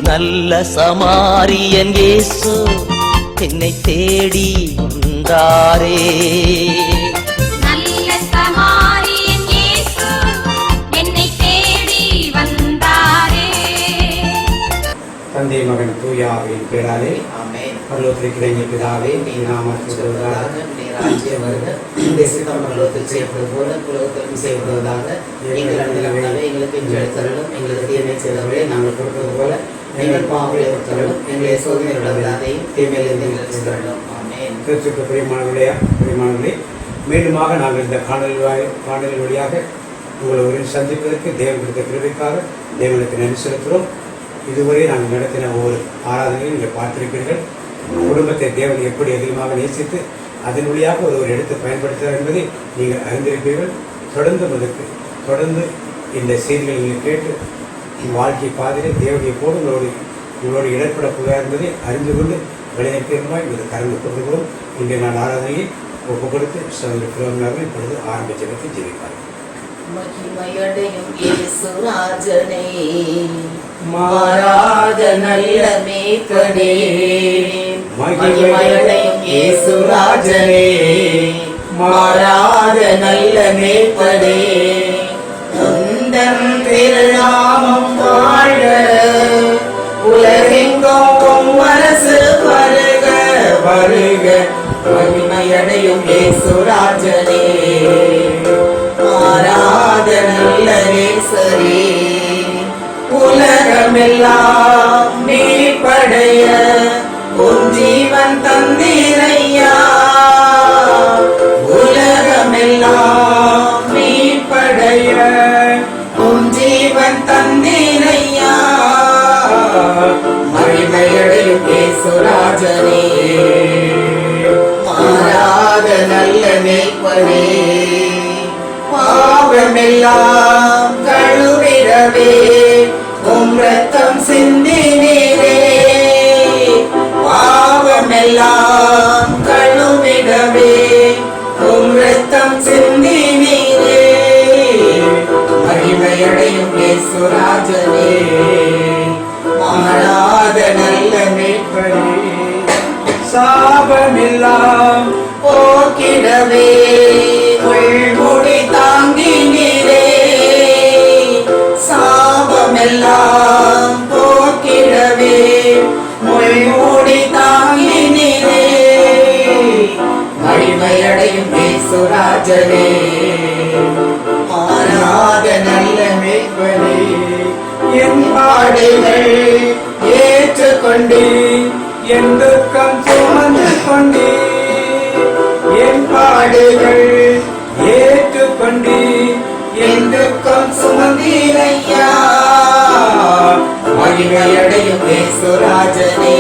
நல்ல சமாரியன் இயேசு என்னை தேடி வந்தாரே. நல்ல சமாரியன் இயேசு என்னை தேடி வந்தாரே. தந்தை மகன் தூய ஆவியின் பேராலே ஆமென். பரலோகத்தில் எங்கள் பிதாவே, நீர் நாமப்படுவதாக, நீர் ராஜ்யம் வருக, உம்முடைய சித்தம் பரலோகத்தில் செய்யப்படுவது போல உலகத்திலும் செய்யப்படுவதாக. எங்கள் அன்றாட உணவை எங்களுக்கு இன்று அளித்தருளும். எங்களுக்கு தீமை செய்தவரை நாங்கள் கொடுப்பது போல எங்கள் பாவங்களை பொறுத்தருளும். எங்களை சோதனை விடாதையும் தீமையிலிருந்து எங்களுக்கு விடுதலும். ஆமென். கிறிஸ்துவுக்கு பிரியமானவர்களே, மீண்டுமாக நாங்கள் இந்த காணொலி வழியாக உங்களை ஒரு சந்திப்பதற்கு தேவன் கொடுத்த கிருபைக்காக தேவனுக்கு நன்றி செலுத்துகிறோம். இதுவரை நாங்கள் நடத்தின ஒவ்வொரு ஆராதனையும் நீங்கள் பார்த்திருப்பீர்கள். குடும்பத்தை தேவன் எப்படி அதிகமாக நேசித்து அதன் வழியாக ஒரு எடுத்து பயன்படுத்துகிறார் என்பதை நீங்கள் அறிந்திருப்பீர்கள். தொடர்ந்து இந்த செய்திகளை நீங்கள் கேட்டு வாழ்க்கை பாதையிலே தேவனை போது உங்களோடு இடர்பட போகிறார் என்பதை அறிந்து கொண்டு விளையாட்டுமாய் இது கலந்து கொள்கிறோம். இங்கே நான் ஆராதனையை ஒப்பு கொடுத்து சகோதரர்கள் இப்பொழுது ஆரம்பிச்சதற்கு ஜெபிப்பார்கள். மகிமையடையும் இயேசு ராஜனே, மாறாத நல்ல மேய்ப்பனே. மகிமையடையும் இயேசு ராஜனே, மாறாத நல்ல மேய்ப்பனே. உந்தன் திருநாமம் வாழ உலகெங்கும் மனசு வருக வருக. மகிமையடையும் இயேசு ராஜனே, மாறாத நல்ல நேசரே. உலகமெல்லாம் நீப்படைய உன் ஜீவன் தந்தீரையா. உலகமெல்லாம் நீப்படைய உன் ஜீவன் தந்தீரையா. மகிமையடையும் இயேசு ராஜனே, மாறாத நல்ல மேய்ப்பனே. பாவமெல்லாம் கழுவிடவே உம் ரத்தம் சிந்தினீரே. பாவமெல்லாம் கழுவிடவே உம் ரத்தம் சிந்தினீரே. மகிமையடையும் இயேசு ராஜனே, மாறாத நல்ல மேய்ப்பனே. சாபமெல்லாம் போக்கிடவே உள்முடி தாங்கினீரே. சாபமெல்லாம் போக்கிடவே உள்முடி தாங்கினீரே. மகிமையடையும் இயேசு ராஜனே, மாறாத நல்ல மேய்ப்பனே. என் பாடுகள் ஏற்றுக்கொண்டு என் துக்கம் சுமந்து கொண்டு. என் பாடுகள் ஏற்றுக்கொண்டு என் துக்கம் சுமந்தீரையா. மகிமையடையும் இயேசு ராஜனே,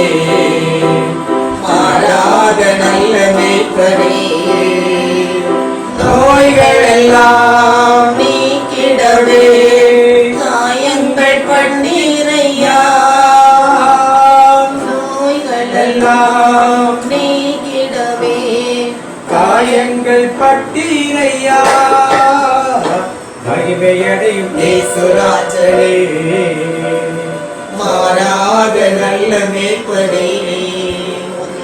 மாறாத நல்ல மேய்ப்பனே. நோய்கள் எல்லாம் நீக்கிடவே காயங்கள் பண்ணீரையா. நோய்கள் எல்லாம் நீக்கிடவே காயங்கள் பட்டீரையா. மகிமையடையும் இயேசு ராஜனே, மாறாத நல்ல மேய்ப்பனே.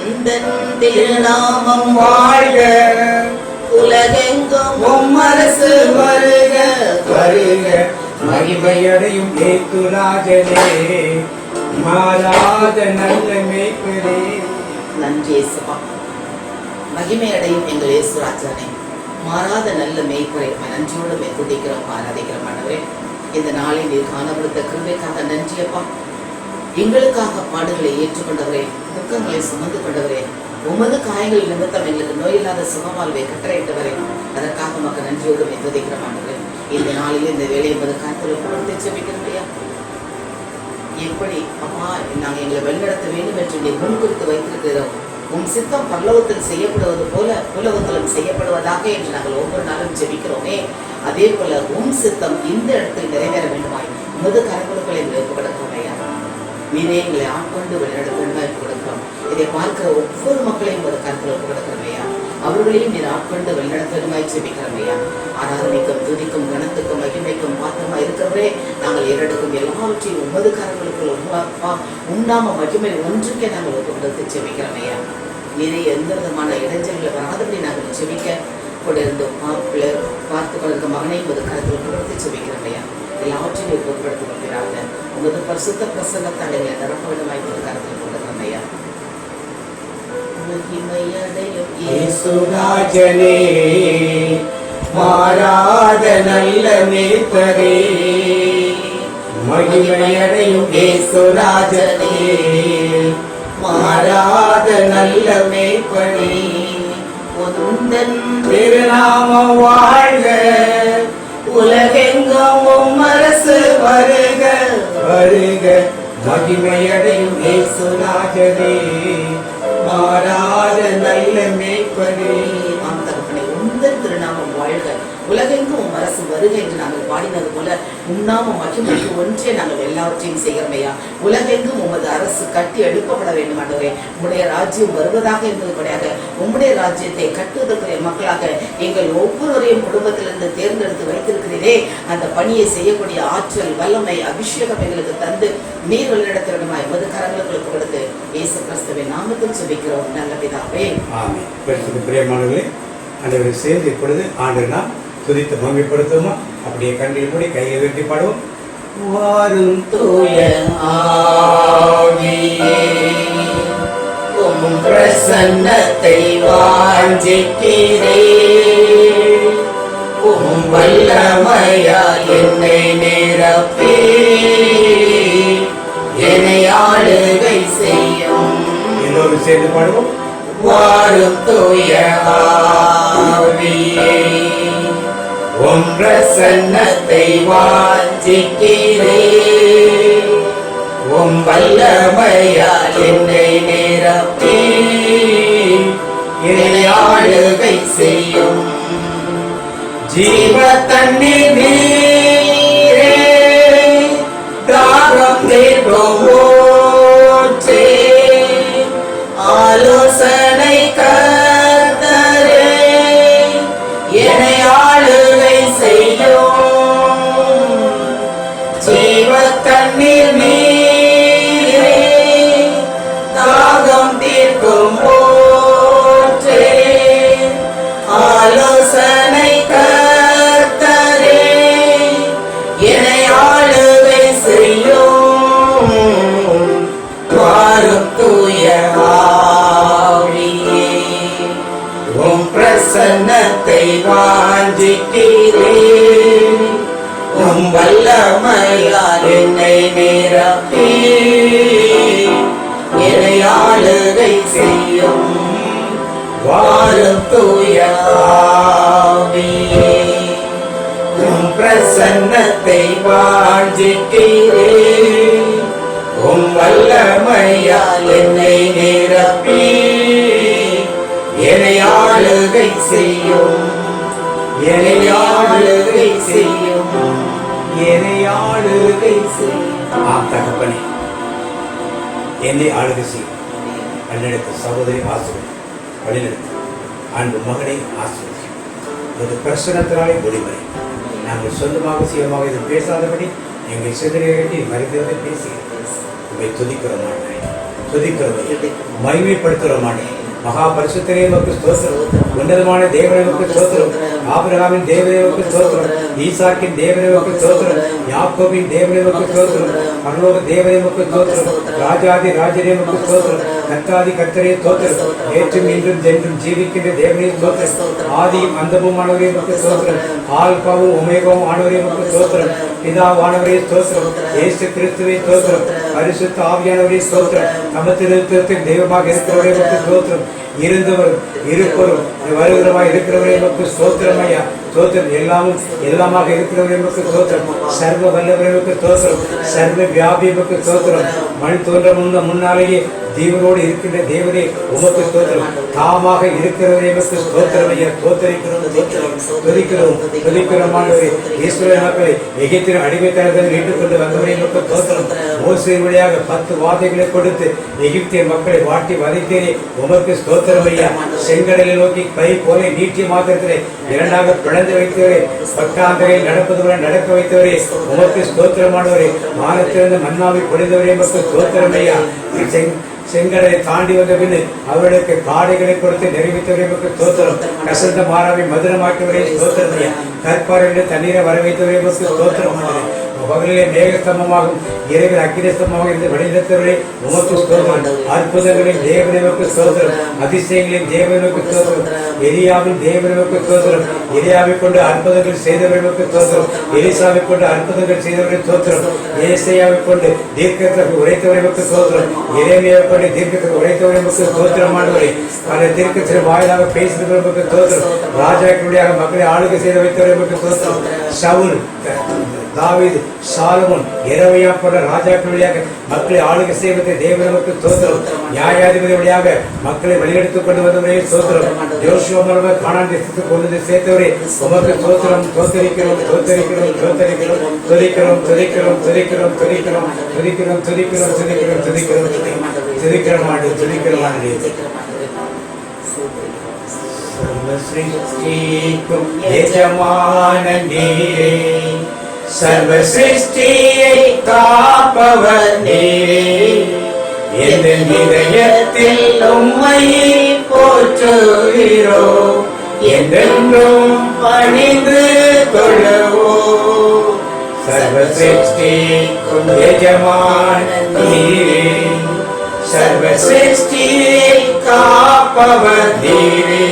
உந்தன் திருநாமம் வாழ்க உலகெங்கும் உம் அரசு வருக வருக. மகிமையடையும் இயேசு ராஜனே, மாறாத நல்ல மேய்ப்பனே. நன்றி இயேசுவா. மகிமையடையும் எங்கள் இயேசு ராஜானே, மாறாத நல்ல மேய்ப்பரை நன்றியோடு துதிக்கிறோம், ஆராதிக்கிறோம். ஆண்டவரே, இந்த நாளை நீர் காணப்படுத்த கிருபைக்காக நன்றியப்பா. எங்களுக்காக பாடுகளை ஏற்றுக்கொண்டவரே, துக்கங்களை சுமந்து கொண்டவரே, உமது காயங்கள் நிமித்தம் எங்களுக்கு நோயில்லாத சுகமால்வை கட்டளையிட்டவரே, அதற்காக மக்கள் நன்றியோடு துதிக்கிறோம். ஆண்டவரே, இந்த நாளில் இந்த வேலை என்பது காலத்தில் கொடுத்து ஜெபிக்கிறோம். எப்படி அப்பா நாங்கள் எங்களை வழிநடத்த வேண்டும் என்று நீ முன்குறித்து வைத்திருக்கிறோம். உம் சித்தம் பரலோகத்தில் செய்யப்படுவது போல உலகத்திலும் செய்யப்படுவதாக என்று நாங்கள் ஒவ்வொரு நாளும் ஜெபிக்கிறோமே, அதே போல உம் சித்தம் இந்த இடத்தில் நிறைவேற வேண்டுமாய் உமது கரங்களுக்குள் எங்களுக்கு கொடுக்கிறோம் ஐயா. நீரே எங்களை ஆட்கொண்டு வழிநடத்த கொடுக்கிறோம். இதை பார்க்கிற ஒவ்வொரு மக்களையும் ஒரு கருத்தில் கொடுக்கிறோம் ஐயா. அவர்களையும் நீர் ஆட்கொண்டு வழிநடத்தலுமாய் ஜெபிக்கிறோம் ஐயா. ஆராதனைக்கும் துதிக்கும் கணத்துக்கும் மகிமைக்கும் பாத்திரமா இருக்கிறவரே, நாங்கள் ஏறெடுக்கும் எல்லாவற்றையும் உமது கரங்களுக்குள் உண்ணாம மகிமை ஒன்றுக்கே நாங்கள் ஒப்புக்கொடுத்து ஜெபிக்கிறோம் ஐயா. நிறைய எந்த விதமான இடைஞ்சல்களை வராதபடி நாங்கள் ஜெபிக்க கூட இருந்தோம். மாப்பிள்ளை பார்த்து கொண்டிருக்க மகனையும் ஒரு கருத்தில் ஒப்புக்கொடுத்து ஜெபிக்கிறோம் ஐயா. எல்லாவற்றையும் ஒப்புக்கொடுத்து கொள்கிறாங்க. உங்களது பரிசுத்த பிரசன்னத்தால் எங்களை நிரப்பவிடமாய் ஒரு கருத்தில் கொள்கிறோம் ஐயா. இயேசுராஜனே, மாறாத நல்ல மேய்ப்பரே, மகிமையடையும் இயேசுராஜனே, மாறாத நல்ல மேய்ப்பரே, உந்தன் திருநாமம் வாழ்க, உலகெங்கும் உம் அரசு வருக வருக. மகிமையடையும் இயேசுராஜனே, மாறாத நல்ல மேய்ப்பரே. ஆம் தகப்பனே, உந்தன் திருநாமம் வாழ்க, உலகெங்கும் உம் அரசு வருக என்று நாங்கள் பாடினது போல உன்னாம மகிமைக்கு ஒன்றே நாங்கள் எல்லாவற்றையும் செய்கிறோமையா. உலகெங்கும் உமது அரசு கட்டி எழுப்பப்பட வேண்டும் ஆண்டவரே. உம்முடைய ராஜ்யம் வருவதாக என்பதுபடியாக உம்முடைய ராஜ்யத்தை கட்டுவதற்குரிய மக்களாக எங்கள் ஒவ்வொருவரையும் குடும்பத்திலிருந்து தேர்ந்தெடுத்து வைத்திருக்கிறீரே. அந்த பணியை செய்யக்கூடிய ஆற்றல், வல்லமை, அபிஷேகம் எங்களுக்கு தந்து நீர் வழிநடத்திடமாய் எமது கரங்களுக்கு கொடுத்து இயேசு கிறிஸ்துவின் நாமத்தில் ஜெபிக்கிறோம் நல்ல பிதாவே. ஆமென். பரிசுத்த பிரியமானவர்களே, ஆண்டவரை சேர்ந்து இப்பொழுது ஆண்டவர் நாம் துதித்து மகிமைப்படுத்துவோமா? அப்படியே கண்ணில் மூடி கையை உயர்த்தி பாடுவோம். வாரும் தூய ஆவியே, உம் பிரசன்னத்தை வாஞ்சிக்கிறேன், உம் வல்லமையால் என்னை நிரப்பி என்னை ஆளுகை செய்யும். எல்லோரும் சேர்ந்து பாடுவோம். வாரும் தூய ஆவியே, உம் பிரசன்னத்தை வாஞ்சிக்கிறேன், உம் வல்லமையால் என்னை நிரப்பி என்னை ஆளுகை செய்யும். ஜீவ தண்ணீர் நீரே, தாகம் தீர்க்கும் ஊற்றே, ஆலோசனை கர்த்தரே, என்னை ஆளுகை செய்யும். ஜீவ தண்ணீர் நீரே, தாகம் தீர்க்கும் ஊற்றே, ஆலோசனை கர்த்தரே, என்னை ஆளுகை செய்யும். வாரும் தூய ஆவியே, உம் பிரசன்னத்தை வாஞ்சிக்கிறேன், உம் வல்லமையால் என்னை நிரப்பி என்னை ஆளுகை செய்யும். வாரும் தூய ஆவியே, உம் பிரசன்னத்தை வாஞ்சிக்கிறேன், உம் வல்லமையால் என்னை நிரப்பி என்னை ஆளுகை செய்யும். என்னை ஆளுகை செய்யும். என்னை ஆளுகை செய்யும். ஆம் தகப்பனே, என்னை ஆளுகை செய்யும். வழிநடத்த சகோதரி ஆசிரியர் வழிநடத்த அன்பு மகனை ஆசிரியர் ஒரு பிரசனத்தினாலே முடிவரை நாங்கள் சொந்தமாக சுயமாக இது பேசாதபடி எங்கள் சிந்தனையை கட்டி மறைந்ததை பேசுகிறேன். உங்களை துதிக்கிறோம் மாட்டேன், துதிக்கிறோம், மகிமைப்படுத்துகிறோம் மாட்டேன். மகா பரிசுத்தரே உமக்கு ஸ்தோத்திரம். உன்னதமான தேவனே உமக்கு ஸ்தோத்திரம். ஆபிரகாமின் தேவனே உமக்கு ஸ்தோத்திரம். ஈசாக்கின் தேவனே உமக்கு ஸ்தோத்திரம். யாக்கோபின் தேவனே உமக்கு ஸ்தோத்திரம். பரலோக தேவனே உமக்கு ஸ்தோத்திரம். ராஜாதி ராஜனே உமக்கு ஸ்தோத்திரம். கர்த்தாதி கர்த்தரே ஸ்தோத்திரம். ஏற்றும் இன்றும் என்றும் ஜீவிக்கின்ற தேவனே ஸ்தோத்திரம். ஆதியும் அந்தமுமானவரே உமக்கு ஸ்தோத்திரம். ஆல்பாவும் ஒமேகாவும் ஆனவரே உமக்கு ஸ்தோத்திரம். பிதாவானவரே ஸ்தோத்திரம். இயேசு கிறிஸ்துவே ஸ்தோத்திரம். பரிசுத்த ஆவியானவரே ஸ்தோத்திரம். சமத்திருத்தத்தின் தெய்வமாக இருக்கிறவரே உமக்கு ஸ்தோத்திரம். இருந்தவரும் இருப்பவரும் வருகிறவராய் இருக்கிறவரே உமக்கு ஸ்தோத்திரம் ஐயா. ஸ்தோத்திரம். எல்லாமும் எல்லாமாக இருக்கிறவரே உமக்கு ஸ்தோத்திரம். சர்வ வல்லவரே உமக்கு ஸ்தோத்திரம். சர்வ வியாபி உமக்கு ஸ்தோத்திரம். மண் தோன்ற முன்னாலேயே தேவனோடு இருக்கின்ற தேவனே உமக்கு ஸ்தோத்திரம். தாமாக இருக்கிறவரே உமக்கு ஸ்தோத்திரம் ஐயா. ஸ்தோத்திரிக்கிறோம், துதிக்கிறோம், துதிக்கிறோம் ஆண்டவரே. ஈஸ்வர மக்களை எகிப்தின் அடிமைத்தனத்தில் மீட்டுக் கொண்டு வந்தவரே உமக்கு ஸ்தோத்திரம். மோசே வழியாக 10 வாதைகளை கொடுத்து எகிப்திய மக்களை வாட்டி வதைத்தேனே, உமக்கு ஸ்தோத்திரம் ஐயா. செங்கடலை நோக்கி கை போல நீட்டிய மாத்திரத்திலே இரண்டாக பிளந்து வைத்தவரே, பட்டாந்தரையில் நடப்பது போல நடக்க வைத்தவரே, உமக்கு ஸ்தோத்திரமானவரே. வானத்திலிருந்து மன்னாவை பொழிந்தவரே, உமக்கு ஸ்தோத்திரம் ஐயா. செங்கடலை தாண்டி வந்த பின் அவர்களுக்கு காடைகளை கொடுத்து நிறைவேற்றவரே, உமக்கு ஸ்தோத்திரம். கசந்த மாறாவை மதுரமாக்கியவரே, ஸ்தோத்திரம் ஐயா. கற்பாறையிலிருந்து தண்ணீரை வர வைத்தவரே, உமக்கு ஸ்தோத்திரமானவரே. பகலிலே மேகஸ்தம்பமாகவும் இரவில் அக்கினிஸ்தம்பமாக இருந்து வழிநடத்தவரே, உமக்கு ஸ்தோத்திரம். அற்புதங்களின் தேவனுக்கு ஸ்தோத்திரம், அதிசயங்களின் தேவனுக்கு ஸ்தோத்திரம். எலியாவின் தேவனுக்கு ஸ்தோத்திரம். எலியாவை கொண்டு அற்புதங்கள் செய்தவர்களுக்கு ஸ்தோத்திரம். எலிசாவை கொண்டு அற்புதங்கள் செய்தவர்களுக்கு ஸ்தோத்திரம். ஏசாயாவை கொண்டு தீர்க்கத்தை உரைத்தவர்களுக்கு ஸ்தோத்திரம். எரேமியாவை கொண்டு தீர்க்கத்தை உரைத்தவர்களுக்கு ஸ்தோத்திரமானவரே. பல தீர்க்கத்தின் வாயிலாக பேசுகிறவர்களுக்கு ஸ்தோத்திரம். ராஜாக்களுடைய மக்களை ஆளுகை செய்து வைத்தவர்களுக்கு ஸ்தோத்திரம். சவுல், தாவீது, சாலமோன், எரேமியா போன்ற ராஜாக்கள் வழியாக மக்களை ஆளுகை செய்வதை தேவனுக்கு ஸ்தோத்திரம். நியாயாதிபதி வழியாக மக்களை வழியெடுத்துக் கொண்டு வந்தவரே ஸ்தோத்திரம். யோசுவா மூலமாக கானான் தேசத்துக்கு கொண்டு சேர்த்தவரே, உமக்கு ஸ்தோத்திரம். தோத்தரிக்கிறோம் தோத்தரிக்கிறோம் தோத்தரிக்கிறோம் துதிக்கிறோம் துதிக்கிறோம் துதிக்கிறோம் துதிக்கிறோம் துதிக்கிறோம் துதிக்கிறோம் துதிக்கிறோம் துதிக்கிறோம் துதிக்கிறோம் ஆண்டு துதிக்கிறோம் ஆண்டு. சர்வசிருஷ்டிக்கும் எஜமான நீரே, சர்வ சிருஷ்டியை காப்பவர் நீரே, எந்த இதயத்தில் உம்மை போற்றுகிறோம், என்றென்றும் பணிந்து தொழுவோம். சர்வ சிருஷ்டிக்கும் எஜமான நீரே, சர்வ சிருஷ்டியை காப்பவர் நீரே,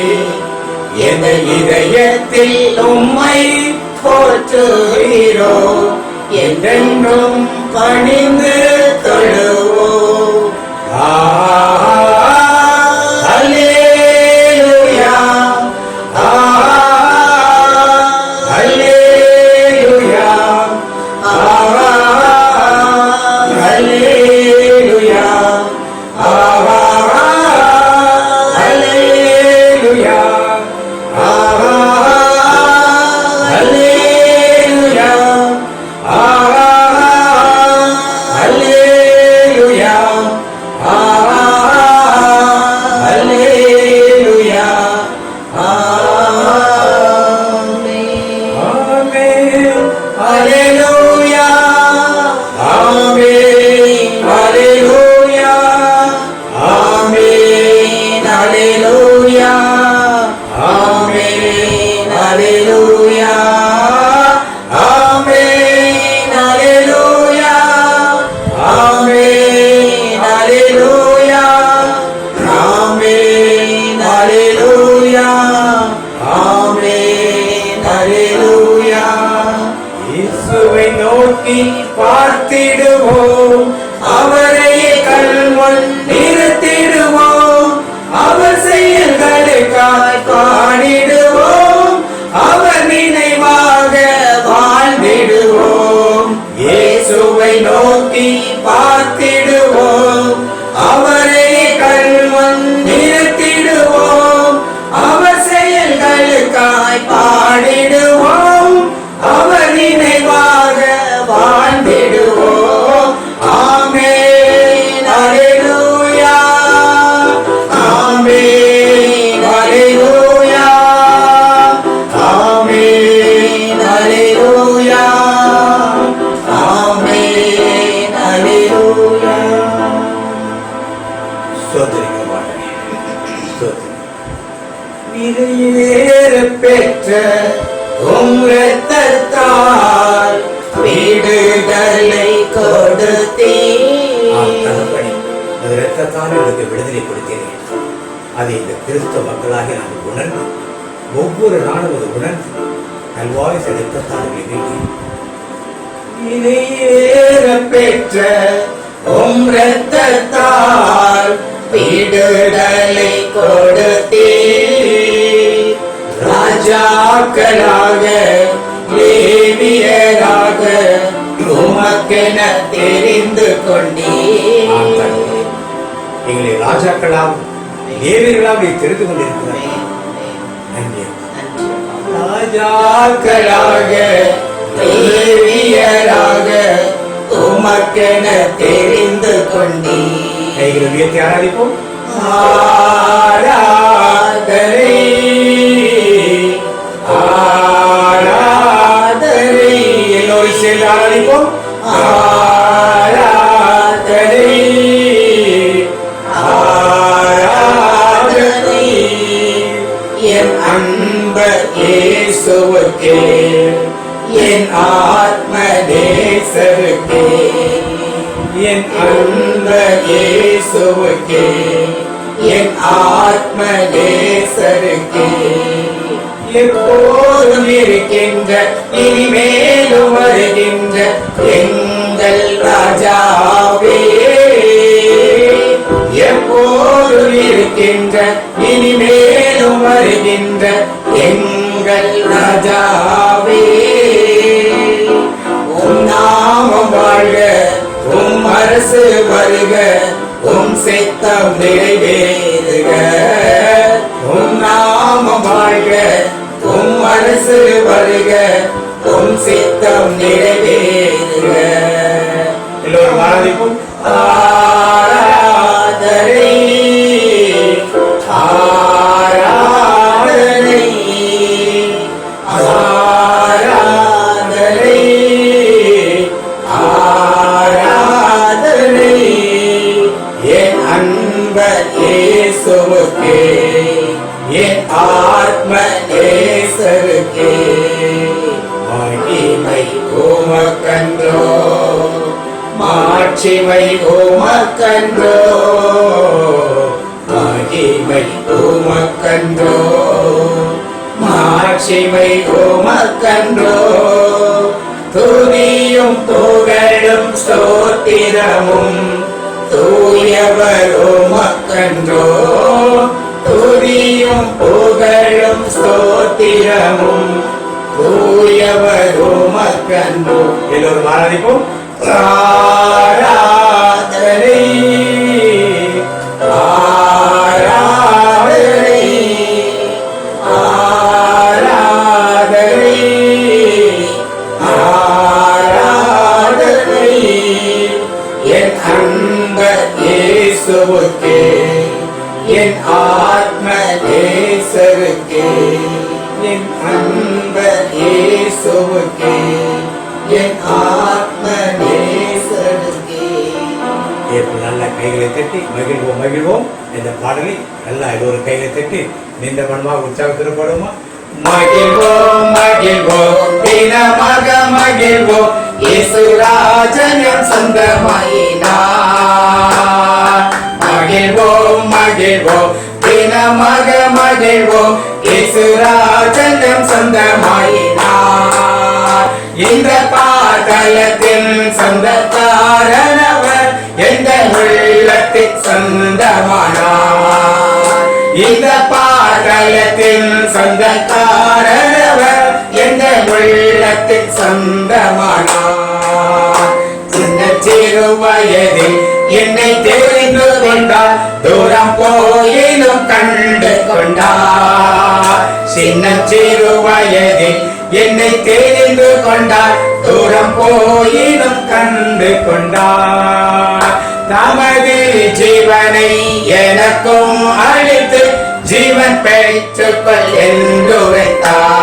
எந்த இதயத்தில் உம்மை போற்றுகிறோம், என்றென்றும் பணிந்து தொழுவோம். அல்லேலூயா, அல்லேலூயா, அல்லேலூயா, அல்லேலூயா, இயேசுவை நோக்கி பார்த்திடுவோம், அவரை கண்முன் நிறுத்திடுவோம், அவர் செயல்களுக்காய் பாடிடுவோம், அவர் நினைவாக வாழ்ந்திடுவோம். இயேசுவை நோக்கி பார்த்திடுவோம், அவரை கண்முன் நிறுத்திடுவோம், அவர் செயல்களுக்காய் பாடிடுவோம், அவர் நினைவாக வாழ்ந்திடுவோம். ஆமென் அல்லேலூயா, ஆமென் அல்லேலூயா, ஆமென் அல்லேலூயா, ஆமென் அல்லேலூயா. ஸ்தோத்திரிக்கமாட்டேன். நிறைவேற பெற்ற உம் இரத்தத்தால் விடுதலை கொடுத்தீர். இரத்தத்தால் எனக்கு விடுதலை கொடுத்தீர்கள். அதை இந்த கிறிஸ்தவ மக்களாக நாங்கள் உணர்ந்து ஒவ்வொரு நாளும் அதை உணர்ந்து கல்வாரி இரத்தத்தால் நிறைவேற பெற்ற உம் இரத்தத்தால் விடுதலை கொடுத்தீர். ராஜாக்களாக லேவியராக உமக்கென தெரிந்து கொண்டீர். எங்களை ராஜாக்களாக லேவியர்களாக தெரிந்து கொண்டிருக்கிறார். ராஜாக்களாக லேவியராக உமக்கென தெரிந்து கொண்டீர். கைகளை உயர்த்தி ஆராதிப்போம். ஆராதனை ஆராதனை எல்லோரும் சேர்ந்து ஆராதிப்போம். ஆராதனை ஆராதனை என் அன்பர் இயேசுவுக்கே, என் ஆத்ம நேசருக்கே, என் அன்பர் இயேசுவுக்கே, என் ஆத்ம நேசருக்கே, எப்போதும் இருக்கின்ற இனிமேலும் வருகின்ற எங்கள் ராஜாவே, எப்போதும் இருக்கின்ற இனிமேலும் வருகின்ற எங்கள் ராஜாவே, உம் நாமம் வாழ்க, உம் அரசு வருக, உம் சித்தம் நிறைவேறுக. உம் நாமம் வாழ்க, உம் அரசு வருக, உம் சித்தம் நிறைவேறுக. எல்லோரும் ஆராதிப்போம். ஆராதனை ஆராதனை ஆராதனை ஆராதனை என் அன்பர் இயேசுவுக்கே, என் ஆத்ம நேசருக்கே, மகிமை உமக்கன்றோ, மாட்சிமை உமக்கன்றோ, மகிமை உமக்கன்றோ, மாட்சிமை உமக்கன்றோ, துதியும் புகழும் ஸ்தோத்திரமும் தூயவர் உமக்கன்றோ, துதியும் புகழும் ஸ்தோத்திரமும் தூயவர் உமக்கன்றோ. எல்லோரும் ஆராதிப்போம். ஆராதனை ஆராதனை ஆராதனை ஆராதனை என் அன்பர் இயேசுவுக்கே, என் ஆத்ம நேசருக்கே, என் அன்பர் இயேசுவுக்கே, என் ஆத்ம நேசருக்கே. இப்போ நல்ல கைகளை தட்டி மகிழ்வோம் மகிழ்வோம். இந்த பாடலை நல்லா எல்லோரும் கைகளை தட்டி நீண்ட மனமாக உற்சாகத்தில் பாடுவோமா? மகிழ்வோம் மகிழ்வோம் தினமாக மகிழ்வோம், இயேசுராஜனம் சொந்தமாயினார். மகிழ்வோம் மகிழ்வோம் தினமாக மகிழ்வோம், இயேசுராஜனம் சொந்தமாயினார். இந்த பாடலத்தின் சொந்தக்காரனவர் எந்த உள்ளத்தின் சொந்தமானார். இந்த பாடலத்தின் சொந்தக்காரனவர் எந்த உள்ளத்தின் சொந்தமானார். சின்ன சிறு வயதில் என்னை தெரிந்து கொண்டார், தூரம் போயினும் கண்டு கொண்டார். சின்ன சிறு வயதில் என்னை தெரிந்து கொண்டார், தூரம் போயினும் கண்டு கொண்டார். தமது ஜீவனை எனக்கும் அளித்து ஜீவன் பெற்றுக்கொள் என்றுரைத்தார்.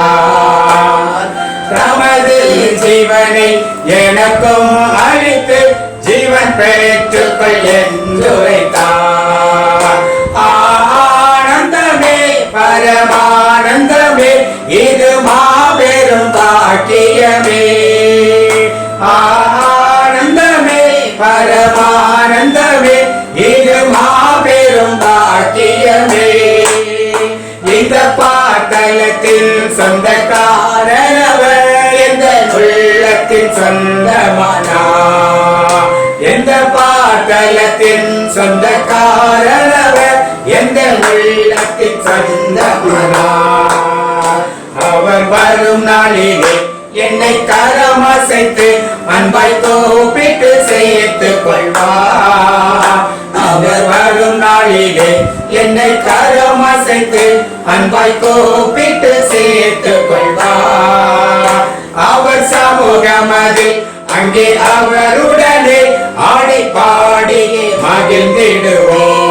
தமது ஜீவனை எனக்கும் அளித்து ஜீவன் பெற்றுக்கொள் என்றுரைத்தார். ஆனந்தமே பரமானந்தமே, இது மாபெரும் பாக்கியமே. ஆனந்தமே பரமானந்தமே, இது மாபெரும் பாக்கியமே. இந்த பாட்டலத்தின் சொந்தக்காரனவர் எந்த உள்ளத்தின் சொந்தமானார். எந்த பாட்டலத்தின் சொந்தக்காரனவர் எந்த உள்ளத்தின் சொந்தமானார். அவர் வரும் நாளிலே என்னை கரமசைத்து அன்பாய் தோப்பிட்டு சேர்த்துக் கொள்வார். அவர் வரும் நாளிலே என்னை கரமசைத்து அன்பாய் கோப்பிட்டு சேர்த்துக் கொள்வார். அவர் சமூகமதில் அங்கே அவருடனே ஆடி பாடி மகிழ்ந்திடுவோம்.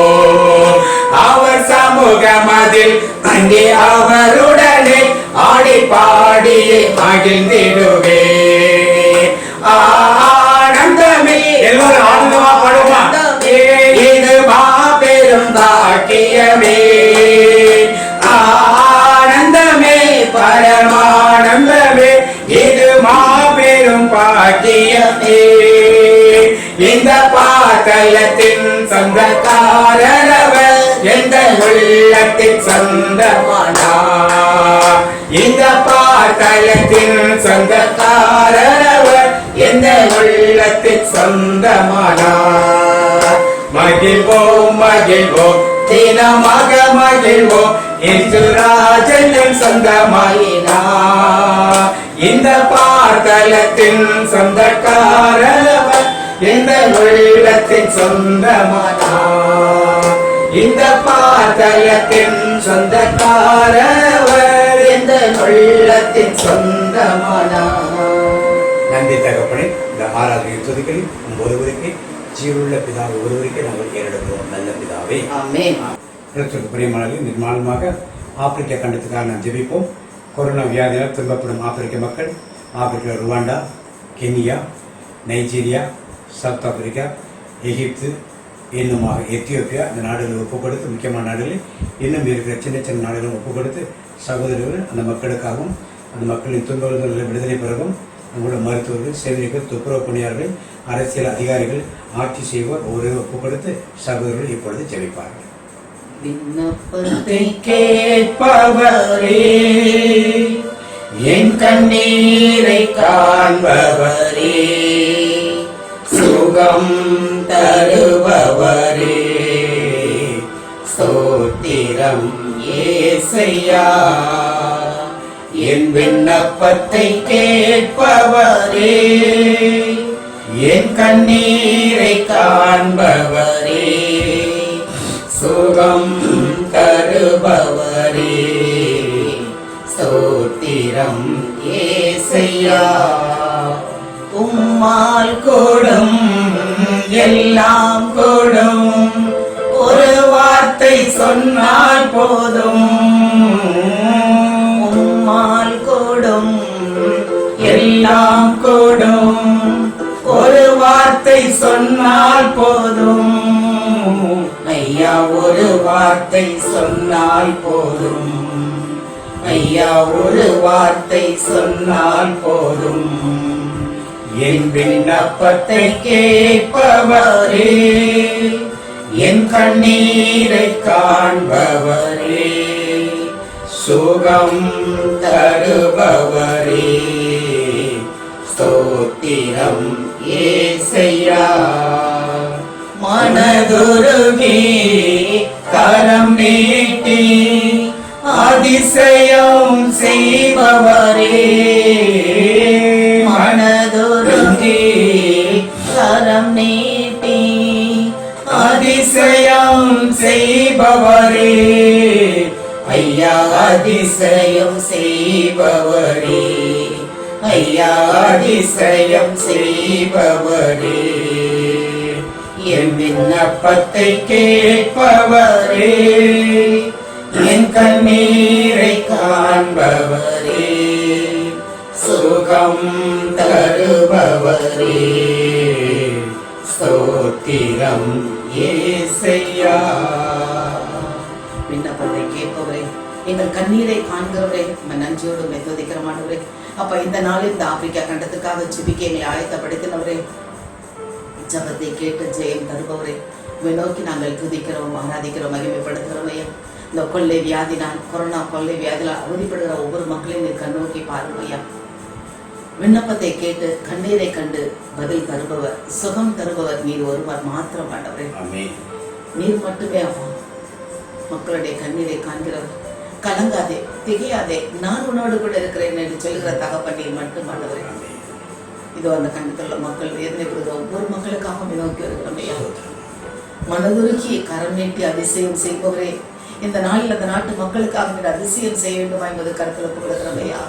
அவர் சமூகமதில் அங்கே அவருடனே ஆடி பாடி மகிழ்ந்திடுவே. ஆனந்தமே எல்லாரும் ஆனந்தமா பாடுமா. இது மாபெரும் பாக்கியமே. ஆனந்தமே பரமானந்தமே இது மாபெரும் பாக்கியமே. இந்த பாத்தலத்தின் சொந்தக்காரரவர் எந்த உள்ளத்தின் சொந்தமானார். இந்த பாத்தலத்தின் சொந்தக்காரரவர் எந்த உள்ளத்தின் சொந்தமானார். மகிழ்வோம் மகிழ்வோம் தினமாக மகிழ்வோம் இன்று ராஜன் சொந்தமாயினார். இந்த பாத்தலத்தின் சொந்தக்காரவர் எந்த உள்ளத்தின் சொந்தமானார். இந்த பாத்தலத்தின் சொந்தக்காரவர் எந்த உள்ளத்தின் சொந்தமானார். நன்றி தகப்பனே. இந்த ஆராதனை துதிகளில் ஒருவருக்கு ஜீவுள்ள பிதாவை ஒருவருக்கு நாங்கள் ஏறெடுக்கிறோம். நல்ல பிதாவே ஆமென். பிரியமானது நிர்மாணமாக ஆப்பிரிக்கா கண்டத்துக்காக நாம் ஜெபிப்போம். கொரோனா வியாதியால் துன்பப்படும் ஆப்பிரிக்க மக்கள், Africa Rwanda, Kenya, Nigeria, South Africa, Egypt, இன்னுமாக எத்தியோப்பியா, இந்த நாடுகளை ஒப்புக் கொடுத்து, முக்கியமான நாடுகளில் இன்னும் இருக்கிற சின்ன சின்ன நாடுகளும் ஒப்புக் கொடுத்து, சகோதரர்கள் அந்த மக்களுக்காகவும் அந்த மக்களின் துன்பங்களில் விடுதலை பெறவும் நம்முடைய மருத்துவர்கள், செவிலியர்கள், துப்புரவு பணியாளர்கள், அரசியல் அதிகாரிகள், ஆட்சி செய்வோர் ஒவ்வொரு ஒப்புக் கொடுத்து சகோதரர்கள் இப்பொழுது ஜெபிப்பார்கள். விண்ணப்பத்தை கேட்பவரே, என் கண்ணீரை காண்பவரே, சுகம் தருபவரே, ஸ்தோத்திரம் ஏசையா. என் விண்ணப்பத்தை கேட்பவரே, என் கண்ணீரை காண்பவரே, சுகம் தருபவரே, ஸ்தோத்திரம் ஏசையா. உம்மால் கூடும் எல்லாம் கூடும், ஒரு வார்த்தை சொன்னால் போதும். உம்மால் கூடும் எல்லாம் கூடும், ஒரு வார்த்தை சொன்னால் போதும். ஐயா ஒரு வார்த்தை சொன்னால் போதும். ஐயா ஒரு வார்த்தை சொன்னால் போதும். என் விண்ணப்பத்தை கேட்பவரே, என் கண்ணீரை காண்பவரே, சுகம் தருபவரே, ஸ்தோத்திரம் ஏசையா. மனதுருகி கரம் நீட்டி அதிசயம் செய்பவரே, மனதுருகி கரம் நீட்டி அதிசயம் செய்பவரே, ஐயா அதிசயம் செய்பவரே, ஐயா அதிசயம் செய்பவரே. என் விண்ணப்பத்தை கேட்பவரே, என் கண்ணீரை காண்பவரே, சுகம் தருபவரே, ஸ்தோத்திரம் ஏசையா. விண்ணப்பத்தை கேட்பவரே, எங்கள் கண்ணீரை காண்கிறவரே, நன்றியோடு மெதுவதிக்கிறமானவரே. அப்ப இந்த நாளில் இந்த ஆப்பிரிக்கா கண்டத்துக்காக ஜெபிக்க எங்களை ஆயத்தப்படுத்தினவரே, ஜபத்தை கேட்டு ஜெயம் தருபவரே, நோக்கி நாங்கள் துதிக்கிறோம், ஆராதிக்கிறோம், மகிமைப்படுத்துகிறோம். ஐயா, இந்த கொள்ளை வியாதினால், கொரோனா கொள்ளை வியாதினால் அவதிப்படுகிற ஒவ்வொரு மக்களையும் நீர் கண்ணோக்கி பாருங்க ஐயா. விண்ணப்பத்தை கேட்டு கண்ணீரை கண்டு பதில் தருபவர், சுகம் தருபவர் நீர் ஒருவர் மாத்திரம் ஆண்டவரே. நீர் மட்டுமே அப்பா மக்களுடைய கண்ணீரை காண்கிறவர். கலங்காதே, திகையாதே, நான் உன்னோடு கூட இருக்கிறேன் என்று சொல்கிற தகப்பன் நீர் மட்டும் ஆண்டவரே. இதோ அந்த கண்டத்தில் மக்கள் வேதனைப்படுகிற ஒவ்வொரு மக்களுக்காக நோக்கி வருகிறோம் ஐயா. மனதுருக்கி கரம் நீட்டி அதிசயம் செய்பவரே, இந்த நாளில் அந்த நாட்டு மக்களுக்காக நீர் அதிசயம் செய்ய வேண்டுமா என்பது கருத்தில் கொடுக்கிறோம் ஐயா.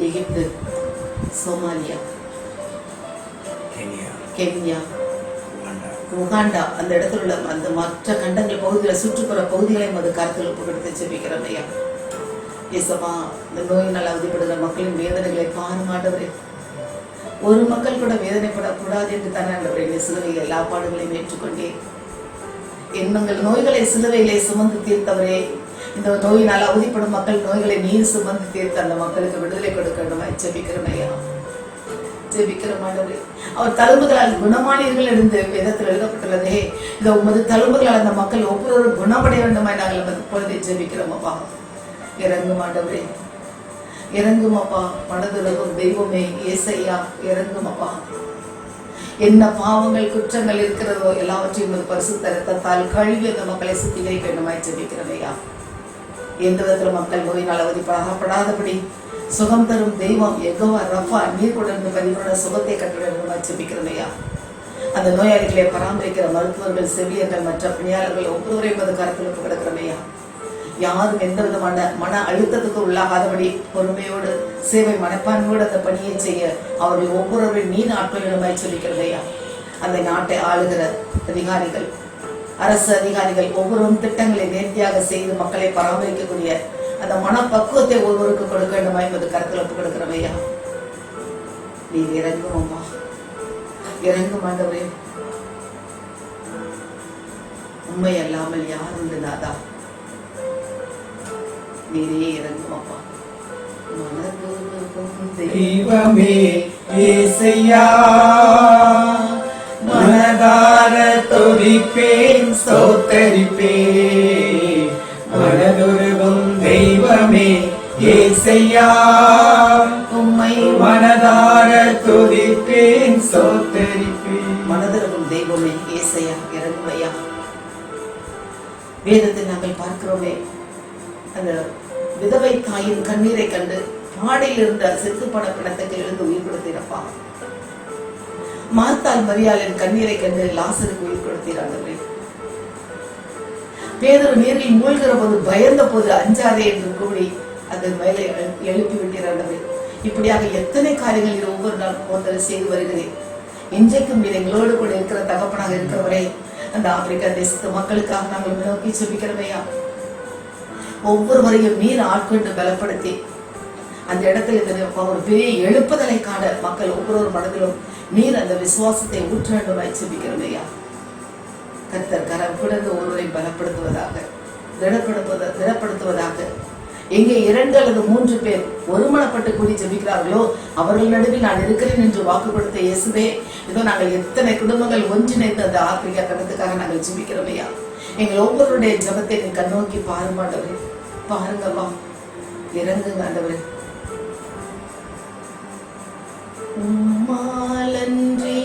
Egypt Somalia, Kenya, Kenya, Uganda, Uganda, அந்த இடத்துல உள்ள அந்த மற்ற கண்டங்கள் பகுதிகளை சுற்றுப்புற பகுதிகளையும் அது கருத்தில் ஒப்புக்கொடுத்து ஜெபிக்கிறோம் ஐயா. இயேசப்பா, இந்த நோயினால் அவதிப்படுகிற மக்களின் வேதனைகளை பாருங்க ஆண்டவரே. ஒரு மக்கள் கூட வேதனைப்படக்கூடாது என்று தானே ஆண்டவரே இந்த சிலுவையில் எல்லா பாடுகளையும் ஏற்றுக்கொண்டே எண்ணங்கள் நோய்களை சிலுவையிலே சுமந்து தீர்த்தவரே. இந்த நோயினால் அவதிப்படும் மக்கள் நோய்களை நீர் சுமந்து தீர்த்து அந்த மக்களுக்கு விடுதலை கொடுக்க வேண்டும் ஜெபிக்கிறோம் ஐயா. ஜெபிக்கிறோம் ஆண்டவரே. அவர் தழும்புகளால் குணமானீர்கள் என்று வேதத்தில் எழுதப்பட்டுள்ளதே. இந்த உமது தழும்புகளால் அந்த மக்கள் ஒவ்வொரு குணமடைய வேண்டுமாய் நாங்கள் பொழுதை ஜெபிக்கிறோம் அப்பா. இறங்கும் ஆண்டவரே, இறங்கும் அப்பா. மனதுலகும் தெய்வமே ஏசையா, இறங்கும் அப்பா. என்ன பாவங்கள் குற்றங்கள் இருக்கிறதோ எல்லாவற்றையும் ஒரு பரிசுத்த இரத்தத்தால் கழுவி அந்த மக்களை சுத்திகரிக்க வேண்டுமாய் ஜெபிக்கிறோம் ஐயா. எந்த விதத்தில் மக்கள் நோயினால் அவதிப்படாதபடி சுகம் தரும் தெய்வம் யெகோவா ரஃபா நீர் கொண்டு பரிபூரண சுகத்தை கட்டிட வேண்டுமாய் ஜெபிக்கிறோம் ஐயா. அந்த நோயாளிகளை பராமரிக்கிற மருத்துவர்கள், செவிலியர்கள், மற்ற பணியாளர்கள் ஒவ்வொருவரையும் அது கருத்தில் ஒப்பு கிடக்கிறோம் ஐயா. யாரும் எந்த விதமான மன அழுத்தத்துக்கு உள்ளாகாதபடி பொறுமையோடு சேவை மனப்பான்மையோடு அந்த பணியை செய்ய அவர்கள் ஒவ்வொருவரையும் நீர் ஆட்களிடமாய் சொல்லிக்கிறது ஐயா. அந்த நாட்டை ஆளுகிற அதிகாரிகள், அரசு அதிகாரிகள் ஒவ்வொருவரும் திட்டங்களை நேர்த்தியாக செய்து மக்களை பராமரிக்கக்கூடிய அந்த மனப்பக்குவத்தை ஒருவருக்கு கொடுக்க வேண்டுமா என்பது கருத்தில் ஒப்பு கொடுக்கிறோம் ஐயா. நீர் இறங்குவோம்மா, இறங்கும் ஆண்டவரே. உண்மை அல்லாமல் யார் உண்டு நாதா? நீரே இறங்கும் அப்பா. தெய்வமே ஏசையா, மனதார துதிப்பேன் ஸ்தோத்தரிப்பேன். மனதுருகும் தெய்வமே ஏசையா, உம்மை மனதார துதிப்பேன் ஸ்தோத்தரிப்பேன். மனதுருகும் தெய்வமே ஏசையா, இறங்கும் ஐயா. வேதத்தை நாங்கள் பார்க்கிறோமே, அந்த விதவை தாயின் கண்ணீரை கண்டு பாடையில் இருந்த செத்து பண பிணத்துக்கு எழுந்து உயிர் கொடுத்தீரப்பா. மார்த்தாள் மரியாளின் கண்ணீரை கண்டு லாசருக்கு உயிர் கொடுத்தீராண்டவரே. பேதுரு நீரில் மூழ்கிற போது பயந்த போது அஞ்சாதே என்று கூறி அது மேலே எழுப்பி விட்டீராண்டவரே. இப்படியாக எத்தனை காரியங்கள் இது ஒவ்வொரு நாள் போதல் செய்து வருகிறேன். இன்றைக்கும் இது எங்களோடு கூட இருக்கிற தகப்பனாக இருக்கிறவரை அந்த ஆப்பிரிக்கா தேசத்து மக்களுக்காக நாங்கள் நோக்கி சொல்லிக்கிறவையா. ஒவ்வொருவரையும் நீர் ஆட்கொண்டு பலப்படுத்தி அந்த இடத்துல ஒரு பெரிய எழுப்புதலை காண மக்கள் ஒவ்வொரு மனதிலும் நீர் அந்த விசுவாசத்தை ஊற்ற வேண்டும் ஜெபிக்கிறோமையா. கர்த்தர் கரம் கிடந்து ஒருவரை பலப்படுத்துவதாக, திடப்படுத்துவதாக. எங்கே 2 அல்லது 3 பேர் ஒருமனப்பட்டு கூடி ஜெபிக்கிறார்களோ அவர்கள் நடுவில் நான் இருக்கிறேன் என்று வாக்கு கொடுத்த இயேசுவே, இதோ நாங்கள் எத்தனை குடும்பங்கள் ஒன்றிணைந்து அந்த ஆப்பிரிக்கா கணத்துக்காக நாங்கள் ஜெபிக்கிறோமையா. எங்கள் ஒவ்வொருடைய ஜபத்தை நீ கண்ணோக்கி பாருமாண்டவரே, பாருங்கப்பா, இறங்குங்க ஆண்டவரே. உம்மாலன்றி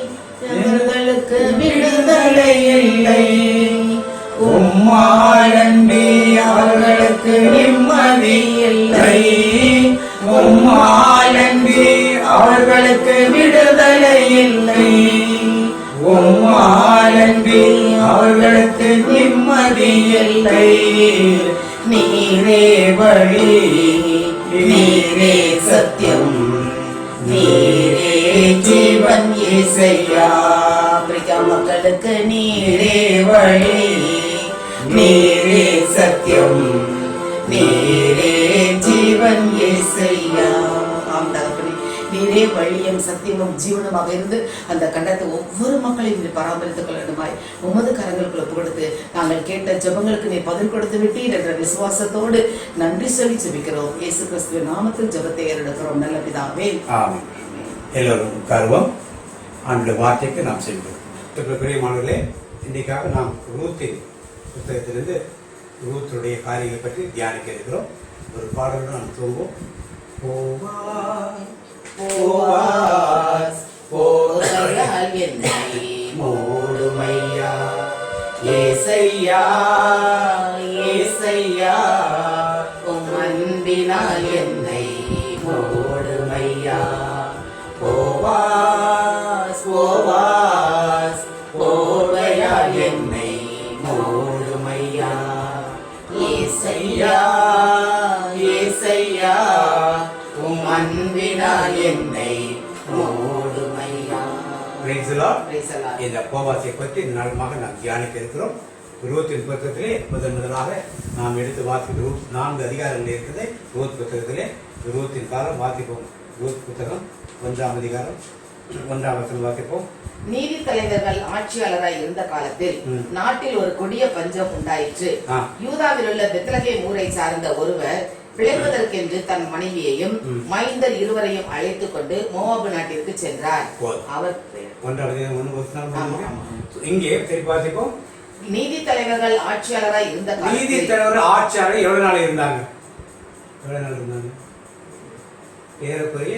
எங்களுக்கு விடுதலை இல்லை, உம்மாலன்றி அவர்களுக்கு நிம்மதி இல்லை, உம்மாலன்றி அவர்களுக்கு விடுதலை இல்லை, உம்மாலன்றி அவர்களுக்கு நிம்மதி இல்லை. நீரே வழி, நீரே சத்தியம், நீரே ஜீவன் இயேசையா. ஆப்பிரிக்கா மக்களுக்கு நீரே வழி, நீரே சத்தியம், நீரே ஜீவன் இயேசையா. ஆம் தகப்பனே, நீரே வழியும் சத்தியமும் ஜீவனுமாக இருந்து அந்த கண்டத்தை ஒவ்வொரு மக்களையும் நீர் பராமரித்துக் கொள்ளணுமாய் உமது கரங்களுக்கு ஒப்பு கொடுத்து நாங்கள் கேட்ட ஜெபங்களுக்கு நீ பதில் கொடுத்து விட்டீர் என்ற விசுவாசத்தோடு நன்றி சொல்லி ஜெபிக்கிறோம். இயேசு கிறிஸ்துவின் நாமத்தில் ஜெபத்தை ஏறெடுக்கிறோம் நல்ல பிதாவே. எல்லோரும் உட்காருவோம். ஆண்டுடைய வார்த்தைக்கு நாம் செல்வோம். பிரியமானவர்களே, இன்றைக்காக நாம் ரூத்தின் புத்தகத்திலிருந்து ரூத்துடைய காரியங்களை பற்றி தியானிக்க இருக்கிறோம். ஒரு பாடலோடு நாம் தூங்குவோம். மூடுமையா ஏசையா, ஏசையா, உம் அன்பினால் என்னை மூடுமையா. போவாஸ் போவாஸ் போவையா என்னை மூடுமையா. ஏசையா, ஏசையா, உம் அன்பினால் என்னை Praise the Lord. இந்த உபவாசத்தை பற்றி இந்த நாளுமாக நாம் தியானிக்க இருக்கிறோம். ரூத்தின் புத்தகத்திலே முதலாக நாம் எடுத்து வாசிக்கிறோம். 4 அதிகாரங்கள் இருக்குது ரூத் புத்தகத்திலே. ரூத்தின் காலம் வாசிப்போம். ரூத் புத்தகம் 1ஆம் அதிகாரம் 1ஆம் வசனம் வாசிப்போம். நீதி தலைவர்கள் ஆட்சியாளராய் இருந்த காலத்தில் நாட்டில் ஒரு கொடிய பஞ்சம் உண்டாயிற்று. யூதாவில் உள்ள பெத்லகேம் ஊரை சார்ந்த ஒருவர் பிழைப்பதற்கென்று தன் மனைவியையும் மைந்தர் இருவரையும் அழைத்துக் கொண்டு மோவாபு நாட்டிற்கு சென்றார். அவர் 1ஆம் அதிகாரம் 1 வசனம் இங்கே திருப்பி வாசிப்போம். நீதி தலைவர்கள் ஆட்சியாளராய் இருந்த நீதி காலத்தில் தலைவர் ஆட்சியாளர் எவ்வளவு நாள் இருந்தாங்க? ஏறக்குறைய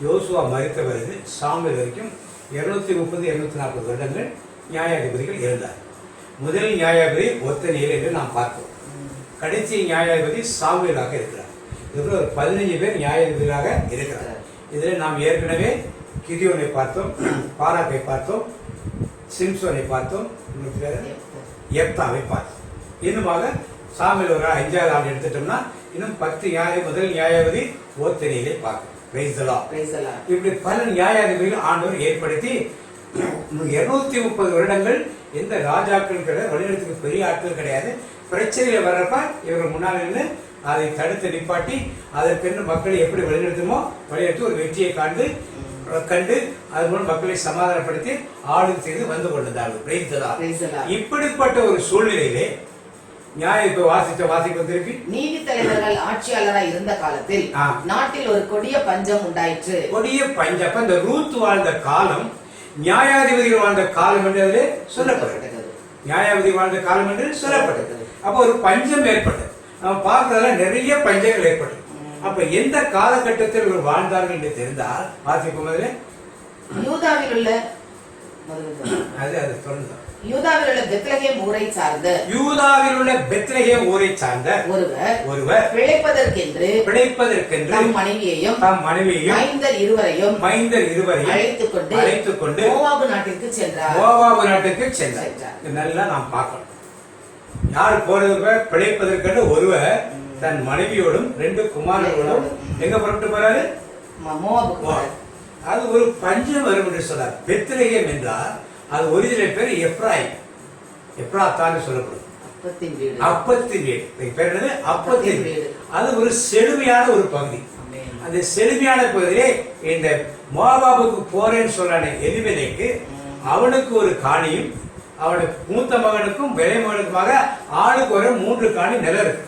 யோசுவா மரித்த பிறகு சாமுவேல் வரைக்கும் 230-240 வருடங்கள் நியாயாதிபதிகள் இருந்தார். முதல் நியாயாதிபதி ஒத்தனியேல் என்று நாம் பார்த்தோம். கடைசி நியாயாதிபதி சாமுவேலாக இருக்கிறார். இதுல ஒரு 15 பேர் நியாயாதிபதிகளாக இருக்கிறார். இதில் நாம் ஏற்கனவே கிதியோனை பார்த்தோம், பாராக்கை பார்த்தோம், சிம்சோனை பார்த்தோம், எப்தாவை பார்த்தோம். இன்னுமாக சாமுவேல் ஒரு 5ஆவது ஆண்டு எடுத்துட்டோம்னா இன்னும் 10 முதல் நியாயாதிபதி ஒத்தனியேலை பார்க்கணும். இப்படி பல நியாயாதிபதிகள் ஆண்டவர் ஏற்படுத்தி 230 வருடங்கள் எந்த ராஜாக்கள் கிடையாது, வழிநடத்துக்கு பெரிய ஆட்கள் கிடையாது. பிரச்சனையில வர்றப்ப இவர்கள் முன்னால் நின்று அதை தடுத்து நிப்பாட்டி அதற்கு மக்களை எப்படி வழிநடத்துமோ வழிநடத்தி ஒரு வெற்றியை கண்டு அது மூலம் மக்களை சமாதானப்படுத்தி ஆளும் செய்து வந்து கொண்டிருந்தார்கள். இப்படிப்பட்ட ஒரு சூழ்நிலையிலே நீதி தலைவர்கள் ஆட்சியாளராய் இருந்த காலத்தில் நாட்டில் ஒரு கொடிய பஞ்சம் உண்டாயிற்று. கொடிய பஞ்சம் இந்த ரூத் வாழ்ந்த காலம் நியாயாதிபதிகள் வாழ்ந்த காலம் என்று சொல்லப்பட்டது. நியாயாதிபதி வாழ்ந்த காலம் என்று சொல்லப்பட்டது. அப்ப ஒரு பஞ்சம் ஏற்பட்டது. நம்ம பார்க்கறதுல நிறைய பஞ்சங்கள் ஏற்பட்டது. அப்ப எந்த காலகட்டத்தில் ஒரு வாழ்ந்தார்கள் என்று தெரிந்தால் வாசிப்போம். யூதாவில் உள்ள யூதாவில் உள்ள பெத்லகேம் ஊரை சார்ந்த ஒருவர் பிழைப்பதற்கென்று தம் மனைவியையும் மைந்தர் இருவரையும் அழைத்துக் கொண்டு மோவாபு நாட்டிற்கு சென்றார். நல்லா நாம் பார்க்கணும். யார் போறது? பிழைப்பதற்கென்று ஒருவர் தன் மனைவியோடும் 2 குமாரர்களோடும் எங்க புறப்பட்டு போறாரு? அது ஒரு பஞ்சம் வரும் என்று சொன்னார். பெத்லகேம் என்றால் அது ஒரிஜினல் பேர் எப்ராயிம், எப்ராத்தான் சொல்லப்படும். அப்பத்தின் வீடு பேர் என்னது? அப்பத்தின் வீடு. அது ஒரு செழுமையான ஒரு பகுதி. அந்த செழுமையான பகுதியிலே இந்த மோவாபுக்கு போறேன்னு சொன்ன எலிமெலேக்கு அவனுக்கு ஒரு காணியும் அவனுடைய மூத்த மகனுக்கும் விலை மகனுக்குமாக ஆளுக்கு ஒரு 3 காணி நிலம் இருக்கு.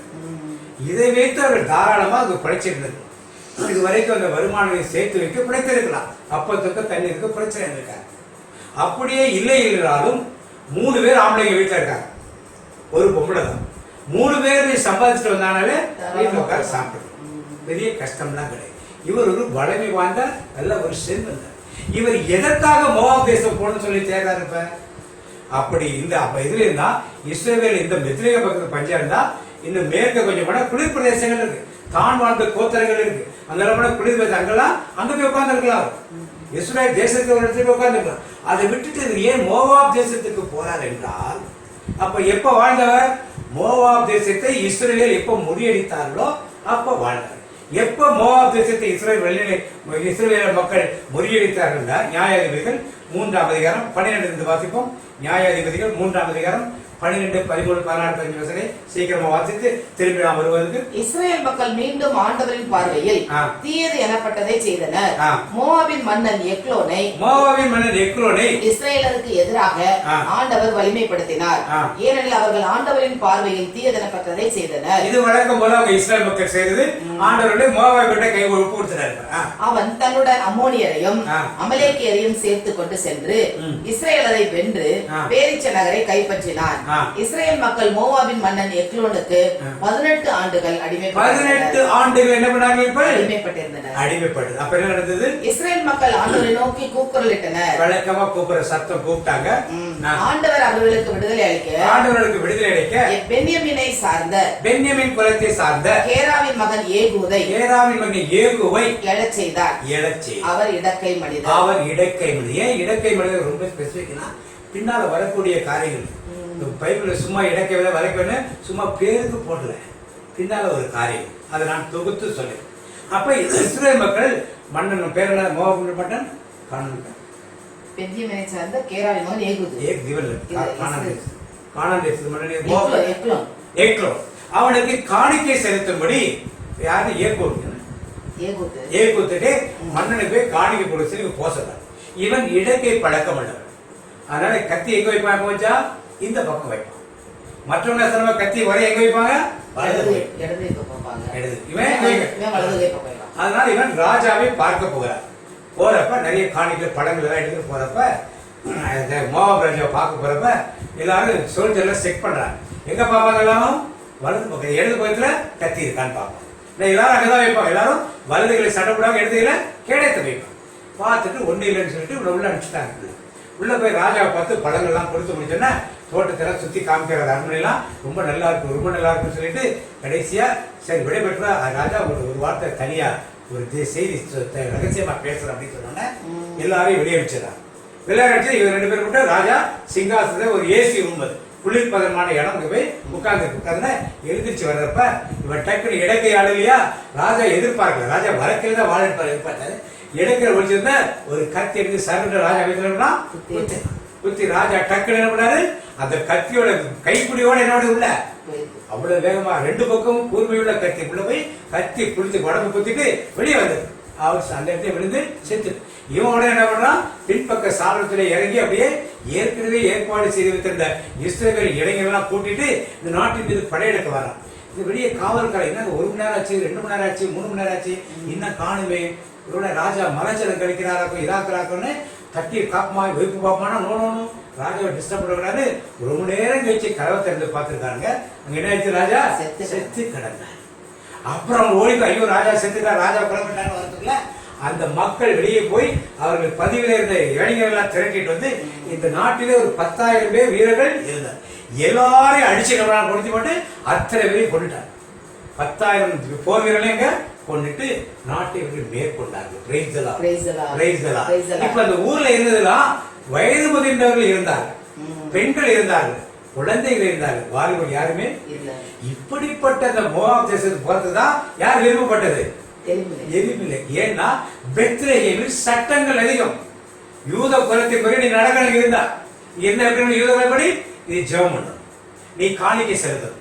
இதை வைத்து அவர்கள் தாராளமா அங்கு பிழைச்சிருந்தது. இது வரைக்கும் அந்த வருமானத்தை சேர்த்து வைக்க பிழைத்திருக்கலாம். அப்பத்துக்கு தண்ணீருக்கு பிரச்சனை இருக்காங்க. அப்படியே இல்லை என்றாலும் 3 பேர் ஆம்பளைங்க வீட்டுல இருக்காங்க, ஒரு பொம்பளை தான். 3 பேர் சம்பாதிச்சுட்டு வந்தாலே வீட்டுல உட்கார சாப்பிடுறது பெரிய கஷ்டம்லாம் கிடையாது. இவர் ஒரு வளமை வாழ்ந்த நல்ல ஒரு செல்வன். இவர் எதற்காக மோவாப் தேசம் போகணும்னு சொல்லி தேர்றாரு? இப்ப அப்படி இந்த இதுல இருந்தா இஸ்ரவேல் இந்த பெத்லகேம் பக்கத்து பஞ்சம் இருந்தா இன்னும் மேற்க கொஞ்சம் போனா குளிர் பிரதேசங்கள் இருக்கு, தான் வாழ்ந்த கோத்தரங்கள் இருக்கு. அங்கெல்லாம் குளிர் அங்கெல்லாம் அங்க போய் உட்கார்ந்து இருக்கலாம். இஸ்ரேல் தேசத்துக்கு ஒரு இடத்துல உட்கார்ந்து இருக்கலாம். அதை விட்டுட்டு ஏன் மோவாப் தேசத்துக்கு போறார் என்றால், அப்ப எப்ப வாழ்ந்தவர்? மோவாப் தேசத்தை இஸ்ரேல் எப்ப முறியடித்தார்களோ அப்ப வாழ்ந்தார். எப்ப மோவாப் தேசத்தை இஸ்ரேல் மக்கள் முறியடித்தார்கள்? நியாயாதிபதிகள் 3ஆம் அதிகாரம் 12 வாசிப்போம். நியாயாதிபதிகள் 3ஆம் அதிகாரம் 12, 13, 14, 15 வசனங்களை சீக்கிரமா வாசித்து திரும்பி நாம் வருவதற்கு. இஸ்ரேல் மக்கள் மீண்டும் ஆண்டவரின் பார்வையில் தீயது எனப்பட்டதை செய்தனர். மோவாபின் மன்னன் எக்லோனை இஸ்ரேலருக்கு எதிராக ஆண்டவர் வலிமைப்படுத்தினார். ஏனெனில் அவர்கள் ஆண்டவரின் பார்வையில் தீயது எனப்பட்டதை செய்தனர். இது வழக்கம் போல அவங்க இஸ்ரேல் மக்கள் செய்தது. ஆண்டவருடைய மோவாபிட்ட கை ஒப்பு கொடுத்தார். அவன் தன்னுடன் அம்மோனியரையும் அமலேக்கியரையும் சேர்த்து கொண்டு சென்று இஸ்ரேலரை வென்று பேரிச்ச நகரை கைப்பற்றினார். இஸ்ரேல் மக்கள் மோவாபின் மன்னன் எக்லோனுக்கு 18 ஆண்டுகள் 18 ஆண்டுகள் என்ன பண்ணாங்க? அடிமைப்பட்டிருந்தனர். அப்ப என்ன நடந்தது? இஸ்ரேல் மக்கள் ஆண்டவரை நோக்கி கூக்குரலிட்டனர். வழக்கமா கூப்பிடுற சத்தம் கூப்பிட்டாங்க. ஆண்டவர் அவர்களுக்கு விடுதலை அளிக்க பென்யமீன் குலத்தை சார்ந்த கேராவின் மகன் ஏகூதை எழச் செய்தார். அவர் இடக்கை மனிதர். ஏன் இடக்கை மனிதர்? ரொம்ப ஸ்பெசிபிக்னா பின்னால வரக்கூடிய காரியங்கள் பைபிள்ல சும்மா இடக்கை வரைக்கும் சும்மா பேருக்கு போடல, பின்னால ஒரு காரியம் அதை நான் தொகுத்து சொல்லேன். அப்ப இஸ்ரேல் மக்கள் மன்னன் பேர் மோவாப் மன்னன் பெத்லெஹேமை சார்ந்த கேராவின் மகன் ஏகூது. ஏக் திவல் கானான் தேசத்து மன்னன் எக்லோன். ஏக்லோன். அவனுக்கு காணிக்கை செலுத்தும்படி யாரு ஏகூத்துட்டு மன்னனுக்கு போய் காணிக்கை கொடுத்து போசதான். இவன் இடக்கை பழக்கம் உள்ளவன். அதனால கத்தி எங்க வைப்பாங்க வச்சா இந்த பக்கம் வைப்பான். மற்றவங்க கத்தி வரை எங்க வைப்பாங்க அதனால இவன் ராஜாவை பார்க்க போகிறார். போறப்ப நிறைய காணிக்கை படங்கள் எல்லாம் எடுத்துட்டு போறப்ப மோவாப் ராஜாவை பார்க்க போறப்ப எல்லாரும் சோல்ஜர்ல செக் பண்றாங்க. எங்க பாப்பாங்க எல்லாரும் வலது பக்கம் இடது பக்கத்துல கத்தி இருக்கான்னு பார்ப்போம். எல்லாரும் அங்கதான் வைப்பாங்க. எல்லாரும் வலதுகளை சட்டப்படாம இடதுகளை கேடத்தை வைப்பாங்க. பார்த்துட்டு ஒண்ணு இல்லைன்னு சொல்லிட்டு உள்ள அனுப்பிச்சுட்டாங்க. உள்ள போய் ராஜாவை பார்த்து படங்கள்லாம் கொடுத்து முடிச்சோன்னா தோட்டத்துல சுத்தி காமிக்கிற அரண்மனைலாம் ரொம்ப நல்லா இருக்கு ரொம்ப நல்லா இருக்குன்னு சொல்லிட்டு கடைசியா சரி விடைபெற்றா ராஜா ஒரு வார்த்தை தனியா ஒரு செய்தி ரகசியமா பேசுறேன் அப்படின்னு சொன்னாங்க. எல்லாரையும் வெளியே வச்சிடறாங்க. வெளியே வச்சு இவங்க 2 பேரும் மட்டும் ராஜா சிங்காசனத்துல ஒரு ஏசி ரூம் குளிர்பதமான இடம் போய் உட்கார்ந்து எழுந்திரிச்சு வர்றப்ப இவன் டக்குனு இடக்கை ஆடலையா ராஜா எதிர்பார்க்கல. ராஜா வரக்கையில தான் வாழ எதிர்பார்த்தாரு. இடக்கிற ஒழிச்சிருந்தா ஒரு கத்தி எடுத்து சருன்ற ராஜா வைக்கிறா குத்தி ராஜா டக்குனு என்ன பண்ணாரு அந்த கத்தியோட கைப்பிடியோட என்னோட உள்ள அவ்வளவு வேகமா 2 பக்கமும் கூர்மையுள்ள கத்தி உள்ள போய் கத்தி புடிச்சு உடம்பு குத்திட்டு வெளியே வந்தது. அவர் அந்த இடத்துல விழுந்து செத்து. இவனோட என்ன பண்றான் பின்பக்க சாளரத்துல இறங்கி அப்படியே ஏற்கனவே ஏற்பாடு செய்து வைத்திருந்த இஸ்ரவேல் இளைஞர்கள்லாம் கூட்டிட்டு இந்த நாட்டின் மீது படையெடுக்க வரான். இது வெளியே காவல்கார என்ன 1 மணி நேரம் ஆச்சு 2 மணி நேரம் ஆச்சு 3 மணி நேரம் ஆச்சு இன்னும் காணுமே இவரோட ராஜா மலைச்சலம் கழிக்கிறாராக்கும் இதாக்குறாக்குன்னு தட்டி காப்பமா வெறுப்பு பாப்பமான நோடணும். ராஜாவை டிஸ்டர்ப் பண்ணக்கூடாது. 1 மணி நேரம் கழிச்சு கதவை திறந்து பார்த்துருக்காங்க. அங்க என்ன ஆச்சு ராஜா செத்து கிடந்தார். அப்புறம் ஓடிக்கு ஐயோ ராஜா செத்துட்டார் ராஜா கிளம்பிட்டாரு வரதுக்குள்ள அந்த மக்கள் வெளியே போய் அவர்கள் பதிவில் இருந்த இளைஞர்கள் எல்லாம் திரட்டிட்டு வந்து இந்த நாட்டிலே ஒரு 10,000 பேர் வீரர்கள் இருந்தார். எல்லாரையும் அடிச்சு கொடுத்து போட்டு அத்தனை பேரையும் கொண்டுட்டார். 10,000 போர் வீரர்களையும் கொண்டுட்டு நாட்டை மேற்கொண்டார்கள். இப்ப அந்த ஊர்ல இருந்ததுலாம் வயது முதிர்ந்தவர்கள் இருந்தார்கள், பெண்கள் இருந்தார்கள், குழந்தைகள் இருந்தார்கள், வாலிபர் யாருமே. இப்படிப்பட்ட அந்த மோவாப் தேசத்துக்கு போறதுதான் யார் விரும்பப்பட்டது? எலிமெலேக். ஏன்னா பெத்லெஹேமில் சட்டங்கள் அதிகம். யூத குலத்தின் படி நீ நடக்கணும் இருந்தா என்ன இருக்கணும்? யூத குலப்படி நீ ஜெபம் பண்ணணும், நீ காணிக்கை செலுத்தணும்,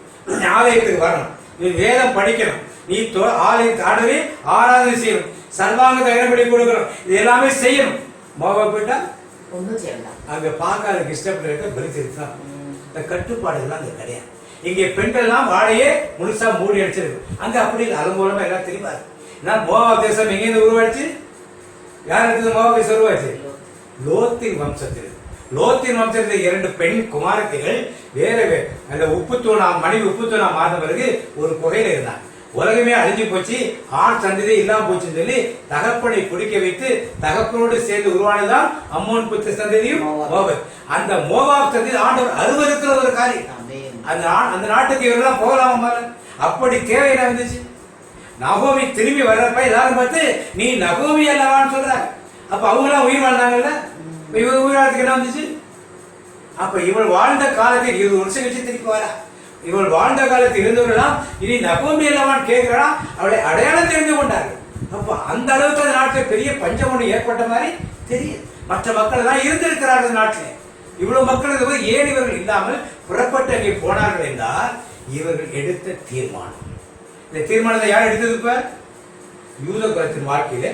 ஆலயத்துக்கு வரணும், நீ வேதம் படிக்கணும், நீ ஆலயத்தை ஆடவே ஆராதனை செய்யணும், சர்வாங்க தகனப்படி கொடுக்கணும், இது எல்லாமே செய்யணும். மோவாப் போயிட்டா அங்க பார்க்காத இஷ்டப்பட்டு இருக்க பலி செலுத்தான். இந்த கட்டுப்பாடுகள்லாம் அங்க கிடையாது. இங்கே பெண்கள்லாம் வாழையே முழுசா மூடி அடிச்சிருக்கு. அங்க அப்படி அலங்கோலமா எல்லாம் தெரியுமா? மோவாப் தேசம் எங்கேருந்து உருவாச்சு? யார் எடுத்தது மோவாப் தேசம் உருவாச்சு? லோத்தின் வம்சத்தில். லோத்தின் வம்சத்தில் 2 பெண் குமாரத்திகள் வேற அந்த மனைவி உப்புத்தூணா மாறின பிறகு ஒரு குகையில இருந்தாங்க. உலகமே அழிஞ்சு போச்சு, ஆண் சந்ததி இல்லாம போச்சுன்னு சொல்லி தகப்பனை குடிக்க வைத்து தகப்பனோடு சேர்ந்து உருவானதுதான் அம்மோன் புத்திர சந்ததியும் மோவாப். அந்த மோவாப் சந்ததி ஆண்டவர் அருவருக்கிற ஒரு காரியம். அந்த நாட்டுக்கு இவரெல்லாம் போகலாமா? அப்படி தேவை என்ன வந்துச்சு? நகோமி திரும்பி வர்றப்ப எல்லாரும் பார்த்து நீ நகோமி அல்லவான்னு சொல்றாங்க. அப்ப அவங்க எல்லாம் உயிர் வாழ்ந்தாங்கல்ல, இவர் உயிர் வாழ்றதுக்கு என்ன வந்துச்சு? அப்ப இவள் வாழ்ந்த காலத்தில் 20 வருஷம் கழிச்சு திருப்பி வரா. இவள் வாழ்ந்த காலத்தில் இருந்தவர்களாம் இனி நகோமி அல்லவான்னு கேட்கிறா. அவளை அடையாளம் தெரிந்து கொண்டார்கள். அப்ப அந்த அளவுக்கு அந்த நாட்டில் பெரிய பஞ்சம் ஒன்று ஏற்பட்ட மாதிரி தெரியும். மற்ற மக்கள் எல்லாம் இருந்திருக்கிறார்கள் நாட்டில். இவ்வளவு மக்கள் ஏன் இவர்கள் இல்லாமல் புறப்பட்டு அங்கே போனார்கள் என்றால் இவர்கள் எடுத்த தீர்மானம். இந்த தீர்மானத்தை யார் எடுத்தது? இப்ப யூத குலத்தின் வாழ்க்கையில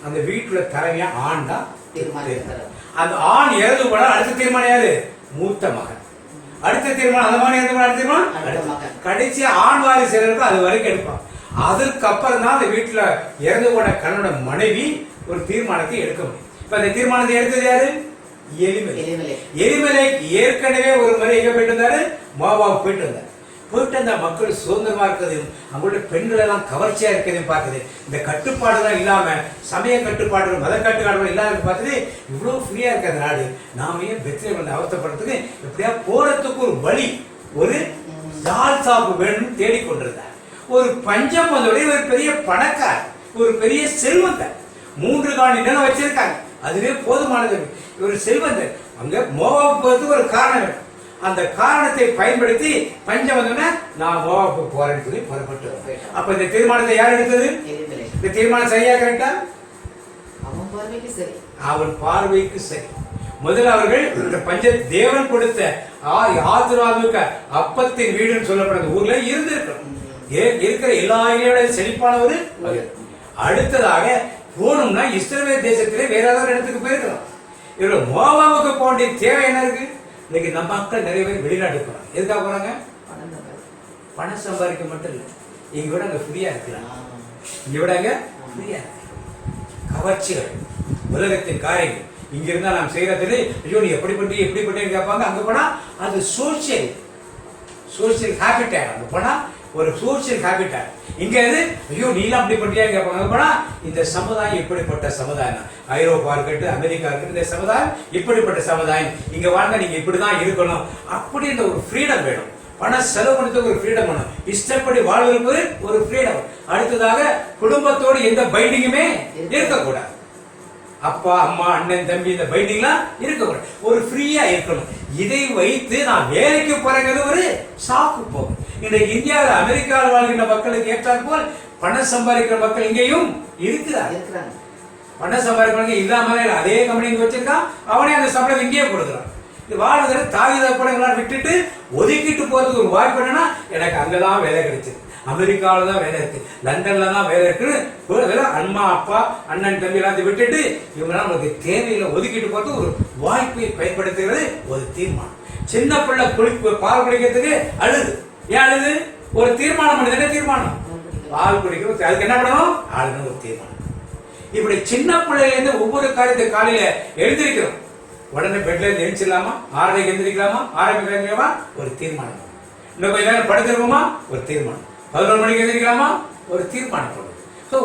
அந்த வீட்டுல தலைமையா ஆண் தான் தீர்மானம். அந்த ஆண் இறந்து போனால் அடுத்த தீர்மானம் யாரு? மூத்த மகன். அடுத்த தீர்மானம் அந்த மாதிரி அடுத்த தீர்மானம் கடைசியா ஆண் வாரிசு இருக்கும், அது வரைக்கும் எடுப்பான். அதுக்கப்புறம் தான் அந்த வீட்டுல இறந்து போன கண்ணோட மனைவி ஒரு தீர்மானத்தை எடுக்க முடியும். இப்ப அந்த தீர்மானத்தை எடுத்தது யாரு? எலிமெலேக். ஏற்கனவே ஒரு முறை எங்க போயிட்டு இருந்தாரு? மோவாப் போயிட்டு இருந்தாரு. போயிட்டு அந்த மக்கள் சுதந்திரமா இருக்கிறதையும் அவங்களோட பெண்கள் எல்லாம் கவர்ச்சியா இருக்கிறதையும் பார்த்தது. இந்த கட்டுப்பாடுலாம் இல்லாம சமய கட்டுப்பாடுகள் மத கட்டுப்பாடுகள் இல்லாத பார்த்தது இவ்வளவு ஃப்ரீயா இருக்க அந்த நாடு. நாம ஏன் பெத்லெஹேம் அவஸ்தைப்படுறதுக்கு எப்படியா போறதுக்கு ஒரு வழி, ஒரு ஜால் சாப்பு வேணும்னு தேடிக்கொண்டிருந்தார். ஒரு பஞ்சம் வந்தோடைய ஒரு பெரிய பணக்கார், ஒரு பெரிய செல்வந்தர், 3 காணி நிலம் வச்சிருக்காங்க. அதுவே போதுமானது. ஒரு செல்வந்தர் அங்க மோவாப் போறதுக்கு ஒரு காரணம் வேணும். அந்த காரணத்தை பயன்படுத்தி பஞ்சம் வந்தோன்னா நான் மோவாப்பு போறேன்னு சொல்லி புறப்பட்டு. அப்ப இந்த தீர்மானத்தை யார் எடுத்தது? இந்த தீர்மானம் சரியா கரெக்டா? அவன் பார்வைக்கு சரி. முதல்ல அவர்கள் இந்த பஞ்ச தேவன் கொடுத்த ஆத்துராவுக்கு அப்பத்தின் வீடுன்னு சொல்லப்படுற ஊர்ல இருந்திருக்கணும். இருக்கிற எல்லா இலையோட செழிப்பானவர். அடுத்ததாக போகணும்னா இஸ்ரவேல் தேசத்திலே வேற ஏதாவது இடத்துக்கு போயிருக்கலாம். இவங்க மோவாவுக்கு போக வேண்டிய தேவை என்ன இருக்கு? இன்னைக்கு நம்ம மக்கள் நிறைய பேர் வெளிநாட்டு போறாங்க. எதுக்காக போறாங்க? பணம் சம்பாதிக்க மட்டும் இல்லை, இங்க விட அங்க ஃப்ரீயா இருக்கலாம். இங்க விட அங்க ஃப்ரீயா இருக்கலாம். கவர்ச்சிகள், உலகத்தின் காரியங்கள் இங்க இருந்தா நாம் செய்யறது, ஐயோ நீ எப்படி பண்ணி கேட்பாங்க. அங்க போனா அது சோசியல் ஹேபிட்டட். அங்க போனா ஒரு சோசியல் ஹேபிட்டட். இங்க எது, ஐயோ நீ எல்லாம் அப்படி பண்றியா கேட்பாங்க. அங்க போனா இந்த சமுதாயம் இப்படிப்பட்ட சமுதாயம், ஐரோப்பா இருக்கட்டும் அமெரிக்கா இருக்கட்டும், இந்த சமுதாயம் இப்படிப்பட்ட சமுதாயம், இங்க வாழ்ந்தா நீங்க இப்படிதான் இருக்கணும் அப்படின்ற ஒரு ஃப்ரீடம் வேணும். பணம் செலவு பண்ணுறதுக்கு ஒரு ஃப்ரீடம் வேணும். இஷ்டப்படி வாழ்வதற்கு ஒரு ஃப்ரீடம். அடுத்ததாக குடும்பத்தோடு எந்த பைண்டிங்குமே இருக்கக்கூடாது. அப்பா அம்மா அண்ணன் தம்பி இந்த பைண்டிங்லாம் இருக்கக்கூடாது. ஒரு ஃப்ரீயா இருக்கணும். இதை வைத்து நான் வேலைக்கு போறேங்கிறது ஒரு சாக்கு போகும். இன்றைக்கு இந்தியாவில் அமெரிக்காவில் வாழ்கின்ற மக்களுக்கு ஏற்றாற் போல் பணம் சம்பாதிக்கிற மக்கள் இங்கேயும் இருக்கிறாங்க. பணம் சம்பாதிக்கிறவங்க இல்லாம அதே கம்பெனி வச்சிருக்கான், அவனே அந்த சம்பளம் இங்கேயே கொடுக்குறான். வாழ்கிற தாய் தகப்பனங்களா விட்டுட்டு ஒதுக்கிட்டு போறதுக்கு ஒரு வாய்ப்பு என்னன்னா, எனக்கு அங்கதான் வேலை கிடைச்சது, அமெரிக்காவில தான் வேலை இருக்கு, லண்டன்ல தான் வேலை இருக்குன்னு அம்மா அப்பா அண்ணன் தம்பி எல்லாத்தையும் விட்டுட்டு இவங்க நமக்கு தேவையில ஒதுக்கிட்டு போறது ஒரு வாய்ப்பை பயன்படுத்துகிறது ஒரு தீர்மானம். சின்ன பிள்ளை பால் குடிக்கிறதுக்கு அழுது, ஏன் அழுது? ஒரு தீர்மானம் பண்ணுது. என்ன தீர்மானம்? பால் குடிக்கிறது. அதுக்கு என்ன பண்ணணும்? ஆளுன்னு ஒரு தீர்மானம். இப்படி சின்ன பிள்ளைல இருந்து ஒவ்வொரு காரியத்தை காலையில எழுந்திருக்கிறோம். உடனே பெட்ல இருந்து எழுச்சிடலாமா, 6:30 எழுந்திருக்கலாமா, 6:30 எழுந்திருக்கலாமா, ஒரு தீர்மானம். இன்னும் கொஞ்ச நேரம் படுத்துருவோமா, ஒரு தீர்மானம். 11 மணிக்கு எழுந்திருக்கலாமா, ஒரு தீர்மானம் போடும்.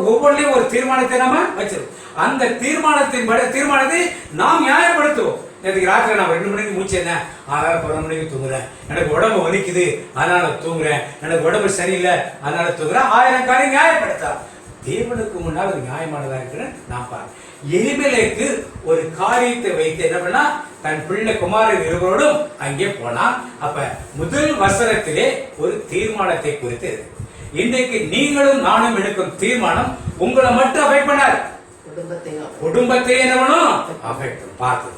ஒவ்வொன்றையும் ஒரு தீர்மானத்தை நாம வச்சிருக்கோம். அந்த தீர்மானத்தை நாம் நியாயப்படுத்துவோம். நேற்று ராத்திரி நான் 2 மணிக்கு மூச்சேன், 11 மணிக்கு தூங்குறேன், எனக்கு உடம்பு வலிக்குது அதனால தூங்குறேன், எனக்கு உடம்பு சரியில்லை அதனால தூங்குறேன். 1000 காரியம் நியாயப்படுத்தா. தேவனுக்கு முன்னால் ஒரு நியாயமானதா இருக்குன்னு நான் பாருங்க. எலிமெலேக்கு ஒரு காரியத்தை வைத்து என்ன பண்ணா, தன் பிள்ளை குமாரன் இருவரோடும் அங்கே போனா. அப்ப முதல் வசனத்திலே ஒரு தீர்மானத்தை குறித்து இன்றைக்கு நீங்களும் நானும் எடுக்கும் தீர்மானம் உங்களை மட்டும் அஃபெக்ட் பண்ணாது, குடும்பத்தை என்ன பண்ணும் அஃபெக்ட். பார்த்து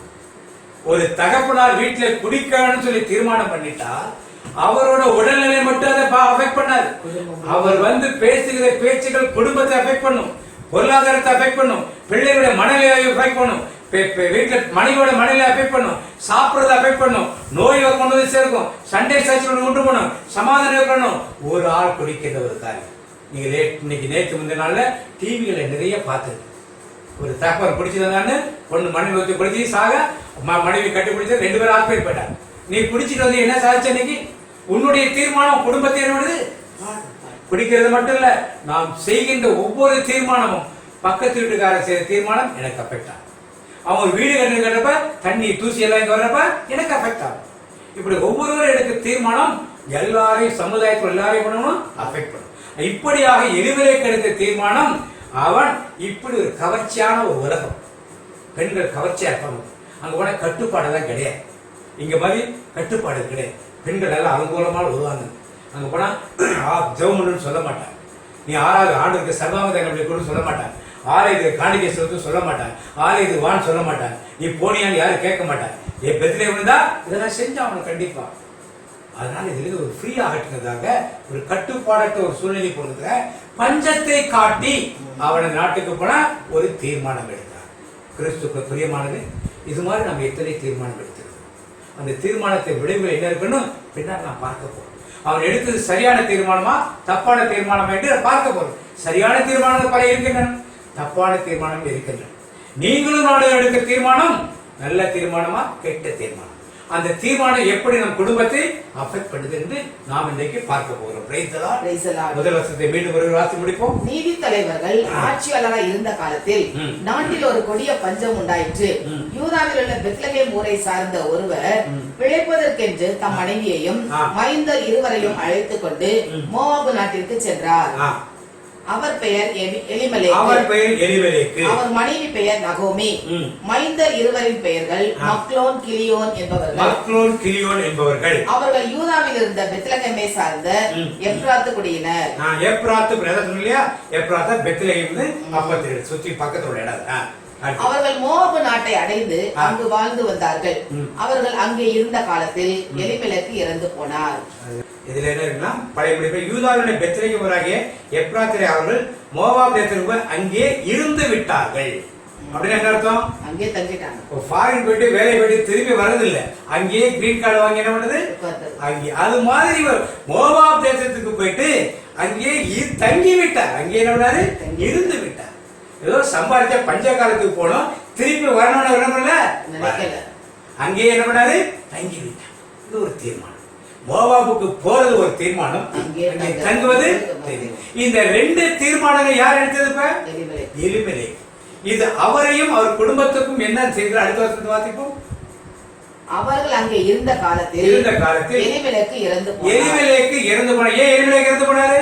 ஒரு தகப்பனார் வீட்டுல குடிக்கணும்னு சொல்லி தீர்மானம் பண்ணிட்டா அவரோட உடல்நிலை மட்டும் அதை அஃபெக்ட் பண்ணாது. அவர் பேசுகிற பேச்சுகள் குடும்பத்தை அஃபெக்ட் பண்ணும், பொருளாதாரத்தை அஃபெக்ட் பண்ணும், பிள்ளைகளுடைய மனநிலையை அஃபெக்ட் பண்ணும், வீட்டுல மனைவியோட மனநிலை அஃபெக்ட் பண்ணும், சாப்பிடுறத அஃபெக்ட் பண்ணும், நோய் கொண்டு வந்து சேர்க்கும், சண்டை சாட்சியோட கொண்டு போகணும், சமாதானம் இருக்கணும். ஒரு ஆள் குடிக்கிற ஒரு காரியம் நீங்க இன்னைக்கு நேற்று முந்தின நாள்ல டிவியில நிறைய பார்த்துருக்கு. ஒரு தகவல் குடிச்சதான்னு பொண்ணு மனைவி ஊற்றி குடிச்சு சாக, மனைவி கட்டி பிடிச்சது 2 பேரும் ஆஸ்பத்திரி போயிட்டாங்க. நீ குடிச்சிட்டு வந்து என்ன சாதிச்ச? இன்னைக்கு உன்னுடைய தீர்மானம் குடும்பத்தை என்னது? குடிக்கிறது மட்டும் இல்ல, நாம் செய்கின்ற ஒவ்வொரு தீர்மானமும் பக்கத்து வீட்டுக்காரர் செய்த தீர்மானம் எனக்கு அஃபெக்ட் ஆகும். அவங்க வீடு கட்டுறப்ப தண்ணி தூசி எல்லாம் இங்க வர்றப்ப எனக்கு அஃபெக்ட் ஆகும். இப்படி ஒவ்வொருவரும் எடுக்க தீர்மானம் எல்லாரையும் சமுதாயத்தில் எல்லாரையும் பண்ணணும் அஃபெக்ட் பண்ணும். இப்படியாக எலிமெலேக்கு எடுத்த தீர்மானம், அவன் இப்படி ஒரு கவர்ச்சியான ஒரு உலகம், பெண்கள் கவர்ச்சியா இருப்பாங்க. அங்க போன கட்டுப்பாடெல்லாம் கிடையாது, இங்க மாதிரி கட்டுப்பாடு கிடையாது. பெண்கள் எல்லாம் அனுகூலமாக வருவாங்க. அங்க போனா ஜெவமன்னு சொல்ல மாட்டாங்க, நீ 6வது ஆண்டுக்கு சர்வாங்க கூட சொல்ல மாட்டாங்க, 6 காணிக்கை செலுத்து சொல்ல மாட்டாங்க, 6 வான்னு சொல்ல மாட்டாங்க, நீ போனியான்னு யாரும் கேட்க மாட்டாங்க. என் பெத்திலே விழுந்தா இதெல்லாம் செஞ்சா அவனுக்கு கண்டிப்பா. அதனால இதுல ஒரு ஃப்ரீ ஆகட்டுறதாக ஒரு கட்டுப்பாடற்ற ஒரு சூழ்நிலை பொறுத்த பஞ்சத்தை காட்டி அவனை நாட்டுக்கு போனா ஒரு தீர்மானம் எடுத்தார். கிறிஸ்துக்கு பிரியமானது. இது மாதிரி நம்ம எத்தனை தீர்மானம் எடுத்திருக்கோம். அந்த தீர்மானத்தை விளைவுகள் என்ன இருக்கணும் பின்னால் நான் பார்க்க போறோம். அவன் எடுத்தது சரியான தீர்மானமா தப்பான தீர்மானம் என்று பார்க்க போறோம். சரியான தீர்மானம் பல இருக்கின்றன, தப்பான தீர்மானம் இருக்கின்றன. நீங்களும் நானும் எடுக்க தீர்மானம் நல்ல தீர்மானமா கெட்ட தீர்மானம், அந்த தீர்மானம் எப்படி நம் குடும்பத்தை அஃபெக்ட் பண்ணுது என்று நாம் இன்றைக்கு பார்க்க போகிறோம். முதல் வருஷத்தை மீண்டும் ஒரு வாசி முடிப்போம். நீதி தலைவர்கள் ஆட்சியாளராக இருந்த காலத்தில் நாட்டில் ஒரு கொடிய பஞ்சம் உண்டாயிற்று. யூதாவில் உள்ள பெத்லகேம் ஊரை சார்ந்த ஒருவர் பிழைப்பதற்கென்று தம் மனைவியையும் மைந்தர் இருவரையும் அழைத்துக் கொண்டு மோவாபு நாட்டிற்கு சென்றார். அவர் பெயர் எலிமெலேக்கு, அவர் மனைவி பெயர் நகோமி. மைந்தர் இருவரின் பெயர்கள் மக்லோன் கிலியோன் என்பவர்கள். அவர்கள் யூதாவில் இருந்த பெத்லகேமை சார்ந்த எப்ராத்து குடியினர். எப்ராத்து பெத்லகேம் சுத்தி பக்கத்துல இடம். அடுத்து. அவர்கள் மோவாபு நாட்டை அடைந்து அங்கு வாழ்ந்து வந்தார்கள். அவர்கள் அங்கே இருந்த காலத்தில் எலிமெலக்கு இறந்து போனார். இதுல என்ன இருக்குன்னா பழைய படிப்பு யூதாவினுடைய பெத்லகேமராகிய எப்ராத்திலே அவர்கள் மோவாப் தேசத்துக்கு போய் அங்கே இருந்து விட்டார்கள். அப்படின்னு என்ன அர்த்தம்? அங்கே தங்கிட்டாங்க. ஃபாரின் போயிட்டு வேலை போயிட்டு திரும்பி வர்றதில்லை, அங்கேயே கிரீன் கார்டு வாங்கி என்ன பண்ணுது அங்கே. அது மாதிரி மோவாப் தேசத்துக்கு போயிட்டு அங்கேயே தங்கி விட்டார். அங்கே என்ன பண்ணாரு? இருந்து விட்டார். ஏதோ சம்பாதிச்ச பஞ்ச காலத்துக்கு போனோம், திரும்பி வரணும்னு என்ன பண்ணல, அங்கேயே என்ன பண்ணாரு? தங்கி விட்டார். இது ஒரு தீர்மானம். மோவாபுக்கு போறது ஒரு தீர்மானம், அங்கே தங்குவது. இந்த ரெண்டு தீர்மானங்கள் யார் எடுத்தது? இப்ப எலிமெலேக். இது அவரையும் அவர் குடும்பத்துக்கும் என்ன செய்கிறார்? அடுத்த வருஷத்து வாசிப்போம். அவர்கள் அங்கே இருந்த காலத்தில் எலிமெலேக்கு இறந்து போனார். ஏன் எலிமெலேக் இறந்து போனாரு?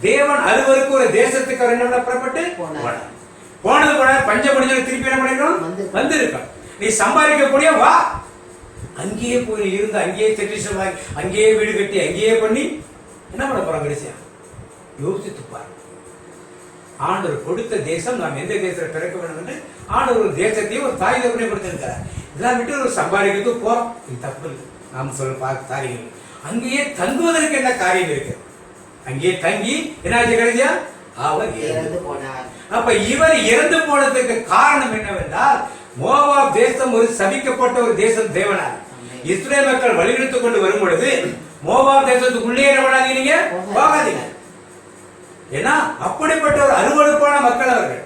தேவன் அறுவருக்கு ஒரு தேசத்துக்கு அவர் என்ன புறப்பட்டு போனது பஞ்சம் முடிஞ்சது. திருப்பி என்ன பண்ணிருக்கோம்? வந்திருக்கோம். நீ சம்பாதிக்க கூடிய வா, அங்கேயே போய் இருந்து அங்கேயே செட்டில் வாங்கி அங்கேயே வீடு கட்டி அங்கேயே பண்ணி என்ன பண்ண போறாங்க? கடைசியா யோசித்து பாரு. ஆண்டவர் கொடுத்த தேசம் நாம் எந்த தேசத்தில் பிறக்க வேண்டும் என்று ஆண்டவர் ஒரு தேசத்தையும் ஒரு தாய் தகவலையும் கொடுத்திருக்கிறார். இதெல்லாம் விட்டு ஒரு சம்பாதிக்கிறது போறோம், இது தப்பு இல்லை. நாம் சொல்ல பார்க்க காரியங்கள் அங்கேயே தங்குவதற்கு என்ன காரியம் இருக்கு? அங்கேயே தங்கி என்னாச்சு? கடைசியா அவர் இறந்து போனார். அப்ப இவர் இறந்து போனதுக்கு காரணம் என்னவென்றால், மோவாப் தேசம் ஒரு சபிக்கப்பட்ட ஒரு தேசம் தேவனால். இஸ்ரேல் மக்கள் வழிநடத்திக் கொண்டு வரும் பொழுது மோவாப் தேசத்துக்குள்ளே என்ன பண்ணாதீங்க, நீங்க போகாதீங்க. ஏன்னா அப்படிப்பட்ட ஒரு அருவருப்பான மக்கள் அவர்கள்.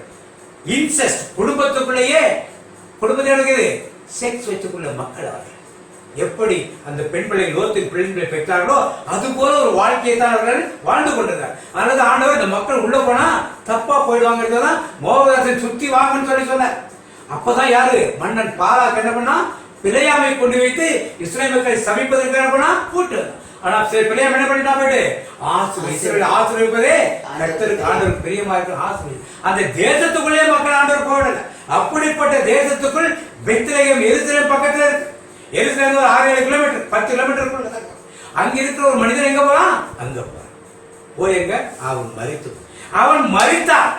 இன்செஸ்ட், குடும்பத்துக்குள்ளேயே குடும்பத்தில் செக்ஸ் வச்சுக்குள்ள மக்கள் அவர்கள். எப்படி அந்த பெண் பிள்ளை லோத்தின் பிள்ளைகளை பெற்றார்களோ அது போல ஒரு வாழ்க்கையை தான் அவர்கள் வாழ்ந்து கொண்டிருந்தார். அதனால ஆண்டவர் இந்த மக்கள் உள்ள போனா தப்பா போயிடுவாங்கிறதான் மோவாபை சுத்தி வாங்கன்னு சொல்லி சொன்னார். அப்பதான் யாரு? மன்னன் பாலாக் என்ன பண்ணா? பிழையாமை கொண்டு வைத்து இஸ்ரேல் மக்களை சமைப்பதற்கு என்ன பண்ணா? கூட்டு. ஆனா பிழையாமை என்ன பண்ணிட்டா? போயிட்டு ஆசிரியப்பதே கர்த்தருக்கு ஆண்டவருக்கு பிரியமா இருக்கிற ஆசிரியர். அந்த தேசத்துக்குள்ளே மக்கள் ஆண்டவர் போடல. அப்படிப்பட்ட தேசத்துக்குள் பெத்லகேம் எருசலேம் பக்கத்துல இருக்கு. எருசலேம் ஒரு 6-7 கிலோமீட்டர் 10 கிலோமீட்டர். அங்க இருக்கிற ஒரு மனிதன் எங்க போறான்? அங்க போறான். போய் எங்க? அவன் மரித்தான்.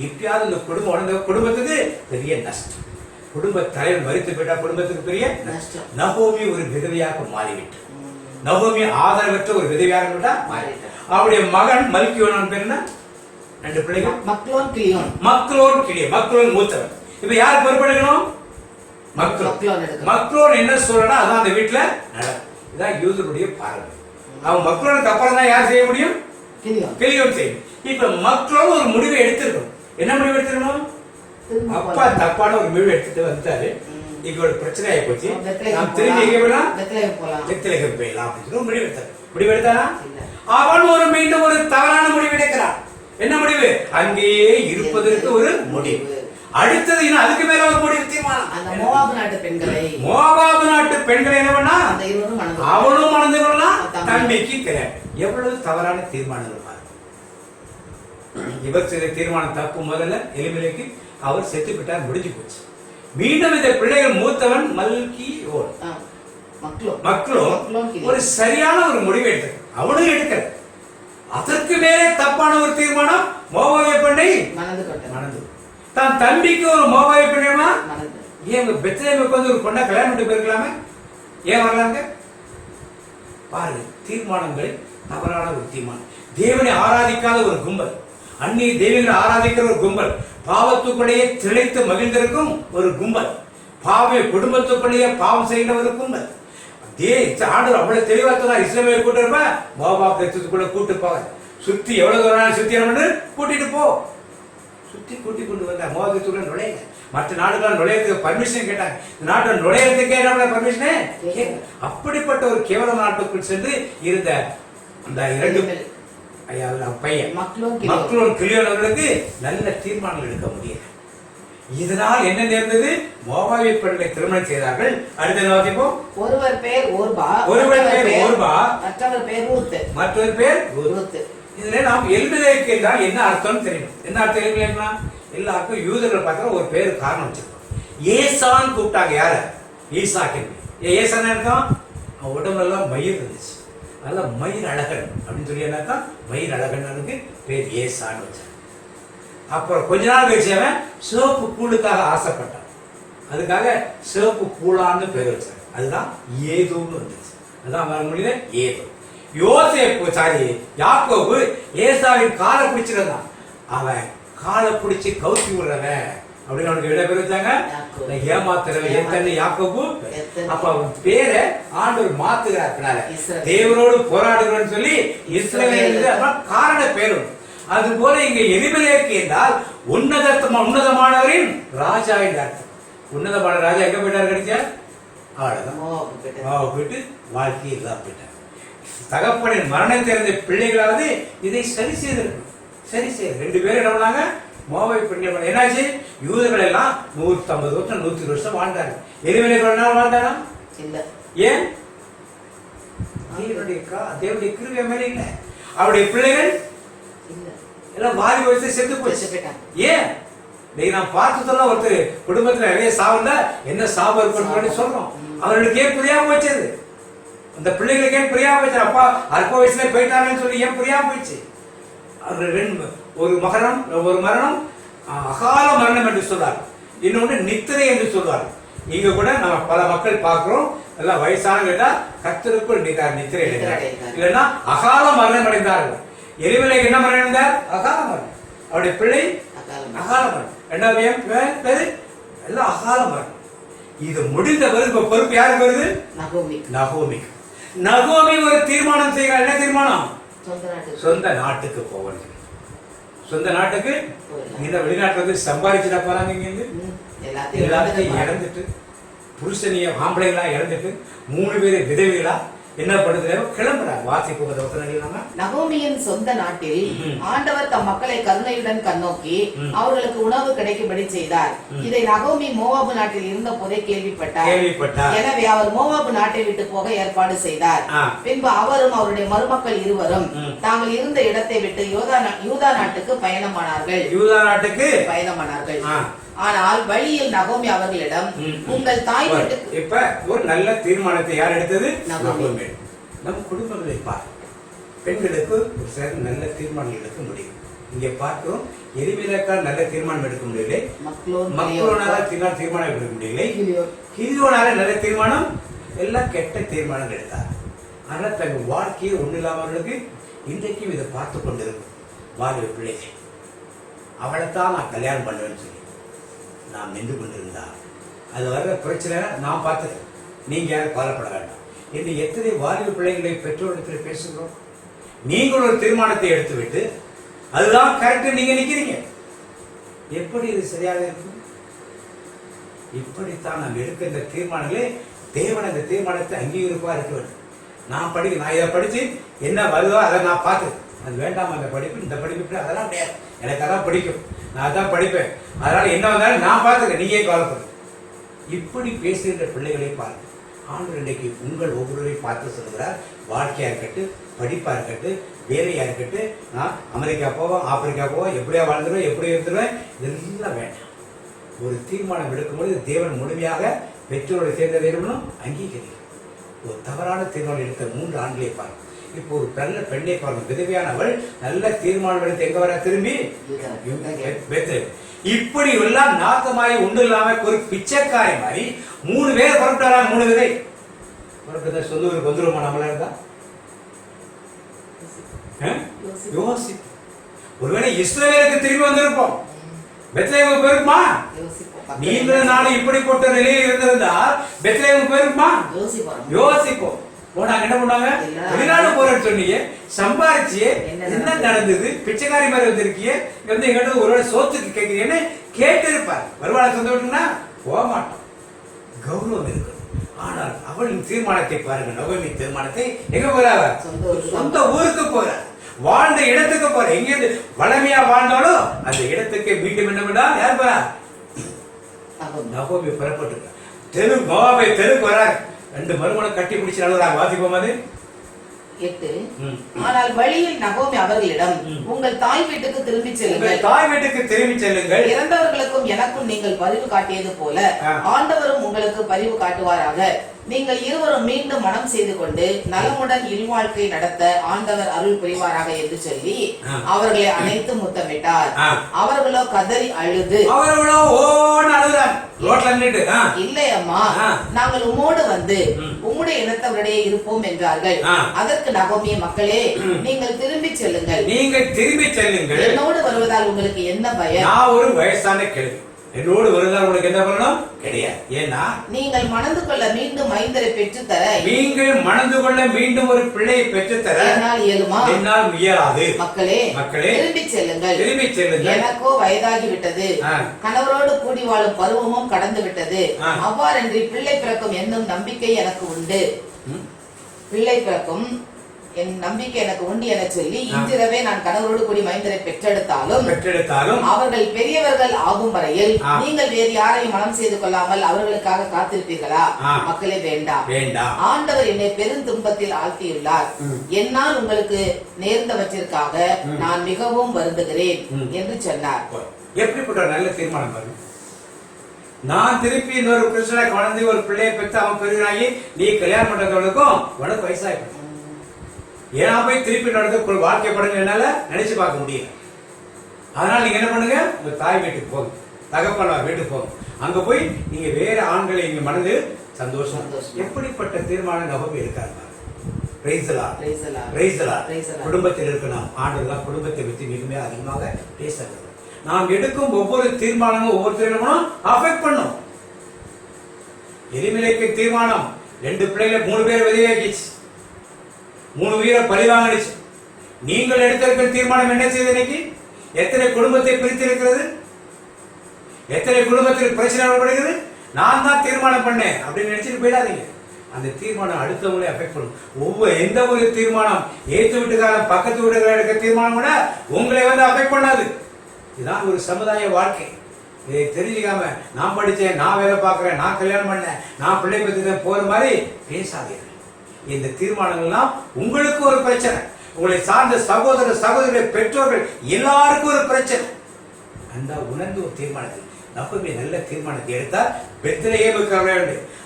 இப்பயாவது இந்த குடும்பத்துக்கு பெரிய நஷ்டம். குடும்ப தலைவர் மரித்து போயிட்டா குடும்பத்துக்கு பெரிய நஷ்டம். நகோமி ஒரு விதவையாக மாறிவிட்டு, நகோமி ஆதரவற்ற ஒரு விதவையாக மாறிவிட்டார். அவருடைய மகன் மல்கியோன் பேர் என்ன? 2 பிள்ளைகள். மக்லோன் கிளியோன். மக்லோன் மூத்தவன். இப்ப யார் பொறுப்பெடுக்கணும்? மக்லோன் என்ன சொல்றா அதான் அந்த வீட்டுல நடக்கும். இதான் யூதருடைய பார்வை. அவன் மக்லோனுக்கு அப்புறம் தான் யார் செய்ய முடியும்? கிளியோன் செய்யும். இப்ப மக்லோன் ஒரு முடிவை எடுத்திருக்கணும். என்ன முடிவு எடுத்திருக்கணும்? அப்பா தப்பான ஒரு முடிவு எடுத்துட்டு வந்துட்டாரு, இங்க ஒரு பிரச்சனை ஆகி போச்சு, நாம் திரும்பி எங்க போயிடலாம்? பெத்லகேம் போயிடலாம் அப்படின்னு முடிவு எடுத்தாரு. முடிவு எடுத்தாரா? அவன் ஒரு மீண்டும் ஒரு தவறான முடிவு எடுக்கிறான். என்ன முடிவு? அங்கேயே இருப்பதற்கு ஒரு முடிவு. அடுத்தது இன்னும் அதுக்கு மேல ஒரு முடிவு தீர்மானம். அந்த மோவாபு நாட்டு பெண்களை என்ன பண்ணா? அவனும் மணந்து கொள்ளலாம், தம்பிக்கு கிடையாது. எவ்வளவு தவறான தீர்மானங்கள் பாருங்க. இவர் செய்த தீர்மானம் தப்பு. முதல்ல எலிமெலேக்கு அவர் செத்து விட்டார், முடிஞ்சு போச்சு. மீண்டும் இந்த பிள்ளைகள் மூத்தவன் மல்கியோன் ஒரு சரியான ஒரு முடிவு எடுத்து அவனும் எடுக்கிற. அதற்கு மேலே தப்பான ஒரு தீர்மானம். மோவாபை பெண்ணை மணந்து தான் தம்பிக்கு ஒரு மோவாபை பெண்ணா? ஏன் பெத்லகேமுக்கு வந்து ஒரு பொண்ணை கல்யாணம் பண்ணி போயிருக்கலாமே, ஏன் வரலாங்க? பாருங்க, தீர்மானங்கள் தவறான ஒரு தீர்மானம். தேவனை ஆராதிக்காத ஒரு கும்பல், அந்நிய தெய்வங்களை ஆராதிக்கிற ஒரு கும்பல், பாவத்துக்குள்ளேயே திளைத்து மகிழ்ந்திருக்கும் ஒரு கும்பல், பாவ குடும்பத்துக்குள்ளேயே பாவம் செய்கிற ஒரு கும்பல். ஆண்டவர் அவ்வளவு தெளிவாக இஸ்ரவேலை கூட்டு இருப்ப மோவாப் தேசத்துக்குள்ள கூட்டு போக சுத்தி எவ்வளவு தூரம் சுத்தி கூட்டிட்டு போ. சுத்தி கூட்டி கொண்டு வந்த மோவாபத்துக்குள்ள நுழைய. மற்ற நாடுகள் நுழையறதுக்கு பர்மிஷன் கேட்டாங்க. நாட்டில் நுழையறதுக்கே பர்மிஷனே. அப்படிப்பட்ட ஒரு கேவல நாட்டுக்குள் சென்று இருந்த அந்த 2 பையன் மக்லோன் கிளியோன் அவர்களுக்கு நல்ல தீர்மானங்கள் எடுக்க முடியல. இதனால் என்ன நேர்ந்தது? மோவாபை பெண்ணை திருமணம் செய்தார்கள். அடுத்த வாசிப்போம். ஒருவர் பேர் ஓர்பா, மற்றொரு பேர் ரூத். இதுல நாம் எலிமெலேக்கு என்றால் என்ன அர்த்தம் தெரியும். என்ன அர்த்தம் எலிமெலேக்னா? எல்லாருக்கும் யூதர்கள் பார்த்தா ஒரு பேரு காரணம் வச்சிருக்கோம். ஏசான்னு கூப்பிட்டாங்க. யார? ஈசாக்கு. ஏசான்னு அர்த்தம் அவன் உடம்புலாம் மயிர் இருந்துச்சு, அதெல்லாம் மயிர் அழகன் அப்படின்னு சொல்லி என்னக்கா மயிர் அழகன் பேர் ஏசான்னு வச்சாங்க. அப்புறம் கொஞ்ச நாள் கழிச்சு அவன் சிவப்பு கூழுக்காக ஆசைப்பட்டான். அதுக்காக சிவப்பு கூழான்னு பேர் வச்சாங்க. அதுதான் ஏதோன்னு வந்துச்சு. அதுதான் மொழியில ஏதோ. யாக்கோபு ஏசாவின் காலை பிடிச்சிருந்தான். அவன் காலை பிடிச்சி கவுத்தி விடுறவன் அப்படின்னு அவனுக்கு விட பேர் வச்சாங்க, ஏமாத்துறவன் எத்தனை யாக்கோபு. அப்ப அவன் பேரை ஆண்டவர் மாத்துகிறார். தேவனோடு போராடுகிறன்னு சொல்லி இஸ்ரவேல் காரண பேரும். அது போல இங்க எலிமெலேக்கு என்றால் உன்னதமானவரின் ராஜா என்றார். உன்னதமான ராஜா எங்க போயிட்டார் கிடைச்சா? அவ்வளவுதான் போயிட்டு வாழ்க்கை எல்லாம் போயிட்டார். தகப்பனின் மரணத்தை இருந்த பிள்ளைகளாவது இதை சரி செய்திருக்கணும். சரி செய்ய 2 பேரும் என்ன பண்ணாங்க? மோவை புண்ணியம். என்னாச்சு? யூதர்கள் எல்லாம் 150 வருஷம் 100 வருஷம் வாழ்ந்தாங்க. எலிமெலேக்கு வாழ்ந்தாரா? இல்ல. ஏன்? தேவனுடைய கிருபை மேல இல்ல. அவருடைய பிள்ளைகள் எல்லாம் வாரி வயசு செத்து போச்சு. ஏன்? நான் பார்த்து சொல்ல ஒருத்தர் குடும்பத்துல நிறைய சாவுண்டா என்ன சாவு ஏற்படுத்த சொல்றோம். அவர்களுக்கு ஏன் புரியாம போச்சது? அந்த பிள்ளைகளுக்கு ஏன் புரியாம போச்சு? அப்பா அற்ப வயசுல போயிட்டாங்கன்னு சொல்லி ஏன் புரியாம போயிடுச்சு? ஒரு மரணம் அகால மரணம் என்று சொல்றார், இன்னொன்று நித்திரை என்று சொல்வார். இங்க கூட நம்ம பல மக்கள் பார்க்கிறோம், எல்லாம் வயசானவங்க கர்த்தருக்குள் நித்திரை அடைந்தார், இல்லைன்னா அகால மரணம் அடைந்தார்கள். எலிமெலேக்கு என்ன மரணம் அடைந்தார்? அகால மரணம். அவருடைய பிள்ளை அகால மரணம். ரெண்டாவது எல்லாம் அகால மரணம். இது முடிந்த பிறகு பொறுப்பு யாருக்கு வருது? நகோமி ஒரு தீர்மானம் செய்கிறார். என்ன தீர்மானம்? சொந்த நாட்டுக்கு போவாங்க. சொந்த நாட்டுக்கு இந்த வெளிநாட்டுல வந்து சம்பாதிச்சுட்டா போறாங்க. இங்க எல்லாத்தையும் இழந்துட்டு புருஷனிய ஆம்பளைங்களா இழந்துட்டு 3 பேரை விதவிகளா என்ன பண்ணுது? கிளம்புறாங்க. வாசிப்பு நகோமியின் சொந்த நாட்டில் ஆண்டவர் தம் மக்களை கருணையுடன் கண்ணோக்கி அவர்களுக்கு உணவு கிடைக்கும்படி செய்தார். இதை நகோமி மோவாபு நாட்டில் இருந்த போதே கேள்விப்பட்டார். எனவே அவர் மோவாபு நாட்டை விட்டு போக ஏற்பாடு செய்தார். பின்பு அவரும் அவருடைய மருமக்கள் இருவரும் தாங்கள் இருந்த இடத்தை விட்டு யூதா நாட்டுக்கு பயணமானார்கள். ஆனால் வழியில் நகோமி அவர்களிடம், உங்கள் தாய் வீட்டுக்கு. இப்ப ஒரு நல்ல தீர்மானத்தை யார் எடுத்தது? நகோமி. நம் குடும்பங்களை பார்க்க பெண்களுக்கு ஒரு சில நல்ல தீர்மானம் எடுக்க முடியும். இங்க பார்க்கிறோம், எலிமெலேக்கால் நல்ல தீர்மானம் எடுக்க முடியவில்லை, மக்லோனால தீர்மானம் எடுக்க முடியவில்லை, கிதியோனால நல்ல தீர்மானம், எல்லாம் கெட்ட தீர்மானம் எடுத்தார். ஆனால் தங்கள் வாழ்க்கையை ஒண்ணு இல்லாமவர்களுக்கு இன்றைக்கும் இதை பார்த்து கொண்டிருக்கும் வாலிப பிள்ளைகள். அவளைத்தான் நான் கல்யாணம் பண்ணுவேன்னு சொல்லி நாம் நின்று கொண்டிருந்தார். அது வர்ற பிரச்சனை நான் பார்த்துக்கிறேன், நீங்க யாரும் கவலைப்பட வேண்டாம் என்று எத்தனை வாலிப பிள்ளைகளை பெற்றோரிடத்தில் பேசுகிறோம். நீங்கள் ஒரு தீர்மானத்தை எடுத்துவிட்டு அதுதான் கரெக்ட் நீங்க நிக்கிறீங்க. எப்படி இது சரியாக இருக்கும்? இப்படித்தான் நாம் எடுக்க இந்த தீர்மானங்களே தேவன் அந்த தீர்மானத்தை அங்கீகரிப்பா இருக்க வேண்டும். நான் இதை படிச்சு என்ன வருதோ அதை நான் பார்த்து, அது வேண்டாம் அந்த படிப்பு இந்த படிப்பு அதெல்லாம் கிடையாது, எனக்கு அதான் பிடிக்கும், நான் அதான் படிப்பேன், அதனால என்ன வந்தாலும் நான் பார்த்துக்க, நீங்க கவலைப்படு. இப்படி பேசுகின்ற பிள்ளைகளை பாருங்க. ஆண்டவர் இன்றைக்கு உங்கள் ஒவ்வொருவரையும் பார்த்து சொல்லுகிறார். வாழ்க்கையா இருக்கட்டும், படிப்பா இருக்கட்டும், வேலையா இருக்கட்டும், நான் அமெரிக்கா போவேன், ஆப்பிரிக்கா போவேன், எப்படியா வாழ்ந்துருவேன், எப்படி இருந்துருவேன், இதெல்லாம் வேண்டாம். ஒரு தீர்மானம் எடுக்கும்போது தேவன் முழுமையாக பெற்றோரை சேர்ந்த வேணும்னும் அங்கீகரிக்கும். ஒரு தவறான தீர்மானம் எடுத்த 3 ஆண்களை பாருங்க. இப்போ ஒரு நல்ல பெண்ணை பாருங்க, விதவையானவள் நல்ல தீர்மானம் எடுத்து எங்க வர? திரும்பி இப்படி எல்லாம் நாக்கமாயி ஒன்று இல்லாம ஒரு பிச்சைக்காரி மாதிரி 3 பேர் புறப்பட்டாரா? 3 விதை புறப்பட்ட சொந்த ஊருக்கு வந்துருவோமா? நம்மளா இருந்தா யோசி. ஒருவேளை இஸ்ரவேலுக்கு திரும்பி வந்திருப்போம், பெத்லகேமுக்கு போயிருக்குமா? நீங்களும் நானும் இப்படிப்பட்ட நிலையில் இருந்திருந்தால் பெத்லகேமுக்கு போயிருக்குமா? யோசிப்போம். போனாங்க, என்ன பண்ணாங்க? வெளிநாடு போறேன்னு சொன்னீங்க, சம்பாரிச்சியே, என்ன நடந்தது? பிச்சைக்காரி மாதிரி வந்திருக்கிய, வந்து எங்கிட்ட ஒரு சோத்துக்கு கேட்கிறீங்கன்னு கேட்டு இருப்பார். வருவாளை சொந்த விட்டுனா போக மாட்டோம், கௌரவம் இருக்கு. ஆனால் அவளின் தீர்மானத்தை பாருங்க, நகோமி தீர்மானத்தை எங்க போறாங்க? சொந்த ஊருக்கு போறார், வாழ்ந்த இடத்துக்கு போற. எங்கிருந்து வளமையா வாழ்ந்தாலும் அந்த இடத்துக்கு மீண்டும் என்ன யார் போறா? நகோமி புறப்பட்டு மோவாபை தெருக்கு வரார். 2 மருமகளை கட்டி பிடிச்சு நடுவராக. வாசிப்போம். அது 8. ஆனால் வழியில் நகோமி அவர்களிடம், உங்கள் தாய் வீட்டுக்கு திரும்பி செல்லுங்கள், இறந்தவர்களுக்கும் எனக்கும் நீங்கள் பரிவு காட்டியது போல ஆண்டவரும் உங்களுக்கு பரிவு காட்டுவாராக. நீங்கள் இருவரும் மீண்டும் மனம் செய்து கொண்டு நலமுடன் இல்வாழ்க்கை நடத்த ஆண்டவர் அருள் புரிவாராக என்று சொல்லி அவர்களை அனைத்து முத்தமிட்டார். அவர்களோ கதறி அழுது இல்லை அம்மா, நாங்கள் உம்மோடு வந்து உம்முடைய இனத்தவரிடையே இருப்போம் என்றார்கள். அதற்கு நகோமி, மக்களே நீங்கள் திரும்பி செல்லுங்கள், என்னோடு வருவதால் உங்களுக்கு என்ன பயம்? நான் ஒரு வயசான கிழவி, என்னோடு வருவதால் உங்களுக்கு என்ன பண்ணணும் கிடையாது. ஏன்னா நீங்கள் மணந்து கொள்ள மீண்டும் மைந்தரை பெற்றுத்தர, நீங்கள் மணந்து கொள்ள மீண்டும் ஒரு பிள்ளையை பெற்றுத்தர என்னால் இயலுமா? என்னால் முயலாது. மக்களே திரும்பி செல்லுங்கள், எனக்கோ வயதாகி விட்டது, கணவரோடு கூடி வாழும் பருவமும் கடந்து விட்டது. அவ்வாறன்றி பிள்ளை பிறக்கும் என்னும் நம்பிக்கை எனக்கு உண்டு, பிள்ளை பிறக்கும் என் நம்பிக்கை எனக்கு உண்டு என சொல்லி இன்றிரவே நான் கணவரோடு கூடி மைந்தரை பெற்றெடுத்தாலும் அவர்கள் பெரியவர்கள் ஆகும் வரையில் நீங்கள் வேறு யாரையும் மனம் செய்து கொள்ளாமல் அவர்களுக்காக காத்திருப்பீர்களா? மக்களே வேண்டாம். ஆண்டவர் என்னை பெரும் துன்பத்தில் ஆழ்த்தியுள்ளார். என்னால் உங்களுக்கு நேர்ந்தவற்றிற்காக நான் மிகவும் வருந்துகிறேன் என்று சொன்னார். எப்படிப்பட்ட நல்ல தீர்மானம் பாருங்க. நான் திருப்பி இன்னொரு கிருஷ்ணனை குழந்தை ஒரு பிள்ளையை பெற்று அவன் பெருகிறாகி நீ கல்யாணம் பண்றவங்களுக்கும் உனக்கு வயசாயிடும். ஏன்னா போய் திருப்பி நடந்து வாழ்க்கை படங்க என்னால நினைச்சு பார்க்க முடியும். அதனால நீங்க என்ன பண்ணுங்க, உங்க தாய் வீட்டுக்கு போங்க, தகப்பனார் வீட்டுக்கு போங்க. அங்க போய் நீங்க வேற ஆண்களை இங்க மனது சந்தோஷம். எப்படிப்பட்ட தீர்மானம் நகோமி இருக்காரு. குடும்பத்தில் இருக்கணும். ஆண்டவர் குடும்பத்தை பற்றி மிகவும் அதிகமாக பேசுறது. நாம் எடுக்கும் ஒவ்வொரு தீர்மானமும் ஒவ்வொரு தீர்மானம் அஃபெக்ட் பண்ணும். எலிமெலேக்கு தீர்மானம் 2 பிள்ளைகளை 3 பேர் வெளியாகிச்சு, 3 உயிரை பழிவாங்கிடுச்சு. நீங்கள் எடுத்திருக்கிற தீர்மானம் என்ன செய்து இன்னைக்கு எத்தனை குடும்பத்தை பிரித்திருக்கிறது, எத்தனை குடும்பத்தில் பிரச்சனை ஏற்படுகிறது. நான் தான் தீர்மானம் பண்ணேன் அப்படின்னு நினைச்சிட்டு போயிடாதீங்க. அந்த தீர்மானம் அடுத்தவங்களே அஃபெக்ட் பண்ணும். எந்த ஒரு தீர்மானம் ஏற்று வீட்டுக்காரன் பக்கத்து வீட்டுக்காரன் எடுக்கிற தீர்மானம் கூட உங்களை வந்து அஃபெக்ட் பண்ணாது. இதுதான் ஒரு சமுதாய வாழ்க்கை. இதை தெரிஞ்சுக்காம நான் படிச்சேன், நான் வேலை பார்க்கிறேன், நான் கல்யாணம் பண்ணேன், நான் பிள்ளை பத்தி போற மாதிரி பேசாதீர்கள். இந்த தீர்மானங்கள்லாம் உங்களுக்கு ஒரு பிரச்சனை, உங்களை சார்ந்த சகோதர சகோதரி பெற்றோர்கள் எல்லாருக்கும் ஒரு பிரச்சனை. அந்த உணர்ந்து ஒரு தீர்மானத்தை நம்பவே நல்ல தீர்மானத்தை எடுத்தால் பெத்லகேமுக்கு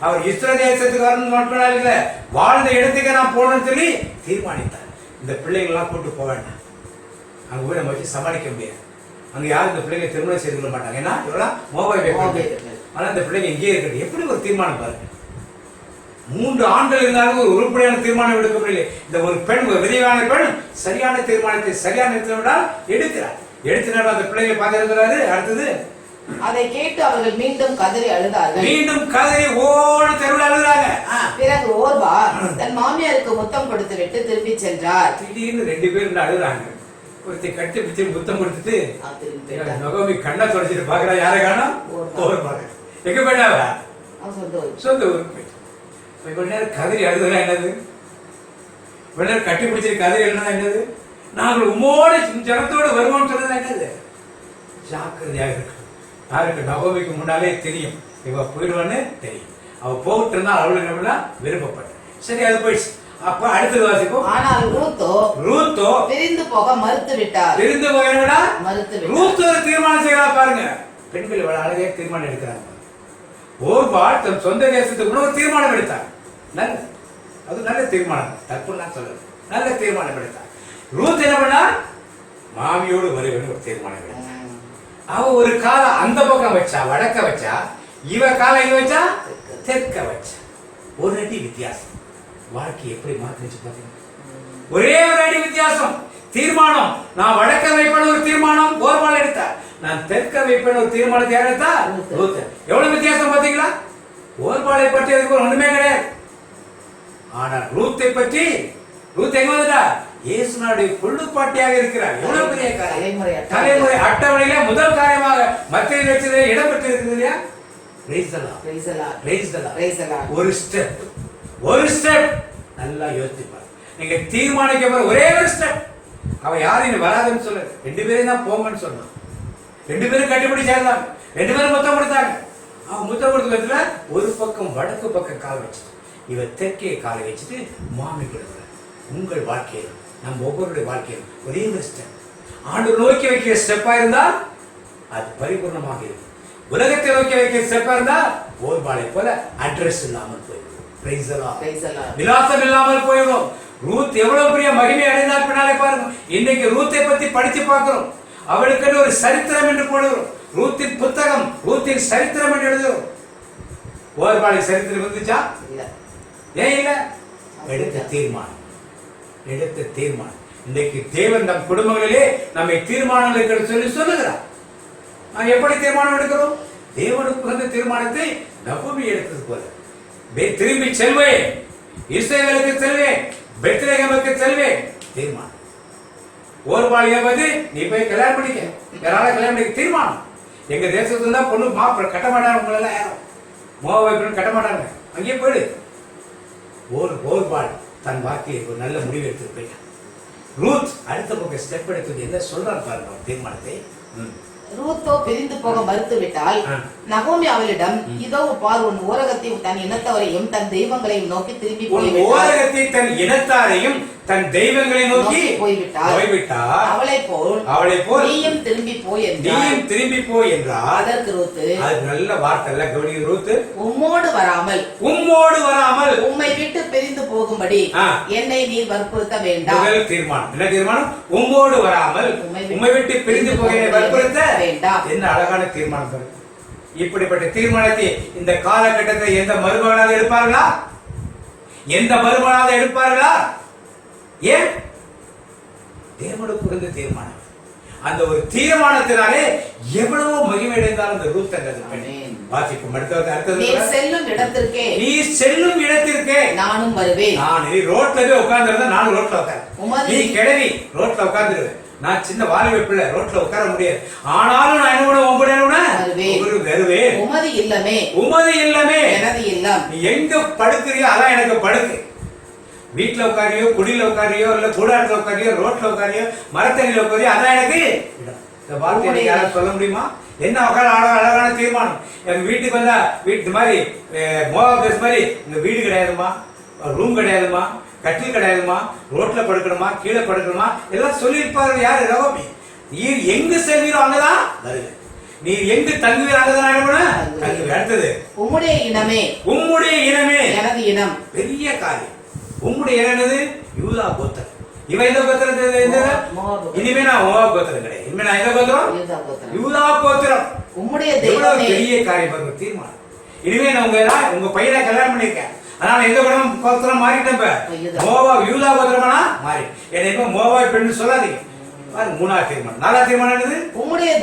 அவர் இஸ்ரவேல் தேசத்துக்கு மட்டும் வாழ்ந்த இடத்துக்கு நான் போகணும்னு சொல்லி தீர்மானித்தார். இந்த பிள்ளைகள் எல்லாம் கூட்டு போக வேண்டாம், அங்க போய் நம்ம வச்சு சமாளிக்க முடியாது. அங்க யாரும் இந்த பிள்ளைங்க திருமணம் செய்து கொள்ள மாட்டாங்க. ஏன்னா இவெல்லாம் மோபாய். ஆனா இந்த பிள்ளைங்க இங்கே இருக்கட்டும். எப்படி ஒரு தீர்மானம் பாருங்க. 3 ஆண்கள் இருந்தாலும் ஒரு உருப்படியான தீர்மானம் எடுக்க முடியல. இந்த ஒரு பெண், ஒரு விரைவான பெண் சரியான தீர்மானத்தை சரியான இடத்துல விடால் எடுக்கிறார். எடுத்துனாலும் அந்த பிள்ளைங்க பார்த்திருக்கிறாரு. அடுத்தது அதை கேட்டு அவர்கள் மீண்டும் கதறி அழுதார்கள். மீண்டும் கதறி ஓட தெருவில் அழுதாங்க. பிறகு ஓர்பா தன் மாமியாருக்கு முத்தம் கொடுத்து விட்டு திரும்பி சென்றார். திடீர்னு 2 பேர் அழுகுறாங்க. ஒருத்தி கட்டி பிடிச்சி முத்தம் கொடுத்துட்டு நகோமி கண்ணை தொடச்சிட்டு பாக்குறா. யாரை காணோம்? எங்க போயிட்டாவ? சொந்த ஊருக்கு போயிட்டு. கொஞ்ச நேரம் கதறி அழுதுனா என்னது? கொஞ்ச நேரம் கட்டி பிடிச்சிட்டு கதறி எழுதுனா என்னது? நாங்கள் உம்மோட ஜனத்தோடு வருவோம் சொன்னதா என்னது? ஜாக்கிரதையாக இருக்கு. யாருக்கு? நகோமிக்கு முன்னாலே தெரியும் இவ போயிடுவான்னு தெரியும். அவ போட்டு இருந்தா அவளுக்கு என்ன விருப்பப்பட்ட. சரி, அது போயிடுச்சு. அப்ப அடுத்தது வாசிப்போம். ஆனால் ரூத்தோ பிரிந்து போக மறுத்து விட்டார். பிரிந்து போக ரூத் ஒரு தீர்மானம் செய்யறா பாருங்க. பெண்கள் இவ்வளவு அழகே தீர்மானம் எடுக்கிறாங்க. ஓர்பால் தன் சொந்த தேசத்துக்கு ஒரு தீர்மானம் எடுத்தார். நல்ல, அது நல்ல தீர்மானம், தப்புலாம் சொல்லுது. நல்ல தீர்மானம் எடுத்தார். ரூத் என்ன பண்ணா? மாமியோடு வருவேன்னு ஒரு தீர்மானம் எடுத்தார். அவ ஒரு காலம் அந்த பக்கம் வச்சா, வடக்க வச்சா. இவ காலம் இங்க வச்சா, தெற்க வச்சா. ஒரு அடி வித்தியாசம். வாழ்க்கை எப்படி மாத்திச்சு பாத்தீங்க? ஒரே ஒரு அடி வித்தியாசம். தீர்மானம். நான் வடக்க வைப்பேன் ஒரு தீர்மானம் ஓர்பால் எடுத்தார். நான் தெற்க வைப்பேன் ஒரு தீர்மானத்தை யார் எடுத்தா? ரூத். எவ்வளவு வித்தியாசம் பாத்தீங்களா? ஓர்பாலை பற்றி அதுக்கு ஒண்ணுமே கிடையாது. ஆனா ரூத்தை பற்றி, ரூத் எங்க வந்துட்டா? இயேசுனுடைய கொள்ளுப்பாட்டியாக இருக்கிறார். எவ்வளவு பெரிய காரியம். தலைமுறை அட்டவணையில முதல் காரியமாக மத்திய லட்சத்திலே இடம் பெற்று இருக்குது இல்லையா? ஒரு ஸ்டெப் நல்லா யோசிப்பார். நீங்க தீர்மானிக்க ஒரே ஒரு ஸ்டெப். அவ யாரும் வராதுன்னு சொல்ல, 2 பேரும் தான் போங்கன்னு சொன்னான். 2 பேரும் கட்டிப்பிடி சேர்ந்தாங்க. 2 பேரும் முத்தம் கொடுத்தாங்க. அவன் முத்தம் கொடுத்த ஒரு பக்கம் வடக்கு பக்கம் கால் வச்சு, இவ தெற்கே காலை வச்சுட்டு மாமி கொடுக்குற. உங்கள் வாழ்க்கையில், நம்ம ஒவ்வொருடைய வாழ்க்கையில் ஒரே ஒரு ஸ்டெப் ஆண்டு நோக்கி வைக்கிற ஸ்டெப்பா இருந்தா அது பரிபூர்ணமாக இருக்கும். உலகத்தை நோக்கி வைக்கிற ஸ்டெப்பா இருந்தா ஓர்பாலை போல அட்ரஸ் இல்லாமல் போயிடும். Praise the Lord. Praise the Lord. விலாசம் இல்லாமல் போயிடும். ரூத் எவ்வளவு பெரிய மகிமை அடைந்தால் பின்னாலே பாருங்க. இன்னைக்கு ரூத்தை பத்தி படிச்சு பார்க்கிறோம். அவளுக்கு ஒரு சரித்திரம் என்று போடுகிறோம். ரூத்தின் புத்தகம், ரூத்தின் சரித்திரம் என்று எழுதுகிறோம். ஓர்பாலின் சரித்திரம் வந்துச்சா? இல்ல. ஏன் இல்ல? எடுத்த தீர்மானம். இன்னைக்கு தேவன் நம் குடும்பங்களிலே நம்மை தீர்மானம் எடுக்க சொல்லி சொல்லுகிறார். நாம் எப்படி தீர்மானம் எடுக்கிறோம்? தேவனுக்கு வந்த தீர்மானத்தை நபோமி எடுத்தது போல. திரும்பி செல்வேன், இஸ்ரவேலுக்கு செல்வேன், பெத்லகேமுக்கு செல்வேன். தீர்மானம். ஓர்பாலியை வந்து நீ போய் கல்யாணம் பண்ணிக்க, யாரால கல்யாணம் பண்ணிக்க தீர்மானம். எங்க தேசத்துல தான் பொண்ணு மாப்பிள்ள கட்ட மாட்டாங்க, உங்களெல்லாம் யாரும் மோவாய் கட்ட மாட்டாங்க, அங்கேயே போயிடு. ஓர்பால் தன் வார்த்தையை ஒரு நல்ல முடிவு எடுத்து போயிட்டான். ரூத் அடுத்த பக்கம் ஸ்டெப் எடுத்து என்ன சொல்றாரு பாருங்க தீர்மானத்தை. ரூத்தோ பிரிந்து போக மறுத்து விட்டால் நகோமி அவளிடம், இதோ பார், உன் ஓரகத்தை தன் இனத்தவரையும் தன் தெய்வங்களையும் நோக்கி திரும்பி ஓரகத்தை தன் இனத்தாரையும் தன் தெய்வங்களை நோக்கி போய்விட்டார். அவளை போல் நீயும் திரும்பி போய் என்றார். அதற்கு ரூத்து, அது நல்ல வார்த்தை இல்ல, கவனிக்க ரூத்து, உம்மோடு வராமல் உம்மை விட்டு பிரிந்து போகும்படி என்னை நீர் வற்புறுத்த வேண்டாம். தீர்மானம். என்ன தீர்மானம்? உம்மோடு வராமல் உம்மை விட்டு பிரிந்து போக வற்புறுத்த வேண்டாம். என்ன அழகான தீர்மானம். இப்படிப்பட்ட தீர்மானத்தை இந்த காலகட்டத்தில் எந்த மருமகனாக எடுப்பார்களா? ஏன்? தேவனுக்கு இருந்த தீர்மானம். அந்த ஒரு தீர்மானத்தினாலே எவ்வளவோ மகிமை அடைந்தாலும் அந்த ரூத் வாசிக்கும். அடுத்தது, நீ செல்லும் இடத்திற்கே நானும் வருவேன். நீ ரோட்ல போய் உட்கார்ந்து, நானும் ரோட்ல உட்கார். நீ கிழவி ரோட்ல உட்கார்ந்துருவேன். நான் சின்ன வாலிப பிள்ளை, ரோட்ல உட்கார முடியாது. ஆனாலும் நான் என்ன வருவேன். உமது இல்லமே எனது இல்லம். நீ எங்க படுக்கிறியோ அதான் எனக்கு படுக்கு. வீட்டுல உட்காரியோ, குடியில உட்காரியோ, இல்ல கூடாரத்துல உட்காரியோ, ரோட்ல உட்காரியோ, மரத்தடியில உட்காரியோ, அதான் எனக்கு இந்த வார்த்தையை யாராவது சொல்ல முடியுமா? என்ன அழகான தீர்மானம். எங்க வீட்டுக்கு வந்தா வீட்டு மாதிரி மோகா மாதிரி இங்க வீடு கிடையாதுமா, ரூம் கிடையாதுமா, கட்டில் கிடையாதுமா, ரோட்ல படுக்கணுமா, கீழே படுக்கணுமா, எல்லாம் சொல்லியிருப்பாரு. யாரு? நகோமி. நீர் எங்கு செல்வீரோ அங்கதான் வருது, நீர் எங்கு தங்குவீரோ அங்கதான் தங்குவீர். அடுத்தது, உம்முடைய இனமே எனது இனம். பெரிய காரியம். உம்முடைய இனது யூதா கோத்திரம். இவன் எந்த கோத்திரம்? இனிமே நான் மோவா கோத்திரம் கிடையாது. இனிமே நான் எந்த கோத்திரம்? யூதா கோத்திரம். உம்முடைய பெரிய காரியம். தீர்மானம். இனிமே நான் உங்க பையனை கல்யாணம் பண்ணிருக்கேன், அதனால எந்த கோத்திரம் மாறிட்டேன். மோவா யூதா கோத்திரமானா மாறி என்ன மோவா பெண்ணு சொல்லாதீங்க. மூணாவது தீர்மானம். நாலாவது தீர்மானம் என்னது? உம்முடைய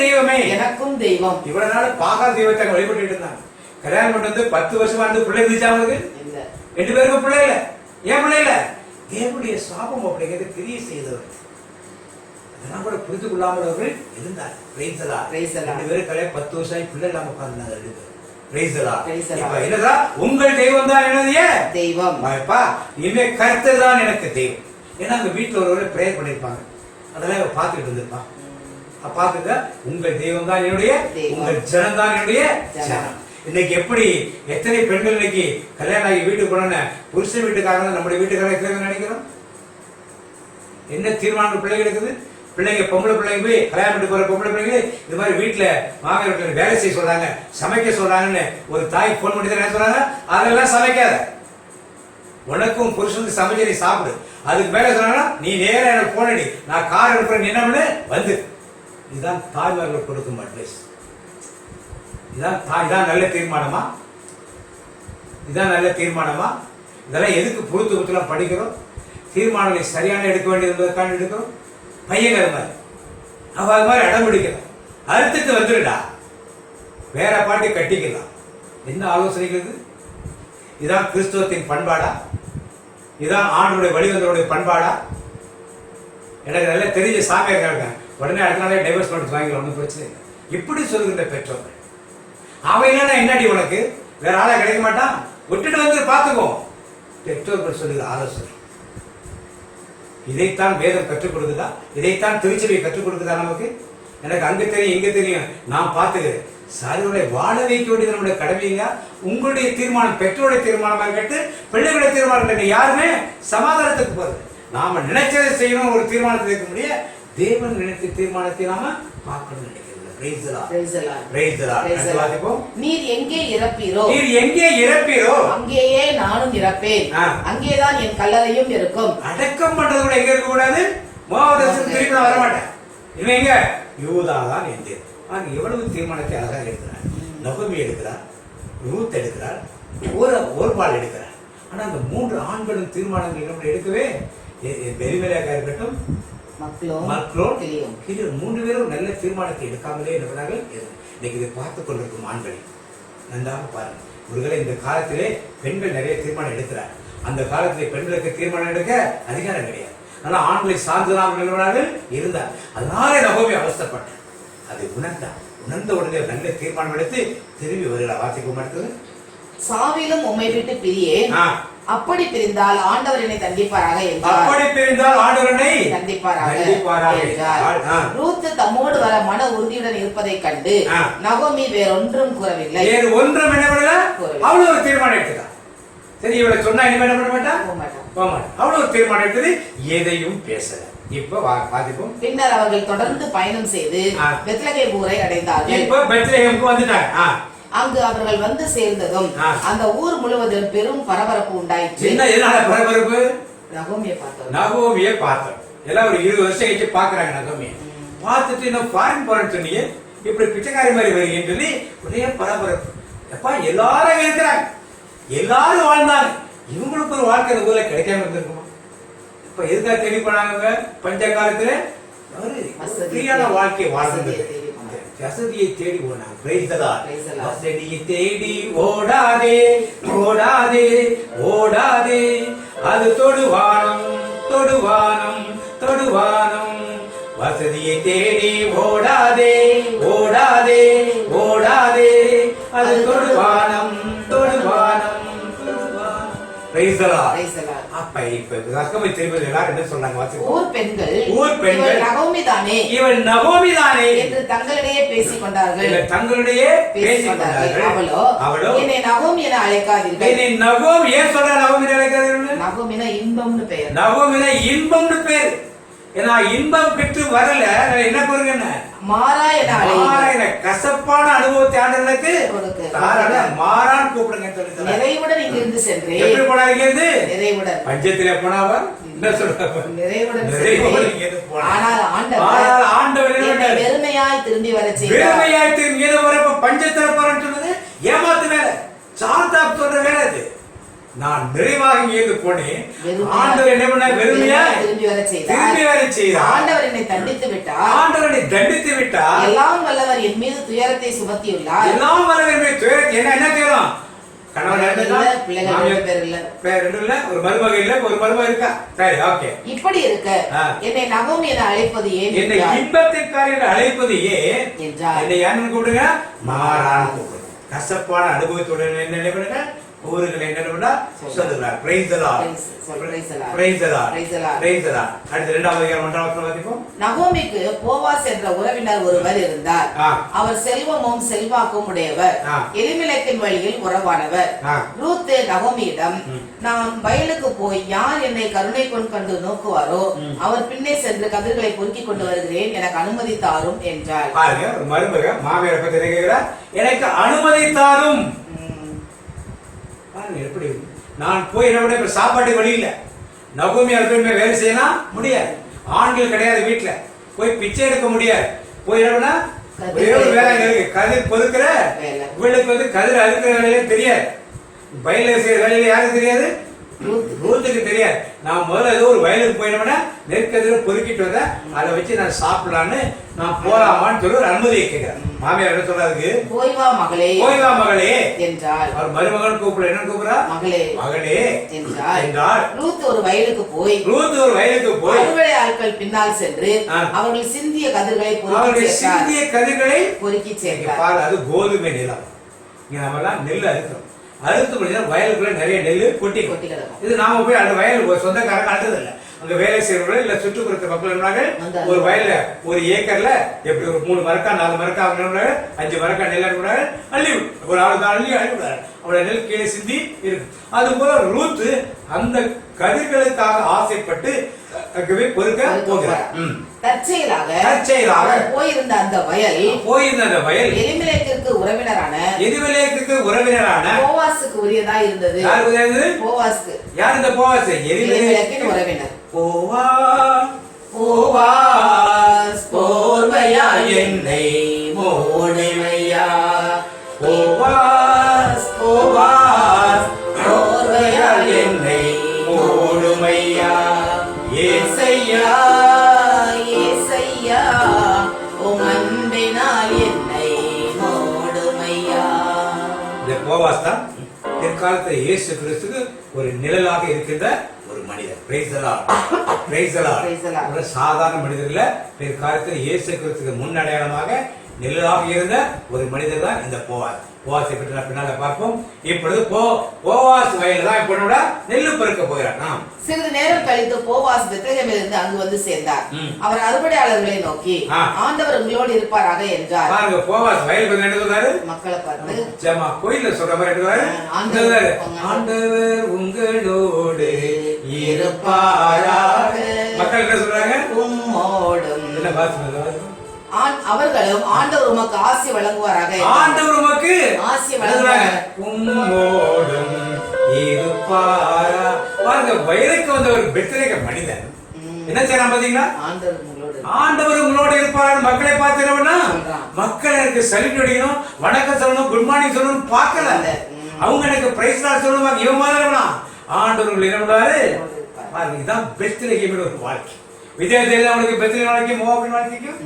தெய்வமே எனக்கும் தெய்வம். இவ்வளவு நாள் பாகா தெய்வத்தை வழிபட்டு இருந்தாங்க. கல்யாணம் பண்ணிட்டு 10 வருஷமா இருந்து பிள்ளை இருந்துச்சு அவங்களுக்கு. 2 பேருக்கு பிள்ளை இல்ல. ஏன் பிள்ளை இல்ல? தேவனுடைய சாபம் அப்படிங்கிறது பெரிய செய்தவர். அதெல்லாம் கூட புரிந்து கொள்ளாமல் அவர்கள் இருந்தார். 2 பேரும் கல்யாணம் 10 வருஷம் பிள்ளை இல்லாம உட்கார்ந்தாங்க. உங்கள் தெய்வம் தான் என்னது தெய்வம். இனிமே கர்த்தர் தான் எனக்கு தெய்வம். ஏன்னா அங்க வீட்டுல ஒருவரை பிரேயர் பண்ணிருப்பாங்க, அதெல்லாம் பார்த்துட்டு இருந்திருப்பான். பார்த்துக்க, உங்கள் தெய்வம் தான் என்னுடைய, உங்கள் ஜனம் தான் என்னுடைய ஜனம். இன்னைக்கு எப்படி எத்தனை பெண்கள் இன்னைக்கு கல்யாணம் ஆகி வீட்டுக்கு போன புருஷன் வீட்டுக்காரங்க நம்முடைய வீட்டுக்காரங்க நினைக்கிறோம். என்ன தீர்மானம் பிள்ளைங்க இருக்குது. பிள்ளைங்க பொம்பளை பிள்ளைங்க போய் கல்யாணம் பண்ணி போற பொம்பளை பிள்ளைங்க இது மாதிரி வீட்டுல மாமியார் வீட்டுல வேலை செய்ய சொல்றாங்க, சமைக்க சொல்றாங்கன்னு ஒரு தாய் போன் பண்ணி என்ன சொல்றாங்க? அதெல்லாம் சமைக்காத, உனக்கும் புருஷனுக்கு சமைச்சு நீ சாப்பிடு. அதுக்கு மேல சொன்னா நீ நேரம் எனக்கு போன் அடி, நான் கார் எடுப்பேன், என்ன வந்து. இதுதான் தாய்மார்கள் கொடுக்கும் அட்வைஸ். இதான் நல்ல தீர்மானமா? இதான் நல்ல தீர்மானமா? இதெல்லாம் எதுக்கு புழுத்துலாம் படிக்கிறோம்? தீர்மானங்களை சரியான எடுக்க வேண்டியதுக்கான எடுக்கிறோம். பையன் அது மாதிரி அவ அது மாதிரி அடம் பிடிக்கலாம். அறுத்துட்டு வந்துடுடா, வேற பாட்டி கட்டிக்கலாம். என்ன ஆலோசனைகள்? இதான் கிறிஸ்துவத்தின் பண்பாடா? இதான் ஆண்டுடைய வழிவந்தவருடைய பண்பாடா? எனக்கு நல்லா தெரிஞ்ச சாமியார் இருக்காங்க, உடனே அடுத்த நாளே டைவர்ஸ் பண்ணி வாங்கிக்கலாம், ஒன்றும் பிரச்சனை இல்லை. இப்படி சொல்லுகின்ற பெற்றோர்கள். அவன் என்னடி உனக்கு வேற ஆளா கிடைக்க மாட்டான், விட்டுட்டு வந்து பார்த்துக்கோ. பெற்றோர்கள் சொல்லுகிற ஆலோசனை இதைத்தான் வேதம் கற்றுக் கொடுக்குதா? இதைத்தான் திருச்சபை கற்றுக் கொடுக்குதா நமக்கு? எனக்கு அங்க தெரியும் இங்க தெரியும், நான் பார்த்துக்கிறேன். சாரியோட வாழ வைக்க வேண்டியது நம்முடைய கடமைங்க. உங்களுடைய தீர்மானம் பெற்றோருடைய தீர்மானமாக கேட்டு பிள்ளைகளுடைய தீர்மானம் யாருமே சமாதானத்துக்கு போறது. நாம நினைச்சதை செய்யணும், ஒரு தீர்மானத்தை இருக்க முடிய தேவன் நினைத்த தீர்மானத்தை நாம பார்க்கணும்னு நினைக்கிறது. Praise the Lord. Praise the Lord. Praise the Lord. Praise the அடுத்து Lord. வாசிப்போம். நீர் எங்கே இறப்பீரோ நீர் எங்கே இறப்பீரோ அங்கேயே நானும் இறப்பேன். ஆ. அங்கேதான் என் கல்லறையும் இருக்கும். அடக்கம் பண்றது கூட எங்க இருக்க கூடாது? மோவாப் தேசத்துக்கு திருப்பி நான் வரமாட்டேன். இல்லைங்க, யூதா தான் எந்தேன். எவ்வளவு தீர்மானத்தை அழகாக எடுக்கிறார். நகோமி எடுக்கிறார், ரூத் எடுக்கிறார், ஓர்பால் எடுக்கிறார். ஆனா அந்த 3 ஆண்களும் தீர்மானங்கள் என்ன எடுக்கவே பெரிமேலாக இருக்கட்டும், மக்லோன், கிலியோன் 3 பேரும் நல்ல தீர்மானத்தை எடுக்காமலே என்ன பண்ணார்கள். இன்னைக்கு இதை பார்த்துக் கொண்டிருக்கும் ஆண்களை நன்றாக பாருங்க. ஒருவேளை இந்த காலத்திலே பெண்கள் நிறைய தீர்மானம் எடுக்கிறார். அந்த காலத்திலே பெண்களுக்கு தீர்மானம் எடுக்க அதிகாரம் கிடையாது. ஆனா ஆண்களை சார்ந்துதான் நிறுவனார்கள் இருந்தார். அதனால நகோமி அவஸ்தைப்பட்டார். அதை உணர்ந்த உடனே நல்ல தீர்மானம் எடுத்து திரும்பி வருகிறார். வாசிக்க மாட்டது. சாவிலும் உம்மை விட்டு பிரியேன். அப்படி பிரிந்தால் ஆண்டவர் என்னை தண்டிப்பாராக என்றார். அப்படி பிரிந்தால் ஆண்டவர் என்னை தண்டிப்பாராக என்றார். ரூத் தம்மோடு வர மன உறுதியுடன் இருப்பதைக் கண்டு நகோமி வேறொன்றும் கூறவில்லை. வேறு ஒன்றும் என்ன பண்ணல. அவ்வளவு ஒரு தீர்மானம் எடுத்துட்டார். சரி, இவளை சொன்னா இனிமே என்ன பண்ண மாட்டான், போக மாட்டான். அவ்வளவு ஒரு தீர்மானம் எடுத்தது, எதையும் பேசல. இப்ப வாசிப்போம். பின்னர் அவர்கள் தொடர்ந்து பயணம் செய்து பெத்லகேம் ஊரை அடைந்தார்கள். இப்ப பெத்லகேமுக்கு வந்துட்டாங்க. அங்கு அவர்கள் வந்து சேர்ந்ததும் அந்த ஊர் முழுவதும் பெரும் பரபரப்பு உண்டாயிற்று. என்ன பரபரப்பு? நகோமியை பார்த்தோம். எல்லாம் ஒரு 20 வருஷம் கழிச்சு பாக்குறாங்க. நகோமியை பார்த்துட்டு இன்னும் ஃபாரின் போறேன்னு சொன்னீங்க, இப்படி பிச்சைக்காரி மாதிரி வருகிறேன்னு சொல்லி ஒரே பரபரப்பு. எப்பா எல்லாரும் இருக்கிறாங்க, எல்லாரும் வாழ்ந்தாங்க. இவங்களுக்கு ஒரு வாழ்க்கை அந்த ஊர்ல கிடைக்காம இருந்திருக்குமா? இப்ப எதுக்காக தேடி போனாங்க? பஞ்ச காலத்துல ஃப்ரீயான வாழ்க்கை வாழ்ந்தது, வசதியை தேடி ஓடாங்க. வசதியை தேடி ஓடாதே ஓடாதே ஓடாதே, அது தொடுவானம் தொடுவானம் தொடுவானம். வசதியை தேடி ஓடாதே ஓடாதே ஓடாதே, அது தொடுவானம் தொடுவானம். அப்ப இப்ப நகோமி திரும்பி எல்லாரும் என்ன சொல்றாங்க? ஊர் பெண்கள் நகோமிதானே, இவள் நகோமிதானே என்று தங்களிடையே பேசிக் கொண்டார்கள். அவளோ என்னை நகோமி என அழைக்காதீர்கள். என்னை நகோமி ஏன் சொல்ற? நகோமி அழைக்காதீர்கள். நகோமினா இன்பம்னு பெயர். நகோமினா இன்பம்னு பேர். ஏன்னா இன்பம் பெற்று வரல, என்ன பொருள்? என்ன மாறா என கசப்பான அனுபவத்தை ஆண்டவனுக்கு மாறான் கூப்பிடுங்க. நிறைவுடன் இங்கிருந்து சென்றேன். எப்படி போனாங்க? நிறைவுடன். பஞ்சத்திலே போனாவா? என்ன சொல்றாங்க? நிறைவுடன். ஆனால் ஆண்டவர் வெறுமையாய் திரும்பி வர செய்தார். வெறுமையாய் திரும்பி வர பஞ்சத்தில போறேன்னு சொன்னது ஏமாத்து வேலை, சாந்தாப் சொல்ற வேலை அது. நான் நிறைவாக இங்கிருந்து போனேன். ஆண்டவர் என்ன பண்ண? வெறுமையா திரும்பி வர செய்தார். ஆண்டவர் என்னை தண்டித்து விட்டார். ஆண்டவர் என்னை தண்டித்து விட்டார். எல்லாம் வல்லவர் என் மீது துயரத்தை சுமத்தியுள்ளார். எல்லாம் வல்லவர் துயரத்தை என்ன துயரம்? கணவன் பிள்ளைகள் இல்ல, ஒரு மருமக இல்ல, ஒரு மருமக இருக்கா. சரி, ஓகே. இப்படி இருக்க என்னை நகோமி என அழைப்பது ஏன்? என்னை இன்பத்திற்காக என்று அழைப்பது ஏன் என்றார். என்னை யாருன்னு கூப்பிடுங்க? மாறான கூப்பிடுங்க. கசப்பான அனுபவத்துடன் என்ன நினைப்படுங்க? ஊருகளை என்ன சொல்லுகிறார். Praise the Lord. Praise the Lord. Praise the Lord. அடுத்து 2வது அதிகாரம் 1ஆம் வசனம் வாசிப்போம். நகோமிக்கு போவாஸ் என்ற உறவினர் ஒருவர் இருந்தார். அவர் செல்வமும் செல்வாக்கும் உடையவர், எலிமெலெக்கின் வழியில் உறவானவர். ரூத் நகோமியிடம், நான் வயலுக்கு போய் யார் என்னை கருணை கொண்டு நோக்குவாரோ அவர் பின்னே சென்று கதிர்களை பொறுக்கி கொண்டு வருகிறேன், எனக்கு அனுமதி தாரும் என்றார். பாருங்க, ஒரு மருமக மாமியாரை பத்தி கேட்கிறார், எனக்கு அனுமதி தாரும். எப்படி நான் போய் என்ன சாப்பாட்டு வழி இல்ல, நகோமி அவர்கள் வேலை செய்யலாம் முடியாது, ஆண்கள் கிடையாது, வீட்டுல போய் பிச்சை எடுக்க முடியாது, போய் என்ன வேலை கதிர் பொறுக்கிற இவளுக்கு கதிர் அறுக்கிற வேலையே தெரியாது, வயல செய்யற வேலையில யாருக்கு தெரியாது? ரூத்துக்கு தெரியாது. நான் முதல்ல ஏதோ ஒரு வயலுக்கு போயிட்டோம்னா நெற்கதிர பொறுக்கிட்டு வந்தேன், அதை வச்சு நான் சாப்பிடலான்னு நான் போலாமான்னு சொல்லி ஒரு அனுமதியை கேட்கிறேன். மாமியார் என்ன சொல்றாரு? போய் வா மகளே என்றார். அவர் மருமகன் கூப்பிட என்ன கூப்பிடா? மகளே என்றார். ரூத் ஒரு வயலுக்கு போய் அறுவடை ஆட்கள் பின்னால் சென்று அவர்கள் சிந்திய கதிர்களை பொறுக்கி சேர்த்தார். அது கோதுமை நிலம். இங்க நம்ம எல்லாம் நெல் அறுக்கிறோம், அறுத்து வயலுக்குள்ள நிறைய நெல் கொட்டி. இது நாம போய் அந்த வயல் சொந்தக்காரங்க அழுது இல்ல, அங்க வேலை செய்யறவர்கள் இல்ல சுற்றுப்புறத்து மக்கள் ஒரு வயல்ல ஒரு ஏக்கர்ல எப்படி ஒரு 3 மரக்கா 4 மரக்கா 5 மரக்கா நெல் அள்ளி ஒரு அள்ளி விடாரு, அவளோட நெல் கீழே சிந்தி இருக்கு. அது போல ரூத் அந்த கதிர்களுக்காக ஆசைப்பட்டு பொறுக்க போகிறார். தற்செயலாக தற்செயலாக அவர் போயிருந்த அந்த வயல் எலிமெலேக்கிற்கு உறவினரான போவாசுக்கு உரியதா இருந்தது. போவாசுக்கு யார் இந்த போவாஸ்? எலிமெலேக்கின் உறவினர். போவாஸ் போர்வையா என்னை மூடுமையா, போவாஸ் போவாஸ் போர்வையா என்னை மூடுமையா, ஏசையா ஏசையா உம் அன்பினால் என்னை மூடுமையா. இந்த போவாஸ் தான் பிற்காலத்தில் இயேசு கிறிஸ்துக்கு ஒரு நிழலாக இருக்கின்ற ஒரு மனிதர். Price the Lord, praise the Lord. ஒரு சாதாரண மனிதர் இல்ல, பிற்காலத்தில் இயேசு கிறிஸ்துக்கு முன் அடையாளமாக நிழலாக இருந்த ஒரு மனிதர் தான் இந்த போவாஸ். போவாசை பற்றி பின்னால பார்ப்போம். இப்பொழுது போவாஸ் வயல் தான் இப்ப நெல்லு பருக்க போகிறார். சிறிது நேரம் கழித்து போவாஸ் பெத்லகேமிலிருந்து அங்கு வந்து சேர்ந்தார். அவர் அறுவடையாளர்களை நோக்கி, ஆண்டவர் உங்களோடு இருப்பாராக என்றார். பாருங்க, போவாஸ் வயல் என்ன சொல்றாரு? மக்களை பார்த்து கோயில்ல சொல்ற மாதிரி ஆண்டவர் உங்களோடு இருப்பாராக. மக்கள் என்ன சொல்றாங்க? உம்மோடும். என்ன பாத்து அவர்களும் ஆண்டவர் உமக்கு ஆசி வழங்குவாராக. ஆண்டவர் உமக்கு ஆசி வழங்குவாராக. உம்மோடும் இருப்பாரா. பாருங்க, வயலுக்கு வந்த ஒரு பெத்லகேம் மனிதன் என்ன செய்யறான் பாத்தீங்களா? ஆண்டவர் உங்களோட இருப்பாரு. மக்களை பார்த்துனா மக்கள் எனக்கு சல்யூட் அடிக்கணும், வணக்கம் சொல்லணும், குட் மார்னிங் சொல்லணும் பார்க்கல. அவங்க எனக்கு பிரைஸ் லார்ட் சொல்லணும். இவன் மாதிரி ஆண்டவர் என்ன பண்ணுவாரு? பாருங்க, இதான் பெத்லகேம் ஒரு வாழ்க்கை. விஜயதேவன் அவனுக்கு பெத்லகேம் வாழ்க்கை, மோவாபின் வாழ்க்கைக்கும்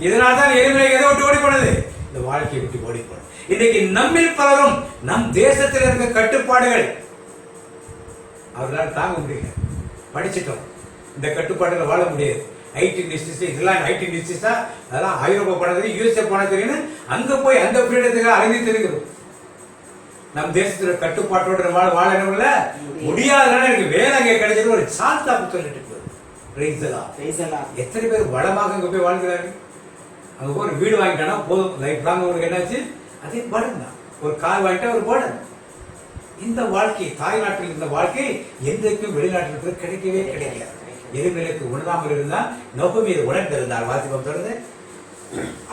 இதனால்தான் எலிமெலேக் எதை விட்டு ஓடி போனது? இந்த வாழ்க்கையை விட்டு ஓடி போனது. இன்னைக்கு நம்மில் பலரும் நம் தேசத்தில் இருக்க கட்டுப்பாடுகள் அவர்களால் தாங்க முடியல. படிச்சுட்டோம், இந்த கட்டுப்பாடுகள் வாழ முடியாது. ஐடி இண்டஸ்ட்ரீஸ் இதெல்லாம் ஐடி இண்டஸ்ட்ரீஸா அதெல்லாம் ஐரோப்பா போனது, யூஎஸ்ஏ போனது தெரியும். அங்க போய் அந்த ஃப்ரீடத்துக்கு அலைந்து தெரிகிறோம். நம் தேசத்துல கட்டுப்பாட்டோட வாழ முடியாதனால எனக்கு வேலை அங்கே கிடைச்சது ஒரு சால்தாப்பு சொல்லிட்டு போகுது. எத்தனை பேர் வளமாக அங்க போய் வாழ்கிறார்கள்? அங்க போய் ஒரு வீடு வாங்கிட்டானா போதும், லைஃப் லாங் அவருக்கு என்னாச்சு? அதே படம் தான். ஒரு கார் வாங்கிட்டா ஒரு படம். இந்த வாழ்க்கை தாய்நாட்டில் இந்த வாழ்க்கை என்றைக்கும் வெளிநாட்டில் கிடைக்கவே கிடைக்காது. எலிமெலேக்கு உணராமல் இருந்தால் நோகமி உணர்ந்து இருந்தார். வாசிப்பம் தொடர்ந்து.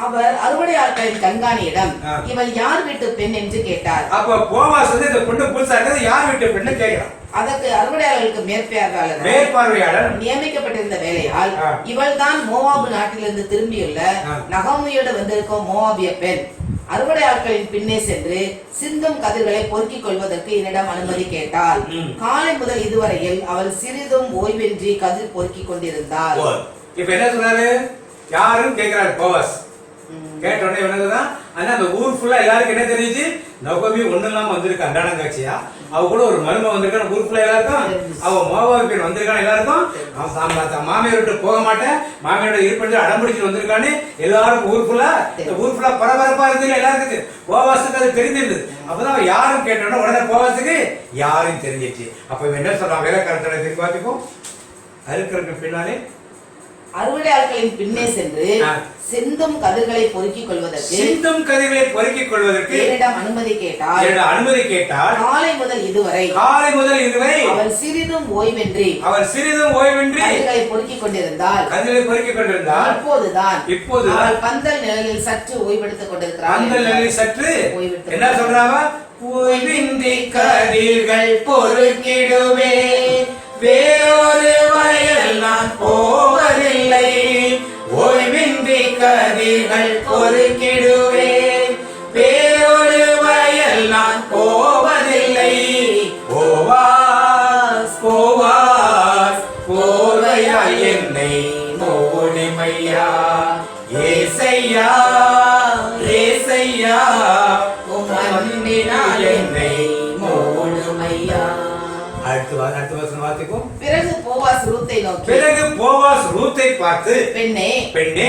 அவர் அறுவடையாளர்களின் கண்காணியிடம், இவள் யார் வீட்டு பெண் என்று கேட்டார். அப்ப போவாஸ் வந்து இந்த பொண்ணு புதுசா இருக்கிறது யார் வீட்டு பெண்ணு கேட்கிறான். அதற்கு அறுவடையாளர்களுக்கு மேற்பார்வையாளர் நியமிக்கப்பட்டிருந்த வேலையால், இவள் தான் மோவாபு நாட்டிலிருந்து திரும்பியுள்ள நகோமியோடு வந்திருக்கும் மோவாபிய பெண். அறுவடையாளர்களின் பின்னே சென்று சிந்தும் கதிர்களை பொறுக்கிக் கொள்வதற்கு என்னிடம் அனுமதி கேட்டாள். காலை முதல் இதுவரையில் அவள் சிறிதும் ஓய்வின்றி கதிர் பொறுக்கிக் கொண்டிருந்தாள். இப்ப என்ன சொல்றாரு? யாரும் கேட்கிறாரு போவாஸ். கேட்ட உடனே என்னதுதான், ஆனா அந்த ஊர் ஃபுல்லா எல்லாருக்கும் என்ன தெரிஞ்சு? நகோமி ஒண்ணு இல்லாம வந்திருக்கா, அண்டாடம் காட்சியா. அவ கூட ஒரு மருமக வந்திருக்கான ஊர் ஃபுல்லா எல்லாருக்கும். அவ மோவாபு பெண் வந்திருக்கான எல்லாருக்கும். அவன் மாமியார் விட்டு போக மாட்டேன், மாமியாரோட இருப்பது அடம்பிடிச்சு வந்திருக்கான்னு எல்லாருக்கும் ஊர் ஃபுல்லா பரபரப்பா இருந்தது. எல்லாருக்கும் போவாஸுக்கு அது தெரிஞ்சிருந்தது. அப்பதான் யாரும் கேட்டோன்னா உடனே போவாஸுக்கு யாரும் தெரிஞ்சிச்சு. அப்ப என்ன சொல்றான்? வேலைக்காரத்தோட திரும்பி பார்த்துப்போம். அறுக்கிறதுக்கு பின்னாலே அறுவடையாளர்களின் பின்னே சென்று சிந்தும் கதிர்களை பொறுக்கிக் கொள்வதற்கு என்னிடம் அனுமதி கேட்டால். காலை முதல் இதுவரை அவள் சிறிதும் ஓய்வின்றி கதிர்களை பொறுக்கிக் கொண்டிருந்தாள். இப்போதுதான் அவள் பந்தல் நிழலில் சற்று ஓய்வெடுத்துக் கொண்டிருக்கிறாள். என்ன சொல்றாங்க? ஓய்வின்றி கதிர்கள் பொறுக்கிடுவே, வேறொரு வயல் நான் போவதில்லை. ஓய்வின்றி கதிர்கள் பொறுக்கிடுவேன், வேறொரு வயல் நான் போவதில்லை. போவாஸ் போவாஸ் போர்வையா என்னை மூடுமையா, ஏசையா ஏசையா உம் அன்பினால் என்னை மூடுமையா. அடுத்த வசனம் வாசிப்போம். பிறகு போவாஸ் ரூத்தை பார்த்து, பெண்ணே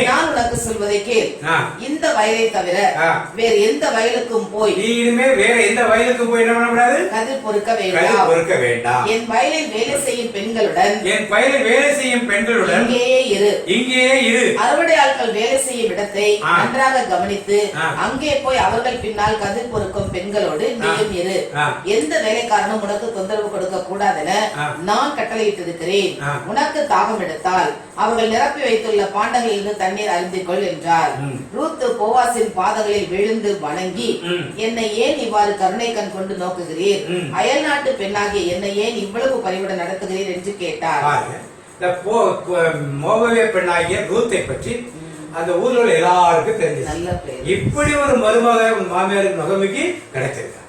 நான் உனக்கு சொல்வதை கேள். இந்த வயலை தவிர வேற எந்த வயலுக்கும் போய் இனிமே வேற எந்த வயலுக்கும் போய் என்ன பண்ணக்கூடாது? கதிர் பொறுக்க வேண்டாம். என் வயலில் வேலை செய்யும் பெண்களுடன் இங்கேயே இரு. அறுவடையாட்கள் வேலை செய்யும் இடத்தை நன்றாக கவனித்து அங்கே போய் அவர்கள் பின்னால் கதிர் பொறுக்கும் பெண்களோடு நீயும் இரு. எந்த வேலைக்காரனும் உனக்கு தொந்தரவு கொடுக்க கூடாதென நான் கட்டளையிட்டிருக்கிறேன். உனக்கு தாகம் எடுத்தால் அவர்கள் நிரப்பி வைத்துள்ள பாண்டங்களிலிருந்து தண்ணீர் அருந்திக்கொள் என்றார். ரூத் போவாசின் பாதங்களில் விழுந்து வணங்கி, என்னை ஏன் இவ்வாறு கருணை கண் கொண்டு நோக்குகிறீர்? அயல் நாட்டு பெண்ணாகிய என்னை ஏன் இவ்வளவு பரிவுடன் நடத்துகிறீர் என்று கேட்டார். மோவாபிய பெண்ணாகிய ரூத்தை பற்றி அந்த ஊர்ல உள்ள எல்லாருக்கும் தெரிஞ்சது. இப்படி ஒரு மருமக மாமியாருக்கு நகமைக்கு கிடைச்சிருக்க.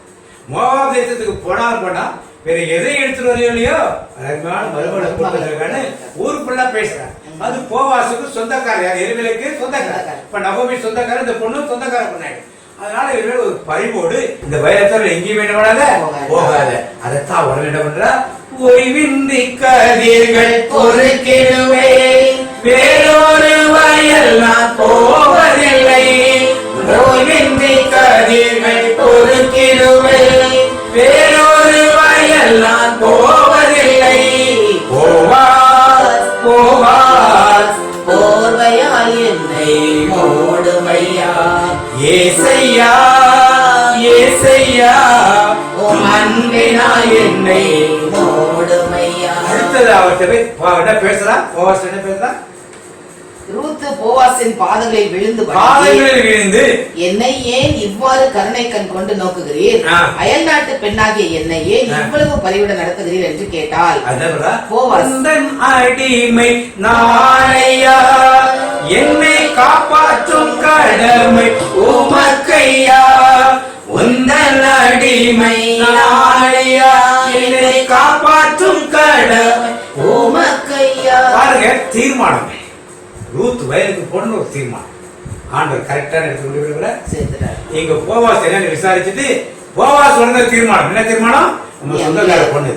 மோவாப் தேசத்துக்கு போனா வேற எதை எடுத்துட்டு வரலையோ அருமையான மருமகளை கூட்டுறதுக்கான ஊருக்குள்ள பேசுறாங்க. அது போவாசுக்கு சொந்தக்காரர், யார் எருமைக்கு சொந்தக்காரர். இப்ப நகோமி சொந்தக்காரர், இந்த பொண்ணு சொந்தக்கார பொண்ணாயிடும். அதனால இவர்கள் ஒரு பரிவோடு இந்த வயலத்தில் எங்கேயும் வேண்டாத போகாத. அதைத்தான் உடனே என்ன பண்றா, ஓய்வின்றி கதிர்கள் பொறுக்கிடுவே, வேறொரு வயல் நான் போவதில்லை. ஓய்வின்றி கதிர்கள் பொறுக்கிடுவே, வேறொரு வயல் நான் போவதில்லை. போவாஸ் போவாஸ் போர்வையால் என்னை மூடுமையா, ஏசையா ஏசையா உம் அன்பினால் என்னை மூடுமையா. அடுத்தது அவர்கிட்ட என்ன பேசுறா, போவாஸ் என்ன பேசுறா, ரூத் போவாசின் பாதங்களில் விழுந்து என்னை ஏன் இவ்வாறு கருணை கண் கொண்டு நோக்குகிறீர்? அயல் நாட்டு பெண்ணாகிய என்னை ஏன் இவ்வளவு பரிவுடன் நடத்துகிறீர் என்று கேட்டால், போவாஸ் அடிமை நாளையா, என்னை காப்பாற்றும் கடமை உமக்கையா. உந்தன் அடிமை நாளையா, என்னை காப்பாற்றும் கடமை உமக்கையா. பாருங்க, தீர்மானம். ரூத் வயலுக்கு போன ஒரு தீர்மானம் ஆண்டவர் கரெக்டான எடுத்து இங்க போவாஸ் என்ன விசாரிச்சுட்டு போவாஸ் சொன்ன தீர்மானம் என்ன தீர்மானம், நம்ம சொந்தக்கார பொண்ணு,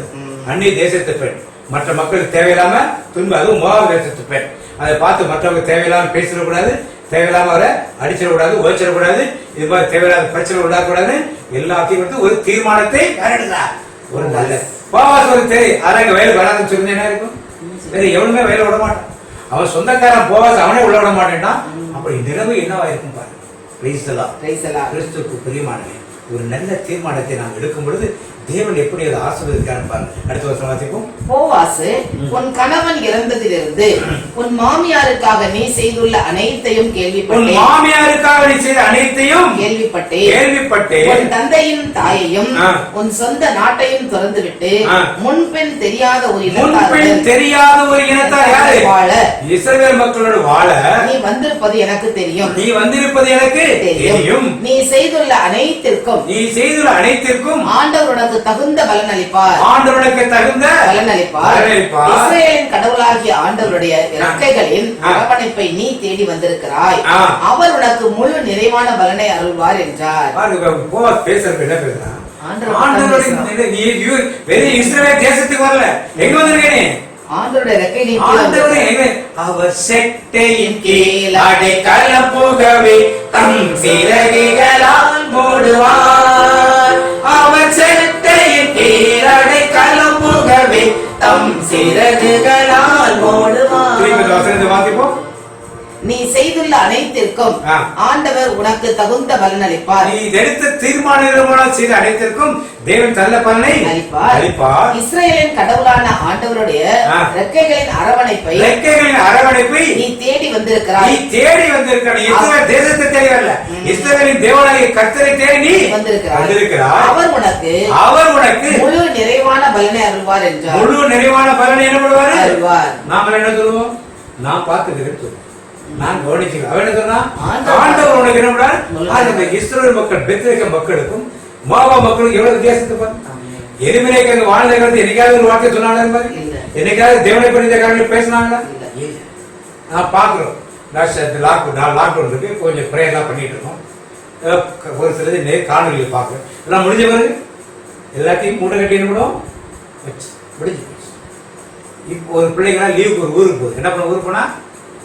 அந்நிய தேசத்து பெண், மற்ற மக்களுக்கு தேவையில்லாம துன்பம், அதுவும் மோவாப் தேசத்து பெண். அதை பார்த்து மற்றவங்க தேவையில்லாம பேசிடக்கூடாது, தேவையில்லாம அவரை அடிச்சிடக்கூடாது, உழைச்சிடக்கூடாது, இது மாதிரி தேவையில்லாத பிரச்சனை விடாக்கூடாது. எல்லாத்தையும் வந்து ஒரு தீர்மானத்தை ஒரு நல்ல போவாஸ் ஒரு தெரியும். அதான் வயல் வராதுன்னு சொல்லி என்ன இருக்கும், வேற எவனுமே வயல விட மாட்டான். அவன் சொந்தக்காரன் போவாஸ் அவனே உள்ள விட மாட்டேன்னா அப்படி நிலைமை என்னவாயிருக்கும் பாருங்க. கிறிஸ்துவுக்கு பிரியமானவே, ஒரு நல்ல தீர்மானத்தை நாம் எடுக்கும் பொழுது தேவன் எப்படி அதை ஆசீர்வதிக்கிறார் பாருங்க. அடுத்த வருஷம் வாசிப்போம். போவாஸ், உன் கணவன் இறந்ததிலிருந்து உன் மாமியாருக்காக நீ செய்துள்ள அனைத்தையும் கேள்விப்பட்டேன். மாமியாருக்காக நீ செய்த அனைத்தையும் கேள்விப்பட்டேன். உன் தந்தையும் தாயையும் உன் சொந்த நாட்டையும் திறந்து விட்டு முன்பெண் தெரியாத ஒரு இனத்தார் வாழ, இஸ்ரவேல் மக்களோடு வாழ நீ வந்திருப்பது எனக்கு தெரியும். நீ செய்துள்ள அனைத்திற்கும் ஆண்டவர் உனக்கு தகுந்த பலன் அளிப்பார். இஸ்ரவேலின் கடவுளாகிய ஆண்டவருடைய இறக்கைகளின் அரவணைப்பை நீ தேடி வந்திருக்கிறாய். அவர் உனக்கு முழு நிறைவான பலனை அருள்வார் என்றார். பேசுறது என்ன பேசுறான், தேசத்துக்கு வரல, எங்க வந்திருக்கேன், அவர் செட்டையின் கீழ் அடைக்கலம் புகவே தம் சிறகுகளால் மூடுவார். அவர் செட்டையின் கீழ் அடைக்கலம் புகவே தம் சிறகுகளால் மூடுவார். நீ செய்துள்ள அனைத்திற்கும் ஆண்டவர் உனக்கு தகுந்த பலன் அளிப்பார். நீ எடுத்த தீர்மானம் செய்த அனைத்திற்கும் தேவன் நல்ல பலனை அளிப்பார். இஸ்ரவேலின் கடவுளான ஆண்டவருடைய ரெக்கைகளின் அரவணைப்பை நீ தேடி வந்திருக்கிறாய். இஸ்ரவேல் தேசத்தை தேடி வரல, இஸ்ரவேலின் தேவனாகிய கர்த்தரை தேடி நீ வந்திருக்கிறாய். அவர் உனக்கு முழு நிறைவான பலனை அருள்வார் என்றார். முழு நிறைவான பலனை என்ன பண்ணுவார்? நாம என்ன சொல்லுவோம், நான் பார்த்துக்கிறேன், நான் கவனிச்சுக்கிறேன். அவன் என்ன சொன்னா, ஆண்டவர் உனக்கு என்ன பண்ணார், இஸ்ரவேல் மக்கள் பெத்லெகேம் மக்களுக்கும் மோவாப் மக்களுக்கும் எவ்வளவு வித்தியாசத்தை எருமையிலே அங்க வாழ்ந்த காலத்து என்னைக்காவது ஒரு வார்த்தை சொன்னாங்க, என்னைக்காவது தேவனை பற்றி காரணம் பேசினாங்களா? நான் பாக்குறோம். லாக்டவுன் இருக்கு, கொஞ்சம் ப்ரேயர்லாம் பண்ணிட்டு இருக்கோம். ஒரு சிலது காணொலியை பார்க்குறோம். எல்லாம் முடிஞ்ச பிறகு எல்லாத்தையும் மூட்டை கட்டி என்ன பண்ணுவோம், முடிஞ்சு போச்சு. இப்போ ஒரு பிள்ளைங்களாம் லீவுக்கு ஒரு ஊருக்கு போகுது. என்ன பண்ண, ஊருக்கு போனா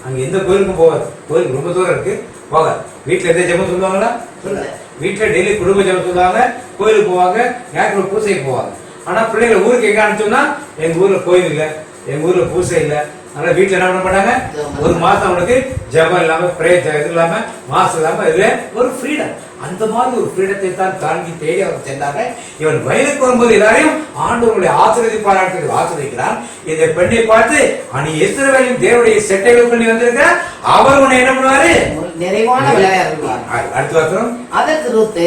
அங்க எந்த கோயிலுக்கும் போகாது, கோயிலுக்கு ரொம்ப தூரம் இருக்கு, போகாது. வீட்டுல எந்த ஜெபம் சொல்லுவாங்களா? வீட்டுல டெய்லி குடும்ப ஜெபம் சொல்லுவாங்க, கோயிலுக்கு போவாங்க, ஞாயிற்றுக்கிழமை பூசைக்கு போவாங்க. ஆனா பிள்ளைகளை ஊருக்கு எங்க அனுப்பிச்சோம்னா, எங்க ஊர்ல கோயில் இல்ல, எங்க ஊர்ல பூசை இல்ல, அதனால வீட்டுல என்ன பண்ண மாட்டாங்க, ஒரு மாசம் அவனுக்கு ஜெபம் இல்லாம பிரேயர் இது இல்லாம மாசம் இல்லாம இதுல ஒரு ஃப்ரீடம். அந்த மாதிரி ஒரு ஃப்ரீடத்தை தான் தாண்டி தேடி அவர் சென்றாங்க. இவன் வயலுக்கு வரும்போது எல்லாரையும் ஆண்டவருடைய ஆசீர்வதிப்பாராட்டு ஆசீர்வதிக்கிறான். இந்த பெண்ணை பார்த்து நீ இஸ்ரவேலின் தேவனுடைய செட்டைகளுக்குள் நீ வந்திருக்க, அவர் உன்னை என்ன பண்ணுவாரு, நிறைவான விளையாடுவார். அடுத்த வாரம் அதற்கு ரூத்து,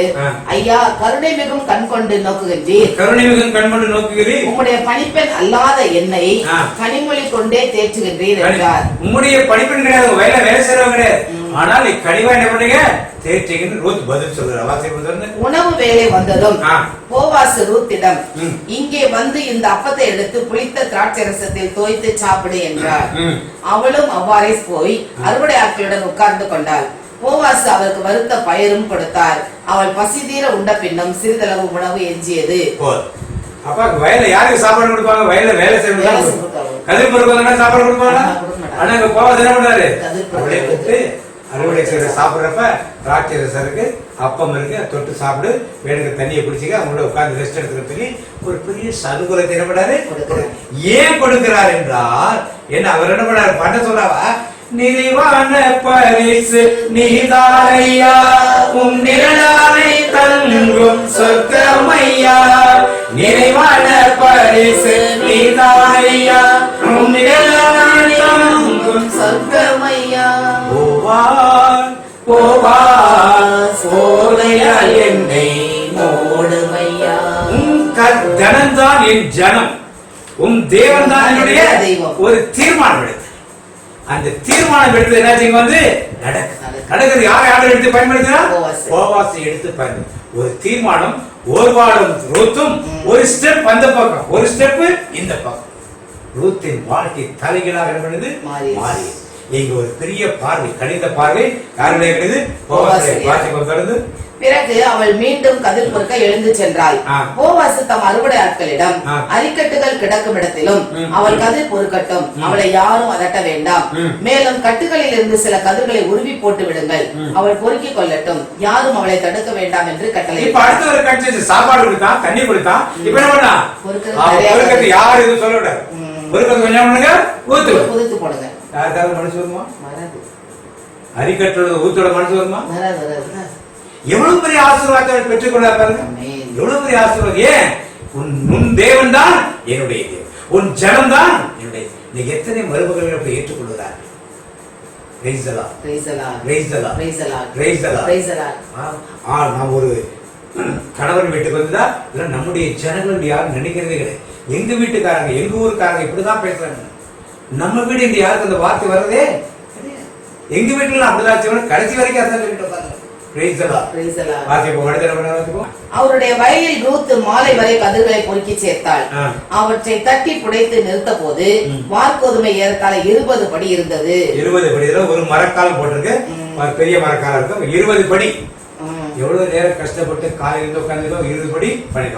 ஐயா கருணை மிகவும் கண் கொண்டு நோக்குகின்றீர், கருணை மிகவும் கண் கொண்டு நோக்குகிறீர், உம்முடைய பணிப்பெண் அல்லாத என்னை கனிமொழி கொண்டே தேற்றுகின்றீர் என்றார். உம்முடைய பணிப்பெண் கிடையாது, வயல வேலை செய்யறவங்க கிடையாது, ஆனால் நீ கனிவா என்ன பண்ணீங்க தேற்றிங்கன்னு ரூத் பதில் சொல்றார். உணவு வேலை வந்ததும் போவாசு ரூத்திடம், இங்கே வந்து இந்த அப்பத்தை எடுத்து புளித்த திராட்சை ரசத்தில் தோய்த்து சாப்பிடு என்றார். அவளும் அவ்வாறே போய் அறுவடை ஆட்களுடன் உட்கார்ந்து கொண்டாள். போவாசு அவருக்கு வறுத்த பயரும் கொடுத்தார். அவள் பசி தீர உண்ட பின்னும் சிறிதளவு உணவு எஞ்சியது. அப்பா வயல யாருக்கு சாப்பாடு கொடுப்பாங்க, வயல்ல வேலை செய்யணும், கதிர் பொறுப்பு சாப்பாடு கொடுப்பாங்க. ஆனா இங்க போவாசு என்ன பண்றாரு, அறுவடை செய்யற சாப்பிடுறப்ப திராட்சை ரசம் இருக்கு, அப்பம் இருக்கு, தொட்டு சாப்பிடு, வேணுங்க தண்ணியை குடிச்சுக்க, அவங்களோட உட்கார்ந்து ரெஸ்ட் எடுத்துக்கிறதுக்கு ஒரு பெரிய சதுகுலத்தை என்ன பண்ணாரு, ஏன் கொடுக்கிறார் என்றால் என்ன அவர் என்ன பண்ணாரு, பண்ண சொல்லாவா, நிறைவான பரிசு நீதாரையா, உம் நிழலானை தங்கும் சொர்க்கமையா, நிறைவான பரிசு நீதாரையா, உம் நிழலானை தங்கும் சொர்க்கமையா, போவான் போவான் சோலையால் என்னை மூடுமையா, உம் ஜனம்தான் என் ஜனம், உம் தேவன் தான் என்னுடைய ஒரு தீர்மானம் எடுத்து, அந்த தீர்மானம் எடுத்து என்ன வந்து நடக்குது. யாரை ஆர்டர் எடுத்து பயன்படுத்தினா போவாசை எடுத்து பயன்படுத்த ஒரு தீர்மானம், ஒரு வாரம் ரூத்தும் ஒரு ஸ்டெப் அந்த பக்கம், ஒரு ஸ்டெப் இந்த பக்கம். ரூத்தின் வாழ்க்கை தலைகீழாக என்ன பண்ணுது, மாறி இங்க ஒரு பெரிய பார்வை, கணித பார்வை காரணம் போவாசை வாசிப்பம் தொடர்ந்து. பிறகு அவள் மீண்டும் கதிர் பொறுக்க எழுந்து சென்றாள். போவாசு தம் அறுவடை ஆட்களிடம், அரிக்கட்டுகள் கிடக்கும் இடத்திலும் அவள் கதிர் பொறுக்கட்டும், அவளை யாரும் அதட்ட வேண்டாம், மேலும் கட்டுகளில் இருந்து சில கதிர்களை உருவி போட்டு விடுங்கள், அவள் பொறுக்கிக் கொள்ளட்டும், யாரும் அவளை தடுக்க வேண்டாம் என்று கட்டளை. இப்ப அடுத்த ஒரு கட்சி சாப்பாடு கொடுத்தான், தண்ணி கொடுத்தான், இப்ப என்ன பண்ணா பொறுக்கிறது யாரும் எதுவும் சொல்ல விடாது, பொறுக்கிறது கொஞ்சம் பண்ணுங்க, ஊத்து போடுங்க. யாருக்காவது மனசு வருமா, அரிக்கட்டோட ஊத்தோட மனசு வருமா, எவ்வளவு பெரிய ஆசீர்வாதத்தை பெற்றுக் கொள்ள பாருங்க, எவ்வளவு பெரிய ஆசீர்வாதம். ஏன் உன் தேவன் தான் என்னுடைய தேவன், உன் ஜனம் தான் என்னுடைய. நீங்க எத்தனை மருமகளை அப்படி ஏற்றுக்கொள்கிறார். நாம் ஒரு கணவன் வீட்டுக்கு வந்தா இல்ல நம்முடைய ஜனங்கள் யாரும் நினைக்கிறதே கிடையாது. எங்க வீட்டுக்காரங்க எங்க ஊருக்காரங்க இப்படிதான் பேசுறாங்க, நம்ம வீடு இந்த யாருக்கு அந்த வார்த்தை வர்றதே எங்க வீட்டுல அப்படிதான் கடைசி வரைக்கும் அதான் சொல்லிட்டு உட்காந்து. அவருடைய வயலில் ரூத் மாலை வரை கதிர்களை பொறுக்கி சேர்த்தாள். அவற்றை தட்டி புடைத்து நிறுத்த போது வார்கோதுமை ஏறத்தாழ 20 படி இருந்தது. 20 படி ஒரு மரக்கால் போட்டிருக்கு, பெரிய மரக்கால் இருக்கும், 20 படி. எவ்வளவு நேரம் கஷ்டப்பட்டு காலையில் உட்கார்ந்து 20 படி பண்ணி.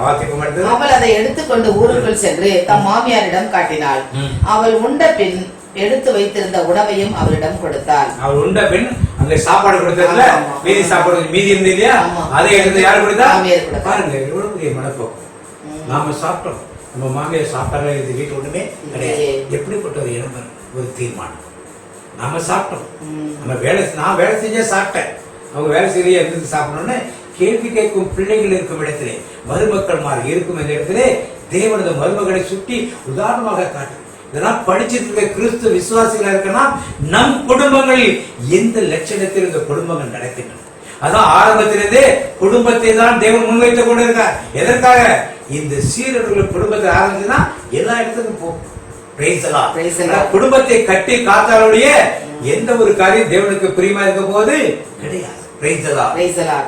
அவள் அதை எடுத்துக்கொண்டு ஊருக்குள் சென்று தம் மாமியாரிடம் காட்டினாள். அவள் உண்ட பின் எடுத்து வைத்திருந்த உணவையும் அவரிடம் கொடுத்தாள். அவள் உண்ட பின் அந்த சாப்பாடு கொடுத்ததுல மீதி சாப்பாடு மீதி இருந்து இல்லையா, அதை எடுத்து யாரு கொடுத்தா, பாருங்க எவ்வளவு பெரிய மனப்போக்கம். நாம சாப்பிட்டோம், நம்ம மாமியார் சாப்பிட்டாங்க, இது வீட்டு ஒண்ணுமே கிடையாது. எப்படிப்பட்ட ஒரு இடம், ஒரு தீர்மானம். நாம சாப்பிட்டோம், நம்ம நான் வேலை செஞ்சே சாப்பிட்டேன், அவங்க வேலை செய்ய இருந்து சாப்பிடணும்னு கேள்வி கேட்கும் பிள்ளைகள் இருக்கும் இடத்திலே மருமக்கள் மாறி இருக்கும் இந்த இடத்திலே தேவனது மருமகளை சுட்டி உதாரணமாக காட்டு. இதெல்லாம் படிச்சிருக்க கிறிஸ்து விசுவாசிகளா இருக்குன்னா நம் குடும்பங்களில் எந்த லட்சணத்தில் இந்த குடும்பங்கள் நடக்கின்றன. அதான் ஆரம்பத்திலிருந்தே குடும்பத்தை தான் தேவன் முன்வைத்துக் கொண்டிருக்கார். எதற்காக? இந்த சீரர்கள் குடும்பத்தை ஆரம்பிச்சுன்னா எல்லா இடத்துக்கும் போகும். குடும்பத்தை கட்டி காத்தாலுடைய எந்த ஒரு காரியம் தேவனுக்கு பிரியமா இருக்க போது கிடையாது.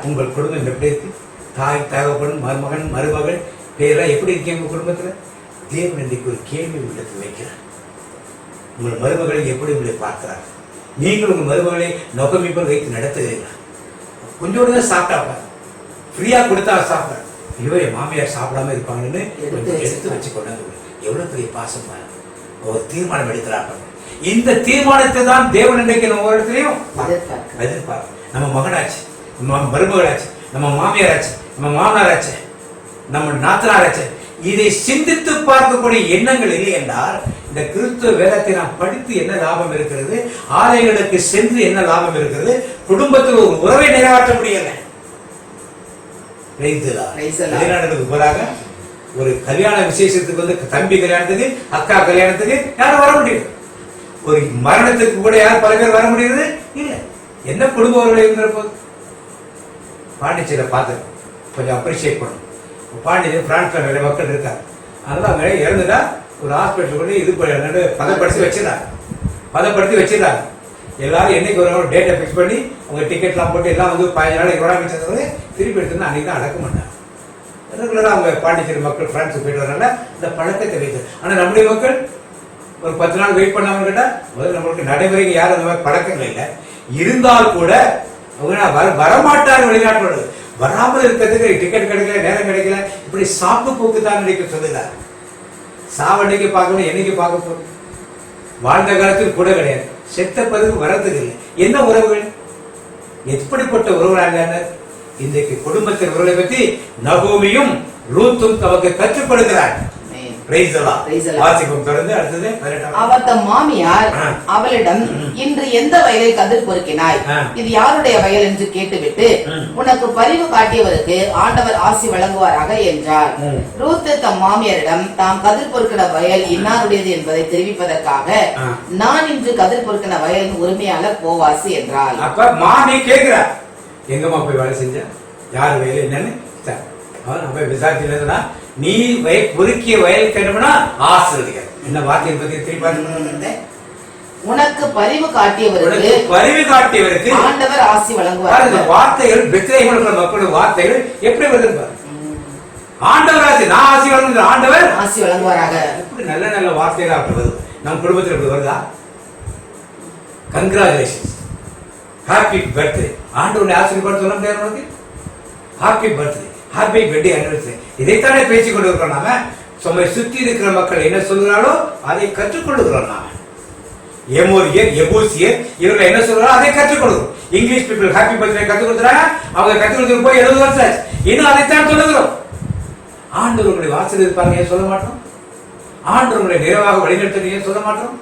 உங்கள் குடும்பம் எப்படி இருக்கு? தாய் தகப்பன் மருமகன் மருமகள் பேரெல்லாம் எப்படி இருக்கீங்க உங்க குடும்பத்துல? தேவன் இன்றைக்கு ஒரு கேள்வி உள்ளத்தில் வைக்கிறார். உங்கள் மருமகளை எப்படி உங்களை பார்க்கிறார்? நீங்கள் உங்கள் மருமகளை நோக்கமிப்பல் வைத்து நடத்துகிறீர்களா? கொஞ்சோடு தான் சாப்பிட்டா, ஃப்ரீயா கொடுத்தா சாப்பிட, இவரே மாமியார் சாப்பிடாம இருப்பாங்கன்னு எடுத்து வச்சு கொண்டாந்து எவ்வளவு பெரிய பாசம் பாருங்க. ஒரு தீர்மானம் எடுக்கிறாங்க. இந்த தீர்மானத்தை தான் தேவன் இன்றைக்கு நம்ம ஒரு இடத்துலையும் எதிர்பார்க்க. நம்ம மகனாச்சு, நம்ம மருமகளாச்சு, நம்ம மாமியாராச்சு, நம்ம மாமனாராச்சு, நம்ம நாத்தனாராச்சு, இதை சிந்தித்து பார்க்கக்கூடிய எண்ணங்கள் இல்லை என்றால் இந்த கிறிஸ்துவ வேதத்தை நாம் படித்து என்ன லாபம் இருக்கிறது, ஆலயங்களுக்கு சென்று என்ன லாபம் இருக்கிறது, குடும்பத்தில் ஒரு உறவை நிறைவேற்ற முடியல. ஒரு கல்யாண விசேஷத்துக்கு வந்து தம்பி கல்யாணத்துக்கு, அக்கா கல்யாணத்துக்கு யாரும் வர முடியும். ஒரு மரணத்துக்கு கூட யாரும் பல பேர் வர முடியுது இல்ல. என்ன குடும்ப உறவுகள் இருக்கிற போது பாண்டிச்சேரியை பார்த்து கொஞ்சம் அப்ரிஷியேட் பண்ணும். பாண்டிச்சேரி பிரான்ஸ்ல நிறைய மக்கள் இருக்காங்க. அதனால அவங்க இறந்துட்டா ஒரு ஹாஸ்பிட்டல் கொண்டு இது பதப்படுத்தி வச்சிடறாங்க. எல்லாரும் என்னைக்கு ஒரு டேட்டை ஃபிக்ஸ் பண்ணி அவங்க டிக்கெட்லாம் போட்டு எல்லாம் வந்து 15 நாளைக்கு வராங்க. திருப்பி எடுத்துனா அன்னைக்கு தான் அடக்க மாட்டாங்க. ரெகுலராக அவங்க பாண்டிச்சேரி மக்கள் பிரான்ஸுக்கு போயிட்டு வரனால இந்த பழக்கத்தை வைத்து. ஆனால் நம்முடைய மக்கள் ஒரு 10 நாள் வெயிட் பண்ணாமல் கேட்டா முதல்ல நம்மளுக்கு நடைமுறைக்கு யாரும் அந்த மாதிரி பழக்கங்கள் இல்லை. இருந்தால் கூட அவங்க வரமாட்டார். வெளிநாட்டோடு வராமல் இருக்கிறதுக்கு டிக்கெட் கிடைக்கல, நேரம் கிடைக்கல, இப்படி சாப்பு போக்கு தான் நினைக்க சொல்லுகிறார். சாவண்டைக்கு பார்க்கணும், என்னைக்கு பார்க்க போகணும். வாழ்ந்த காலத்தில் கூட கிடையாது, செத்த பிறகு வரதுக்கு இல்லை. என்ன உறவுகள், எப்படிப்பட்ட உறவுகளாக இன்றைக்கு குடும்பத்தின் உறவுகளை பற்றி நகோமியும் ரூத்தும் நமக்கு கற்றுக் கொடுக்கிறார். அவர் தம் மாமியார் அவளிடம், இன்று எந்த வயலை கதிர் பொறுக்கினாய், இது யாருடைய வயல் என்று கேட்டுவிட்டு, உனக்கு பரிவு காட்டியவருக்கு ஆண்டவர் ஆசி வழங்குவாராக என்றார். ரூத்து தம் மாமியாரிடம் தாம் கதிர் பொறுக்கின வயல் இன்னாருடையது என்பதை தெரிவிப்பதற்காக, நான் இன்று கதிர் பொறுக்கின வயலின் உரிமையாளர் போவாசி என்றார். அப்ப மாமி கேட்கிறார், எங்கம்மா போய் வேலை செஞ்ச, யார் வயல் என்னன்னு விசாரிச்சு, நீ பொறுக்கிய வயல் கண்டுனா ஆசிரியர் என்ன வார்த்தையை பத்தி திருப்பி, உனக்கு பரிவு காட்டியவருக்கு ஆண்டவர் ஆசி வழங்குவார். வார்த்தைகள் பெத்லகேமில் மக்களுடைய வார்த்தைகள் எப்படி வருது? ஆண்டவர் ஆசி, நான் ஆசி வழங்குகிறேன், ஆண்டவர் ஆசி வழங்குவாராக. எப்படி நல்ல நல்ல வார்த்தைகள் அப்படி வருது. நம்ம குடும்பத்தில் எப்படி வருதா? கங்க்ராச்சுலேஷன்ஸ், ஹாப்பி பர்த்டே, ஆண்டவருடைய ஆசீர்வாதம் சொல்ல முடியாது உனக்கு. Happy birthday, happy birthday anniversary, இதைத்தானே பேச்சு கொண்டு இருக்கிறோம். நாம சும்மா சுத்தி இருக்கிற மக்கள் என்ன சொல்கிறாரோ அதை கற்றுக்கொள்ளுகிறோம். நாம எமோரியர், எபூசியர் இவர்கள் என்ன சொல்றாரோ அதை கற்றுக்கொள்கிறோம். இங்கிலீஷ் பீப்புள் ஹாப்பி பர்த்டே கற்றுக் கொடுக்குறாங்க, அவங்க கற்றுக் கொடுத்து போய் 70 வருஷம் ஆச்சு, இன்னும் அதைத்தான் சொல்லுகிறோம். ஆண்டவர்களுடைய வாசல் இருப்பாங்க ஏன் சொல்ல மாட்டோம்? ஆண்டவர்களுடைய நிறைவாக வழிநடத்த ஏன் சொல்ல மாட்டோம்?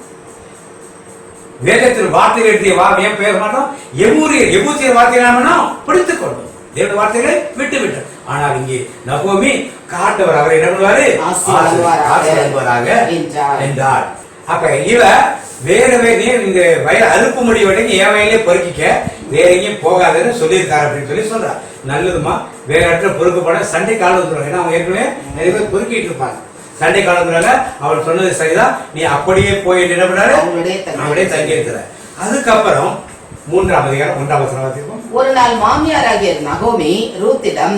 வேதத்தில் வார்த்தைகள் எழுதிய ஏன் பேச மாட்டோம்? எமூரியர், எபூசியர் வார்த்தைகளை நாம பிடித்துக் கொண்டோம், தேவனுடைய வார்த்தைகளை விட்டு விட்டோம். ஆனால் இங்கே நகோமி காட்டவர் அவரை என்ன பண்ணுவாரு? ஆசீர்வாதமாக என்றார். அப்ப இவ வேற இந்த வயல் அறுப்பு முடி வரைக்கும் என் வயலே பொறுக்கிக்க, வேற எங்கேயும் போகாதுன்னு சொல்லியிருக்காரு அப்படின்னு சொல்றா. நல்லதுமா, வேற இடத்துல பொறுக்க போன சண்டை காலம் வந்துடுவாங்க. ஏன்னா அவங்க ஏற்கனவே நிறைய பேர் பொறுக்கிட்டு இருப்பாங்க. சண்டை காலத்துல அவர் சொன்னது சரிதான், நீ அப்படியே போய் என்ன பண்ணாரு? அவங்களே தங்கி இருக்கிற. அதுக்கப்புறம் 3ஆம் அதிகாரம் 1ஆம் வசனம். ஒரு நாள் மாமியாராகிய நகோமி ரூத்திடம்,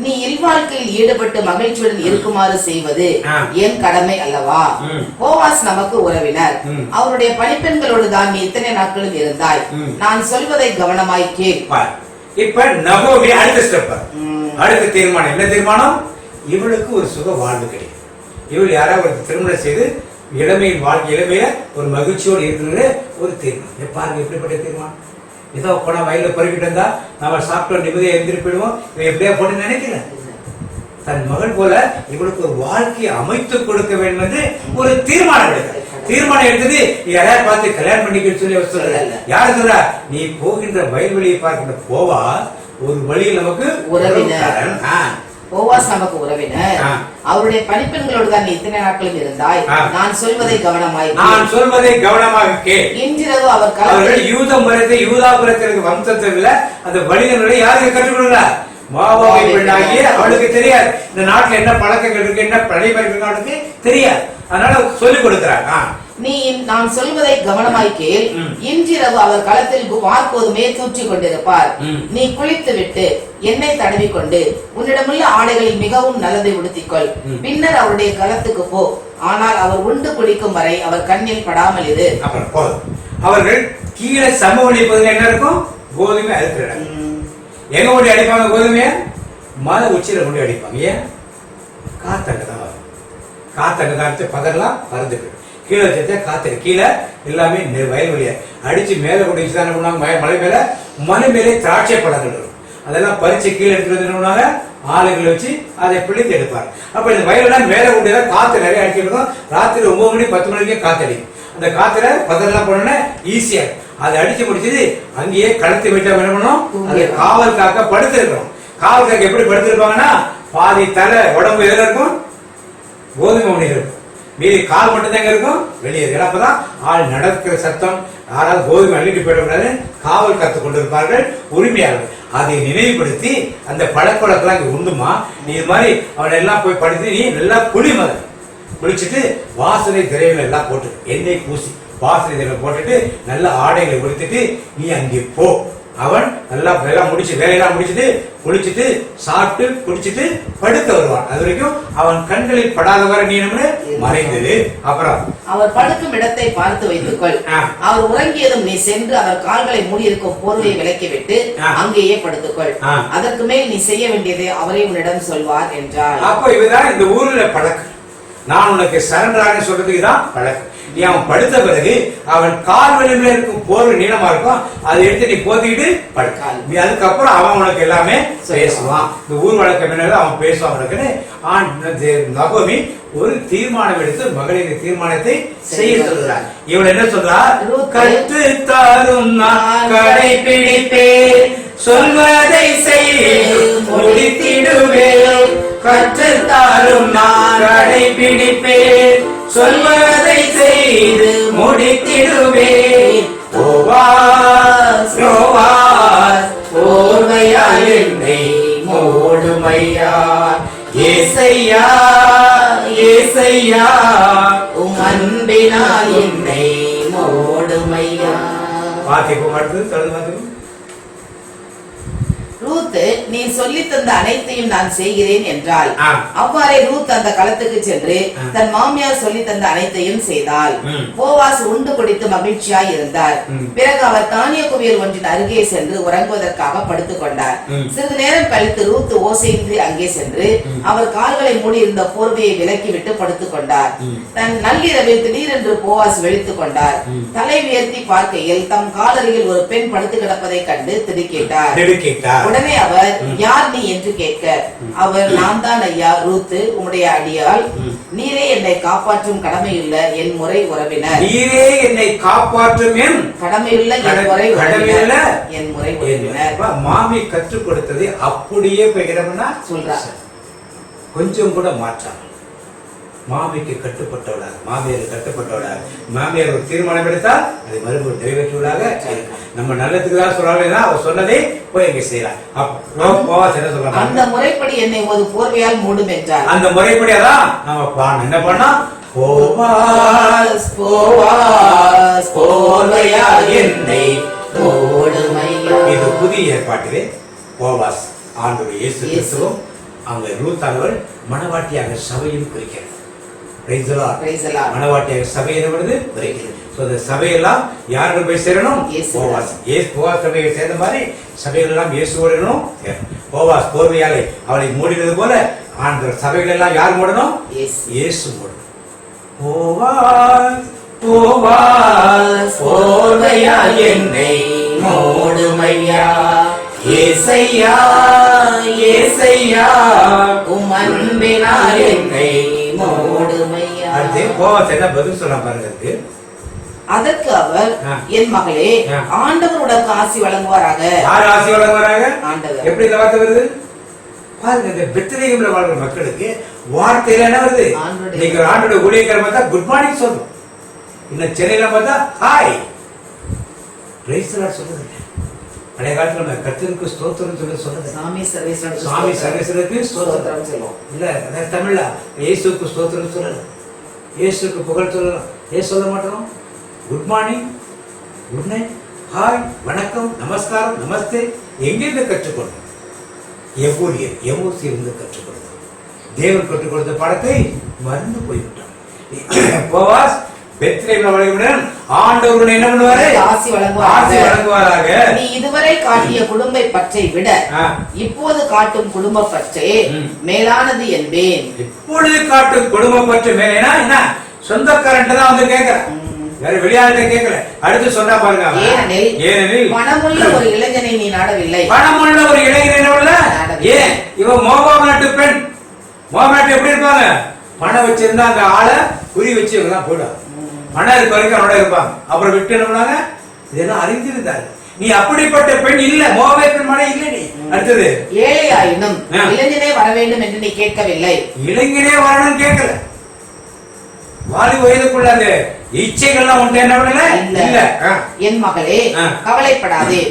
நீ இல்வாழ்க்கையில் ஈடுபட்டு மகிழ்ச்சியுடன் இருக்குமாறு செய்வது என் கடமை அல்லவா? போவாஸ் நமக்கு உறவினர், அவருடைய பணிப்பெண்களோடு தான் நீ இத்தனை நாட்களும் இருந்தாய், நான் சொல்வதை கவனமாய் கேட்பார். இப்ப நகோமி அடுத்த ஸ்டெப், அடுத்த தீர்மானம். என்ன தீர்மானம்? இவளுக்கு ஒரு சுக வாழ்வு கிடைக்கும். இவள் யாராவது திருமணம் செய்து இளமையின் வாழ்க்கை, இளமையில ஒரு மகிழ்ச்சியோடு இருக்கிற ஒரு தீர்மானம். பாருங்க எப்படிப்பட்ட தீர்மானம். ஏதோ போனா வயல பொறுக்கிட்டு இருந்தா நம்ம சாப்பிட்டோம் நிம்மதியா எழுந்திருப்பிடுவோம், இவன் எப்படியா போட்டு நினைக்கல. தன் மகள் போல இவளுக்கு ஒரு வாழ்க்கையை அமைத்துக் கொடுக்க வேண்டும் என்று ஒரு தீர்மானம் எடுக்க. தீர்மானம் எடுத்தது யாரையா பார்த்து கல்யாணம் பண்ணிக்க சொல்லி சொல்ல. யாரு சொல்ற? நீ போகின்ற வயல்வெளியை பார்க்கின்ற போவா ஒரு வழியில் நமக்கு உறவினர். போவாஸ் நமக்கு உறவினர், அவருடைய பணிப்பெண்களோடு தான் நீ இத்தனை நாட்களும் இருந்தாய், நான் சொல்வதை கவனமாக கேள். இன்றிரவு அவர்கள் யூதாபுரத்திற்கு வம்சத்தில் அந்த வழிகளை யாருக்கு கற்றுக் கொடுக்கிறார்? மாவாவை பெண்ணாகிய அவளுக்கு தெரியாது. இந்த நாட்டுல என்ன பழக்கங்கள் இருக்கு, என்ன நடைமுறைகள் அவளுக்கு தெரியாது. அதனால சொல்லிக் கொடுக்கிறார். நீ நான் சொல்வதை கவனமாய் கேள். இன்றிரவு அவர் களத்தில் வார்கோதுமையை தூற்றிக் கொண்டிருப்பார். நீ குளித்து விட்டு எண்ணெய் தடவிக்கொண்டு உன்னிடமுள்ள ஆடைகளில் மிகவும் நல்லதை உடுத்திக்கொள். பின்னர் அவருடைய களத்துக்கு போ. ஆனால் அவர் உண்டு குளிக்கும் வரை அவர் கண்ணில் படாமல் இரு. அவர்கள் கீழே சமவெளி பகுதியில் என்ன இருக்கும்? கோதுமை அறுக்கிறாங்க. எங்க கொண்டு அடிப்பாங்க? கோதுமைய மலை உச்சியில கொண்டு அடிப்பாங்க. ஏன்? காத்தங்க தான் வரும். காத்தங்க காத்து பதெல்லாம் பறந்து போயிடும். கீழே வச்சா காத்து கீழே எல்லாமே வயல்வெளிய அடிச்சு மேல கொண்டு மலை மேல, மலை மேலே திராட்சை பழங்கள் இருக்கும். அதெல்லாம் பறிச்சு கீழே எடுத்துட்டு ஆளுகளை வச்சு அதை பிடித்து எடுப்பார். அப்ப இந்த வயலெல்லாம் மேல கொண்டு காத்து நிறைய அடிச்சிருக்கும். ராத்திரி 9 மணி 10 மணிக்கே காத்தடிக்கும். அந்த காத்துல பதெல்லாம் போனோன்னா ஈஸியா அதை அடிச்சு முடிச்சது அங்கேயே கழுத்து விட்டா என்ன பண்ணும், அது காவல் காக்க படுத்திருக்கணும். காவல் காக்க எப்படி படுத்திருப்பாங்கன்னா பாதி தலை உடம்பு எதுல இருக்கும், கோதுமை மணி இருக்கும், மீதி கால் மட்டும் தான் இருக்கும் வெளியே. அப்பதான் ஆள் நடக்கிற சத்தம் யாராவது கோதுமை அள்ளிட்டு போயிடக்கூடாது காவல் காத்து கொண்டிருப்பார்கள் உரிமையாளர்கள். அதை நினைவுபடுத்தி அந்த பழக்கவழக்கெல்லாம் இங்க உண்டுமா, நீ இது மாதிரி அவனை எல்லாம் போய் படுத்து நீ நல்லா குளி மதம் குளிச்சுட்டு வாசனை திரையில எல்லாம் போட்டு எண்ணெய் பூசி வாசனை திரையில போட்டுட்டு நல்ல ஆடைகளை உடுத்திட்டு நீ அங்கே போ. அவன் நல்லா வேலையெல்லாம் முடிச்சுட்டு குளிச்சுட்டு சாப்பிட்டு குடிச்சிட்டு படுக்க வருவான். அது வரைக்கும் அவன் கண்களில் படாதவரை நீ மறைந்தது. அப்புறம் அவர் படுக்கும் இடத்தை பார்த்து வைத்துக்கொள். அவர் உறங்கியதும் நீ சென்று அவர் கால்களை மூடியிருக்கும் போர்வையை விலக்கி விட்டு அங்கேயே படுத்துக்கொள். அதற்கு மேல் நீ செய்ய வேண்டியதை அவரே உன்னிடம் சொல்வார் என்றார். அப்போ இதுதான் இந்த ஊர்ல பழக்கம். நான் உனக்கு சரண்டராக சொல்றதுக்கு தான் பழக்கம். நீ அவன் படுத்த பிறகு அவன் கால் வலிமையில இருக்கும் போர்வை நீளமா இருக்கும், அதை எடுத்து நீ போத்திக்கிட்டு படுக்காது. நீ அதுக்கப்புறம் அவன் உனக்கு எல்லாமே பேசுவான். இந்த ஊர் வழக்கம் என்ன அவன் பேசுவான் உனக்குன்னு நகோமி ஒரு தீர்மானம் எடுத்து மகளிர் தீர்மானத்தை செய்ய சொல்றார். இவள் என்ன சொல்றார், கற்று தாரும் நான் கடைபிடிப்பேன், சொல்வதை செய்து முடித்திடுவேன். கற்றுத்தாரும் நான் கடைபிடிப்பேன், சொல்வதை செய்து முடித்திடுவேன். போர்வையால் என்னை மூடுமையா, ஏசையா ஏசையா உம் அன்பினால் என்னை மூடுமையா. பாத்திப்போம். அடுத்தது தொடர்ந்து ரூத், நீ சொல்லி தந்த அனைத்தையும் நான் செய்கிறேன் என்றாள். அவ்வாறே ரூத் அந்த களத்துக்கு சென்று தன் மாமியார் சொல்லி தந்த அனைத்தையும் செய்தாள். போவாஸ் உண்டு குடித்து மகிழ்ச்சியாய் இருந்தார். பிறகு அவர் தானிய குவியல் ஒன்றின் அருகே சென்று உறங்குவதற்காக படுத்துக் கொண்டார். சிறிது நேரம் கழித்து ரூத் ஓசையின்றி அங்கே சென்று அவர் கால்களை மூடி இருந்த போர்வையை விலக்கிவிட்டு படுத்துக் கொண்டார். தன் நள்ளிரவில் திடீரென்று போவாஸ் விழித்துக் கொண்டார். தலை உயர்த்தி பார்க்கையில் தம் காலருகில் ஒரு பெண் படுத்து கிடப்பதை கண்டு திடுக்கிட்டார். உடனே அவர், யார் நீ என்று கேட்க, அவர், நான் தான் ஐயா ரூத், உம்முடைய அடியாள். நீரே என்னை காப்பாற்றும் கடமையுள்ள என் முறை உறவினர். நீரே என்னை காப்பாற்றும் என் கடமையுள்ள என் முறை உறவினர். மாமி கற்றுக் கொடுத்ததை அப்படியே போய்கிறோம்னா சொல்றார். கொஞ்சம் கூட மாற்றம். மாமிக்கு கட்டுப்பட்டவளாக, மாமியார் கட்டுப்பட்டவளாக, மாமியார் ஒரு தீர்மானம் எடுத்தால் அதை மறுபடியும் நிறைவேற்றுவதாக நம்ம நல்லதுக்கு தான் சொல்றாங்க. அவர் சொன்னதே போய் இங்க செய்யலாம். அந்த முறைப்படி என்னை ஒரு போர்வையால் மூடும் என்றார். அந்த முறைப்படி அதான் நம்ம என்ன பண்ணா, போர்வையால் என்னை மூடுமையா. இது புதிய ஏற்பாட்டிலே போவாஸ் ஆண்டவர் இயேசு கிறிஸ்துவும் அவங்க ரூத்தானவள் மணவாட்டியாக சபையும் குறிக்கிறது. மணவாட்டியாக சபை என்ன குறிக்கிறது. சபையெல்லாம் யாருக்கு போய் சேரணும், போவாஸ் சபையை சேர்ந்த மாதிரி சபைகள் எல்லாம் இயேசுவோடு. போவாஸ் போர்வையாலே அவளை மூடினது போல ஆண்டவர் சபைகள் எல்லாம் யார் மூடணும், இயேசு மூடணும். போர்வையால் என்னை மூடுமையா, ஏசையா ஏசையா உம் அன்பினால் என்னை மூடுமையா. அடுத்து போவாஸ் என்ன பதில் சொல்ல பாருங்க. அதற்கு அவர், என் மகளே, ஆண்டவரோட ஆசி வழங்குவாராக. யார் ஆசி வழங்குவாராக? ஆண்டவர். எப்படி இந்த வார்த்தை வருது பாருங்க. இந்த பெத்லகேம்ல வாழ்ற மக்களுக்கு வார்த்தையில என்ன வருது, நீங்க ஆண்டோட ஊழியக்காரர் பார்த்தா குட் மார்னிங் சொல்லும், இன்னும் சென்னையில பார்த்தா ஹாய் பிரைஸ் தி லார்ட் சொல்லுங்க. பழைய காலத்துல நம்ம கர்த்தருக்கு ஸ்தோத்திரம் சொல்லுது, சாமி சர்வேஸ்வரருக்கு ஸ்தோத்திரம் சொல்லுவோம் இல்ல. அதாவது தமிழ்ல இயேசுக்கு ஸ்தோத்திரம் சொல்லலாம், இயேசுக்கு புகழ் சொல்லலாம். ஏன் சொல்ல மாட்டோம்? Good morning, good night, hi, வணக்கம், நமஸ்காரம், நமஸ்தே எங்கிருந்து கற்றுக்கொண்டோம்? எவ்வூசியிலிருந்து கற்றுக்கொண்டோம். தேவன் கற்றுக் கொடுத்த பாடத்தை மறந்து போய்விட்டோம். போவாஸ் ஆண்டவருடன் என்ன பண்ணுவாரு, ஆசி வழங்குவாராக. நீ இதுவரை காட்டிய குடும்ப பற்றை விட இப்போது காட்டும் குடும்ப பற்றே மேலானது என்பேன். இப்பொழுது காட்டும் குடும்ப பற்று மேலேனா என்ன, சொந்தக்காரன் தான் வந்து கேட்கிறேன். வேற வெளியாளத்தை கேட்கல. அடுத்து சொன்னா பாருங்க, ஏனெனில் பணமுள்ள ஒரு இளைஞனை நீ நாடவில்லை. பணமுள்ள ஒரு இளைஞனை ஏன்? இவன் மோவாப் நாட்டு பெண். மோவாப் நாட்டு எப்படி இருப்பாங்க? பணம் வச்சிருந்தா அந்த ஆளை குறி வச்சு இவங்க போயிடும். பணம் இருக்க வரைக்கும் அவனோட இருப்பாங்க. அப்புறம் விட்டு என்ன இதெல்லாம் அறிந்திருந்தாரு. நீ அப்படிப்பட்ட பெண் இல்ல, மோவாப் பெண் மனை இல்ல. நீ அடுத்தது ஏழையாயினும் இளைஞனே வர வேண்டும் என்று நீ கேட்கவில்லை. இளைஞனே வரணும்னு கேட்கல. வாலி வயதுக்குள்ள அந்த இச்சைகள்லாம் உண்டு என்ன பண்ணல? இல்ல. என் மகளே, கவலைப்படாதே.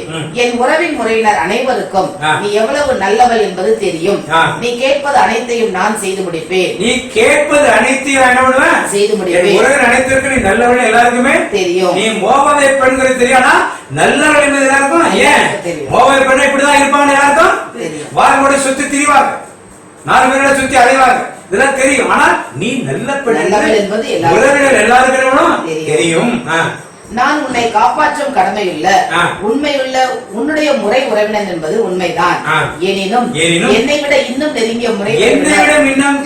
என் உறவின் முறையினர் அனைவருக்கும் நீ எவ்வளவு நல்லவள் என்பது தெரியும். நீ கேட்பது அனைத்தையும் நான் செய்து முடிப்பேன். நீ கேட்பது அனைத்தையும் என்ன பண்ணுவேன்? செய்து முடிப்பேன். உறவின் அனைத்திற்கும் நீ நல்லவள் எல்லாருக்குமே தெரியும். நீ மோவாப் பெண்களுக்கு தெரியும், ஆனா நல்லவள் என்பது எல்லாருக்கும் ஏன்? மோவாப் பெண்ணை இப்படிதான் இருப்பாங்க, எல்லாருக்கும் வாரோட சுத்தி திரிவாங்க, 4 பேரோட சுத்தி அலைவாங்க, இதெல்லாம் தெரியும். ஆனா நீ நல்ல பெண் என்பது உறவினர் எல்லாருக்கும் தெரியும். நான் உன்னை காப்பாற்றும் கடமையுள்ள உண்மையுள்ள உன்னுடைய முறை உறவினர் என்பது உண்மைதான். எனினும் என்னை விட இன்னும் நெருங்கிய முறை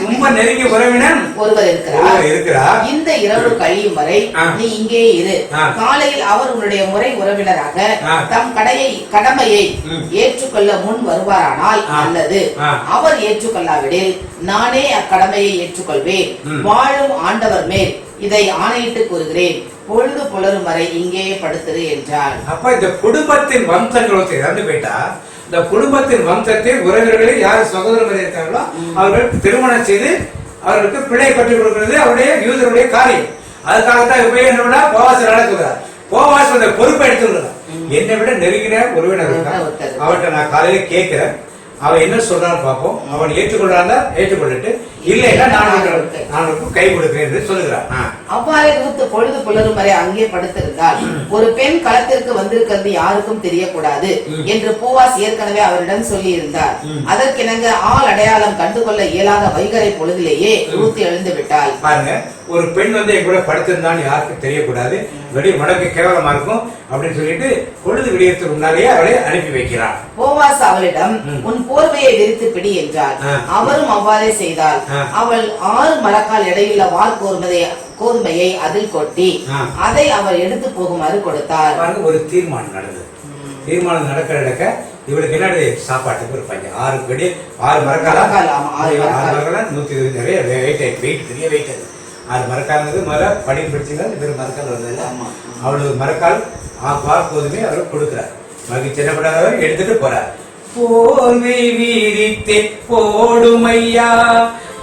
ரொம்ப நெருங்கிய உறவினர் ஒருவர் இருக்கிறார். இந்த இரவு கழியும் வரை நீ இங்கே இரு. காலையில் அவர் உன்னுடைய முறை உறவினராக தம் கடமையை ஏற்றுக்கொள்ள முன் வருவாரானால் அல்லது அவர் ஏற்றுக்கொள்ளாவிடில் நானே அக்கடமையை ஏற்றுக்கொள்வேன். வாழும் ஆண்டவர் மேல் இதை ஆணையிட்டு கூறுகிறேன், பொழுது புலரும் வரை இங்கேயே படுத்துரு என்றார். அப்ப இந்த குடும்பத்தின் வம்சங்கள் இறந்து போயிட்டா, இந்த குடும்பத்தின் வம்சத்தில் உறவினர்களில் யார் சகோதரர்கள் இருக்காங்களோ அவர்கள் திருமணம் செய்து அவர்களுக்கு பிழை கற்றுக் கொடுக்கிறது அவருடைய யூதருடைய காரியம். அதுக்காகத்தான் இப்ப என்ன போவாஸ் நடக்குகிறார். போவாஸ் அந்த பொறுப்பை எடுத்துக்கிறார். என்னை விட நெருங்கின உறவினர் அவர்கிட்ட நான் காலையில கேட்கிறேன், அவன் என்ன சொல்றான்னு பார்ப்போம். அவன் ஏற்றுக்கொள்றாங்க, ஏற்றுக்கொள்ளிட்டு இல்லைன்னா நான் கை கொடுக்கிறேன் என்று சொல்லுகிறான். அவ்வாறே ரூத் பொழுது புலரும் வரை அங்கே படுத்திருந்தால் ஒரு பெண் களத்திற்கு வந்திருக்கிறது யாருக்கும் தெரியக்கூடாது என்று போவாஸ் ஏற்கனவே அவரிடம் சொல்லி இருந்தார். அதற்கிணங்க ஆள் அடையாளம் கண்டுகொள்ள இயலாத வைகரை பொழுதிலேயே ரூத் எழுந்து விட்டாள். பாருங்க, ஒரு பெண் வந்து என் கூட படுத்திருந்தான்னு யாருக்கும் தெரியக்கூடாது, வெளியே மடக்கு கேவலமா இருக்கும் அப்படின்னு சொல்லிட்டு பொழுது விடியறதுக்கு முன்னாலேயே அவளை அனுப்பி வைக்கிறார். போவாஸ் அவளிடம் உன் போர்வையை விரித்து பிடி என்றார். அவரும் அவ்வாறே செய்தார். அவள் 6 மரக்கால் எடையுள்ள கோதுமையை அதில் கொட்டி அதை அவர் எடுத்து போகுமாறு கொடுத்தார். ஒரு தீர்மானம் நடந்தது. தீர்மானம் நடக்க இவளுக்கு என்ன சாப்பாட்டுக்கு ஒரு பஞ்சம். 6 மரக்கால 120 நிறைய வெயிட் பெரிய வெயிட். 6 மரக்கால் முதல்ல படி பிடிச்சிங்க, வெறும் மரக்கால் வந்தது. அவளுக்கு மரக்கால் கோதுமை அவர் கொடுக்கிறார். மகிழ்ச்சி என்னப்படாதவர் எடுத்துட்டு போறார். போர்வை வீரித்தே போடுமையா,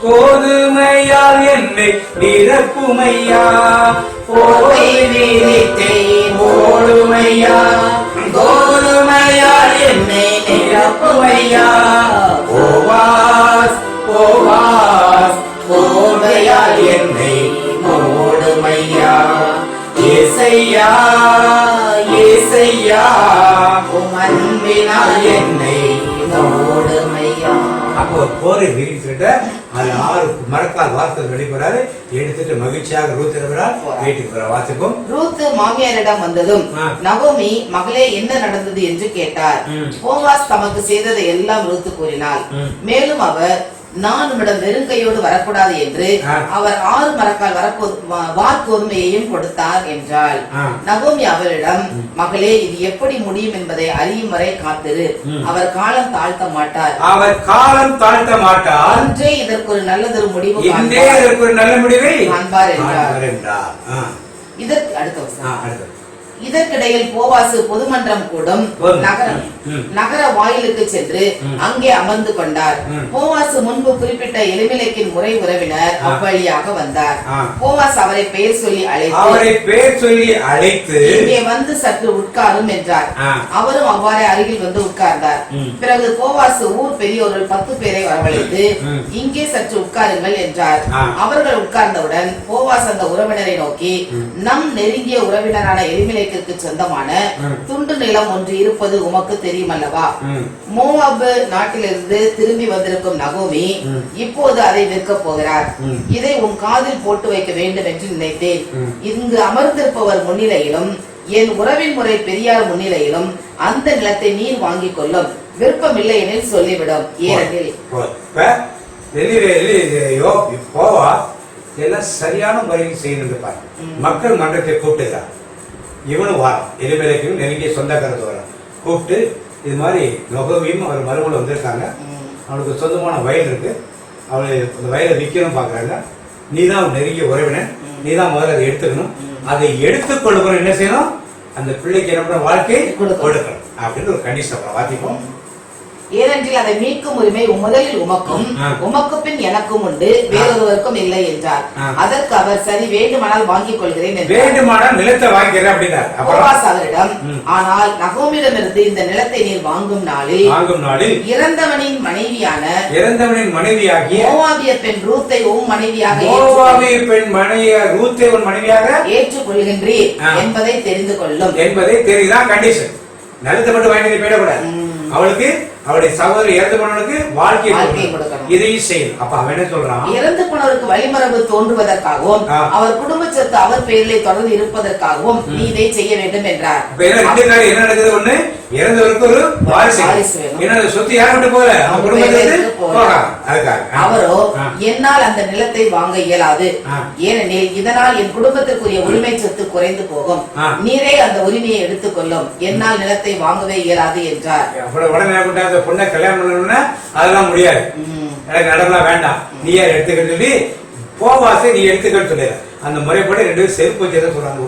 கோதுமையால் என்னை நிரப்புமையா. போர்வை வீரித்தே போடுமையா, கோதுமையால் என்னை நிரப்புமையா. போவாஸ் போவாஸ் போர்வையால் என்னை மூடுமையா. ஏசையா ஏசையா உம் அன்பினால் என்னை மூடுமையா. அப்போ போரை விரித்துட்டு அது 6 மரக்கால் வார்த்தை வெளிப்படுறாரு. எடுத்துட்டு மகிழ்ச்சியாக ரூத் இருக்கிறார். வீட்டுக்கு வாசிக்கும். ரூத் மாமியாரிடம் வந்ததும் நகோமி மகளே என்ன நடந்தது என்று கேட்டார். போவாஸ் தமக்கு செய்ததை எல்லாம் ரூத் கூறினாள். மேலும் அவர் நான் உம்மிடம் வெறுங்கையோடு வரக்கூடாது என்று அவர் 6 மரக்கால் வார்கோதுமையையும் கொடுத்தார் என்றாள். நகோமி அவரிடம் மகளே இது எப்படி முடியும் என்பதை அறியும் வரை காத்திரு, அவர் காலம் தாழ்த்த மாட்டார். அவர் காலம் தாழ்த்த மாட்டார். அன்றே இதற்கு ஒரு நல்லதொரு முடிவு காண்பார் என்றார். இதற்கு அடுத்த இதற்கிடையில் போவாசு பொதுமன்றம் கூடும் நகர வாயிலுக்கு சென்று அங்கே அமர்ந்து கொண்டார். போவாசு முன்பு குறிப்பிட்ட எலிமெலேக்கின் முறை உறவினர் அவ்வழியாக வந்தார். போவாஸ் அவரை பெயர் சொல்லி அழைத்து இங்கே வந்து சற்று உட்காரும் என்றார். அவரும் அவ்வாறே அருகில் வந்து உட்கார்ந்தார். பிறகு போவாசு ஊர் பெரியோர்கள் 10 பேரை வரவழைத்து இங்கே சற்று உட்காருங்கள் என்றார். அவர்கள் உட்கார்ந்தவுடன் போவாஸ் அந்த உறவினரை நோக்கி நம் நெருங்கிய உறவினரான எலிமெலேக்கு சொந்தமான துண்டு நிலம் ஒன்று இருப்பது உமக்கு தெரியுமல்லவா? மோவாப் நாட்டிலிருந்து திரும்பி வந்திருக்கும் நகோமி இப்போது அதை விற்க போகிறார். இதை உன் காதில் போட்டு வைக்க வேண்டும் என்று நினைத்தேன். இங்கு அமர்ந்திருப்பவர் முன்னிலையிலும் என் உறவின் முறை பெரியார் முன்னிலையிலும் அந்த நிலத்தை நீர் வாங்கிக் கொள்ளும். விருப்பமில்லை எனில் சொல்லிவிடும். ஏனெனில் இதெல்லாம் சரியான முறையில் செய்யணும். மக்கள் மன்றத்தை கூப்பிட்டுக்கிறார். இவனும் வாரம் எலிமேலைக்கும் நெருங்கிய சொந்தக்காரத்து வரும் கூப்பிட்டு இது மாதிரி நொகவியும் அவர் மருமகள் வந்திருக்காங்க, அவனுக்கு சொந்தமான வயல் இருக்கு, அவளை அந்த வயலை விற்கணும் பாக்குறாங்க, நீதான் நெருங்கிய உறவினர், நீதான் முதல்ல அதை எடுத்துக்கணும், அதை எடுத்துக் கொடுக்கணும், என்ன செய்யணும், அந்த பிள்ளைக்கு என்ன பண்ண வாழ்க்கை கொடுக்கணும் அப்படின்னு ஒரு கண்டிஷன் வாத்திப்போம். ஏனென்றில் அதை மீட்கும் உரிமை முதலில் உமக்கும் உமக்கு பின் எனக்கும் உண்டு, வேறொருவருக்கும் இல்லை என்றார். அதற்கு அவர் சரி, வேண்டுமானால் வாங்கிக் கொள்கிறேன் என்றார். வேண்டுமானால் நிலத்தை வாங்கிறேன் அப்படின்னார். போவாஸ் அவரிடம், ஆனால் நகோமியிடமிருந்து இந்த நிலத்தை நீர் வாங்கும் நாளில் இறந்தவனின் மனைவியாகிய மோவாபிய பெண் ரூத்தை உன் மனைவியாக ஏற்றுக்கொள்கின்றீர் என்பதை தெரிந்து கொள்ளும் என்பதை தெரியுதான் கண்டிஷன். நிலத்தை மட்டும் வாங்கி போயிடக்கூடாது. அவளுக்கு அவருடைய சகோதரி இறந்து போனவனுக்கு வாழ்க்கை கொடுக்கணும், இதையும் செய்யணும். அப்ப அவன் என்ன சொல்றான், இறந்து போனவருக்கு வழிமரபு தோன்றுவதற்காகவும் அவர் குடும்ப சொத்து அவர் பெயரிலே தொடர்ந்து இருப்பதற்காகவும் நீ இதை செய்ய வேண்டும் என்றார். ரெண்டு காரியம் என்ன நடக்குது, ஒண்ணு இறந்தவருக்கு ஒரு வாரிசு வேணும், சொத்து யாரும் போல அவரோ என்னால் அந்த நிலத்தை வாங்க இயலாது, ஏனெனில் இதனால் என் குடும்பத்திற்குரிய உரிமை சொத்து குறைந்து போகும், நீரே அந்த உரிமையை எடுத்துக் கொள்ளும், என்னால் நிலத்தை வாங்கவே இயலாது என்றார். பொண்ணை கல்யாணம் பண்ணணும்னா அதெல்லாம் முடியாது, எனக்கு நடக்கலாம் வேண்டாம், நீ யார் எடுத்துக்கிட்டு சொல்லி போவாசை நீ எடுத்துக்கிட்டு சொல்லு. அந்த முறைப்படி ரெண்டு செருப்பு சொல்றாங்க.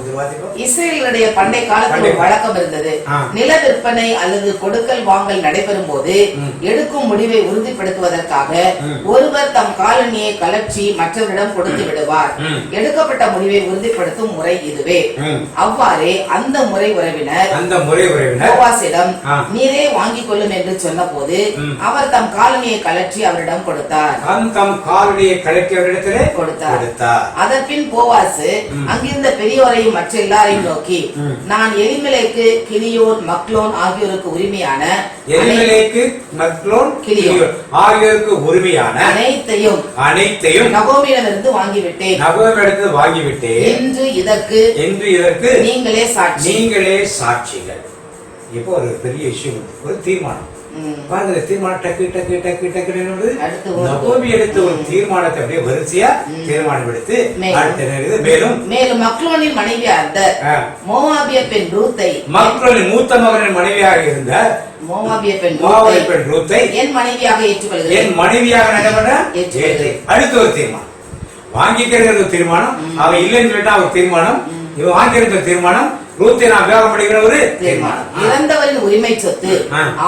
இஸ்ரேலுடைய பண்டை காலத்தில் ஒரு வழக்கம் இருந்தது. நில விற்பனை அல்லது கொடுக்கல் வாங்கல் நடைபெறும் போது எடுக்கும் முடிவை உறுதிப்படுத்துவதற்காக ஒருவர் தம் காலணியை கலற்றி மற்றவரிடம் கொடுத்து விடுவார். எடுக்கப்பட்ட முடிவை உறுதிப்படுத்தும் முறை இதுவே. அவ்வாறே அந்த முறை உறவினர் போவாசிடம் நீரே வாங்கிக் கொள்ளும் என்று சொன்ன போது அவர் தம் காலணியை கலற்றி அவரிடம் கொடுத்தார். அதற்பின் போவாசு அங்கிருந்த பெரியோரையும் மற்ற எல்லாரையும் நோக்கி, நான் எலிமெலேக்கு, கிலியோன், மக்லோன் ஆகியோருக்கு உரிமையான அனைத்தையும் நகோமியிடமிருந்து வாங்கிவிட்டேன் என்று இதற்கு நீங்களே சாட்சிகள். இப்போ ஒரு பெரிய இஷ்யூ, ஒரு தீர்மானம் பாருங்க. தீர்மானம் டக்கு டக்கு டக்கு டக்கு நகோமி எடுத்து ஒரு தீர்மானத்தை அப்படியே வரிசையா தீர்மானம் எடுத்து மேலும் மக்லோனின் மனைவியாக மோவாபிய பெண் ரூத்தை, மக்லோனின் மூத்த மகனின் மனைவியாக இருந்த மோவாபிய பெண் ரூத்தை என் மனைவியாக ஏற்றுக்கொள்கிறேன், என் மனைவியாக அடுத்த ஒரு தீர்மானம் வாங்கிக்கிறது தீர்மானம், அவன் இல்லைன்னு சொல்லிட்டா ஒரு தீர்மானம், இவன் வாங்கிக்கிறது தீர்மானம், ரூத்தை நான் விவாகம் பண்ணிக்கிற ஒரு தீர்மானம். இறந்தவரின் உரிமை சொத்து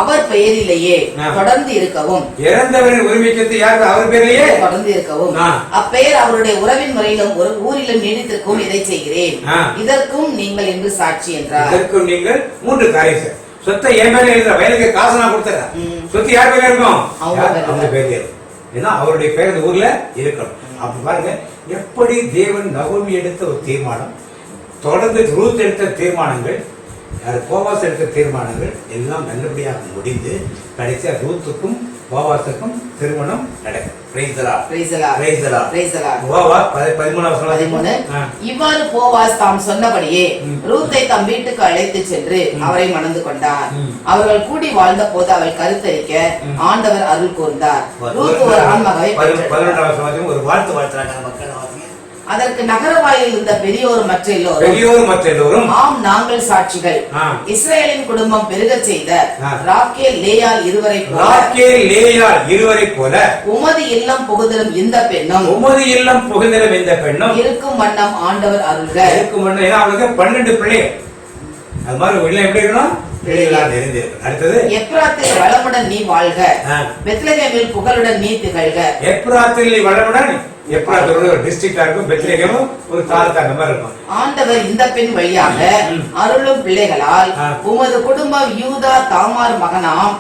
அவர் பெயரிலேயே தொடர்ந்து இருக்கவும், இறந்தவரின் உரிமை சொத்து யாருக்கு அவர் பெயரிலேயே தொடர்ந்து இருக்கவும், அப்பெயர் அவருடைய உறவின் முறையிலும் ஒரு ஊரிலும் நீடித்திருக்கும், இதை செய்கிறேன், இதற்கும் நீங்கள் என்று சாட்சி என்றார். இதற்கும் நீங்கள் மூன்று காரியம். சொத்தை என் மேல எழுதுற வயலுக்கு காசு நான் கொடுத்துறேன், சொத்து யார் பேர்ல இருக்கும், அவங்க பேர்ல, ஏன்னா அவருடைய பேர் இந்த ஊர்ல இருக்கணும். அப்படி பாருங்க எப்படி தேவன் நகோமி எடுத்த ஒரு தீர்மானம், தொடர்ந்து ரூத் எடுத்த தீர்மானங்கள், போவாஸ் எடுத்த தீர்மானங்கள் எல்லாம் நல்லபடியாக முடிந்து கடைசியா ரூத்துக்கும் போவாசுக்கும் திருமணம் நடக்கும். இவ்வாறு போவாஸ் தாம் சொன்னபடியே ரூத்தை தம் வீட்டுக்கு அழைத்து சென்று அவரை மணந்து கொண்டார். அவர்கள் கூடி வாழ்ந்த போது அவள் கருத்தரிக்க ஆண்டவர் அருள் கூர்ந்தார். ரூத் ஒரு ஆண்மகவை ஒரு வாழ்த்து வாழ்த்துறாங்க மக்கள். அதற்கு நகரவாயில் இருந்த பெரியோர் மற்ற எல்லோரும் ஆம் நாங்கள் சாட்சிகள். இஸ்ரேலின் குடும்பம் பெருக செய்த ராக்கேல் லேயாள் இருவரை போல உமது இல்லம் புகுதலும் இந்த பெண்ணும் இருக்கும் வண்ணம் ஆண்டவர் அருள்க. இருக்கும் வண்ணம் அவளுக்கு 12 பிள்ளைகள். அது மாதிரி இல்லம் எப்படி இருக்கணும், அடுத்தது எப்ராத்தில் வளமுடன் நீ வாழ்க, பெத்லகேமில் புகழுடன் நீ திகழ்க. எப்ராத்தில் நீ வளமுடன், எப்ராத்தோட ஒரு டிஸ்ட்ரிக்டா இருக்கும், பெத்லகேமும் ஒரு தாலுகா அந்த மாதிரி இருக்கும். ஆண்டவர் இந்த பெண் வழியாக அருளும் பிள்ளைகளால் உமது குடும்பம் யூதா தாமார் மகனாம்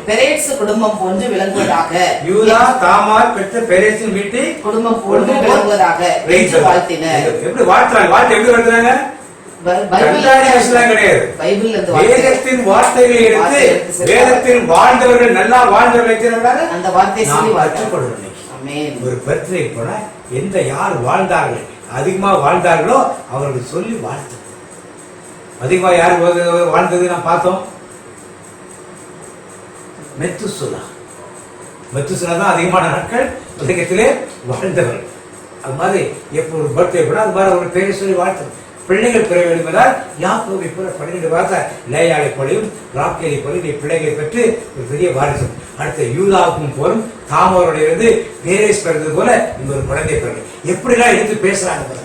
பெரேட்ஸ் குடும்பம் போன்று விளங்குவதாக. யூதா தாமார் பெற்ற பெரேட்ஸின் வீட்டு குடும்பம் போன்று விளங்குவதாக வாழ்த்தினர். எப்படி வாழ்த்துறாங்க, வாழ்த்து எப்படி வாழ்த்துறாங்க, வேதத்தின் வார்த்தைகளை எடுத்து வேதத்தில் வாழ்ந்தவர்கள் நல்லா வாழ்ந்தவர்கள் அந்த வார்த்தை சொல்லி வாழ்த்தப்படுவோம். ஒரு பர்த்டே போனா எந்த யார் வாழ்ந்தார்கள், அதிகமா வாழ்ந்தார்களோ அவர்கள் சொல்லி வாழ்த்து. அதிகமா யார் வாழ்ந்தது நான் பார்த்தோம், மெத்துசுலா தான் அதிகமான நாட்கள் உலகத்திலே வாழ்ந்தவர்கள். அது மாதிரி எப்போ ஒரு பர்த்டே கூட அது மாதிரி ஒரு பேரை சொல்லி வாழ்த்து. பிள்ளைகள் பெற வேண்டும் என்றால் யாக்கோபை போல 12 வார்த்தை லேயாளை போலையும் ராக்கேலை போல நீ பிள்ளைகளை பெற்று ஒரு பெரிய வாரிசு. அடுத்த யூதாவுக்கும் போலும் தாமோருடைய இருந்து பேரேஸ் பிறந்தது போல இங்க ஒரு குழந்தை பிறகு எப்படிலாம் எடுத்து பேசுறாங்க.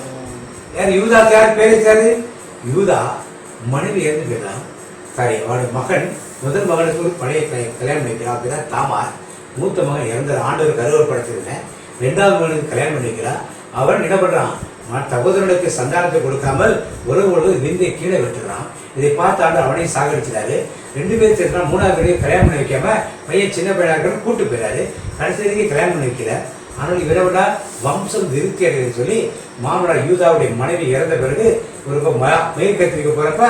யார் யூதா? யார் பேரேஸ்? யூதா மனைவி இறந்து போயிடலாம். சாரி, அவனோட மகன் முதல் மகனுக்கு ஒரு பழைய கல்யாணம் பண்ணிக்கிறான். அப்படிதான் தாமார். மூத்த மகன் இறந்த ஆண்டவர் கருவர் படைச்சிருந்தேன். 2வது மகனுக்கு கல்யாணம் பண்ணிக்கிறான். அவன் என்ன பண்றான்? சகோதரனுக்கு சந்தானத்தை கொடுக்காமல் உறவு விந்தை கீழே விட்டுறான். இதை பார்த்தாண்டு அவனையும் சாகடிச்சிடாரு. 2 பேர் சேர்ந்தா 3வது பேரையும் கல்யாணம் பண்ணி வைக்காம பையன் சின்ன பையனா இருக்கிற கூட்டு போயிடாரு. கடைசி வரைக்கும் கல்யாணம் பண்ணி வைக்கல. ஆனால் இவரை விட வம்சம் விருத்தி அடைன்னு சொல்லி மாமனார் யூதாவுடைய மனைவி இறந்த பிறகு ஒரு மேற்கத்திரிக்க போறப்ப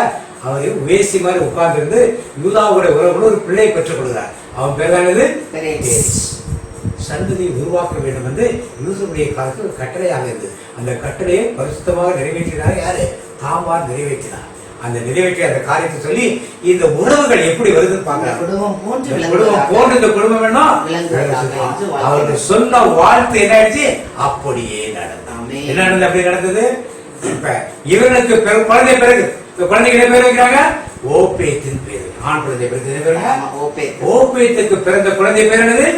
அவரு வேசி மாதிரி உட்கார்ந்து இருந்து யூதாவுடைய உறவுல ஒரு பிள்ளையை பெற்றுக் கொடுக்கிறார். அவன் பேர் தானது சந்ததியை உருவாக்க வேண்டும் என்று யூசுஃபுடைய காலத்தில் ஒரு கட்டளையாக இருந்தது. அந்த கட்டளையை பரிசுத்தமாக நிறைவேற்றினார். யாரு? தாமார் நிறைவேற்றினார். அந்த நிறைவேற்றிய அந்த காரியத்தை சொல்லி இந்த உறவுகள் எப்படி வருதுன்னு குடும்பம் போன்று இந்த குடும்பம் வேணும். அவருக்கு சொன்ன வாழ்த்து என்ன ஆயிடுச்சு? அப்படியே நடந்தது. என்ன நடந்தது? அப்படி நடந்தது. இப்ப இவர்களுக்கு குழந்தை பிறகு குழந்தைக்கு என்ன பேர் வைக்கிறாங்க? ஓபேத்தின் பேரு. ஆண் குழந்தை பிறகு ஓபேத்துக்கு பிறந்த குழந்தை பேர் என்னது?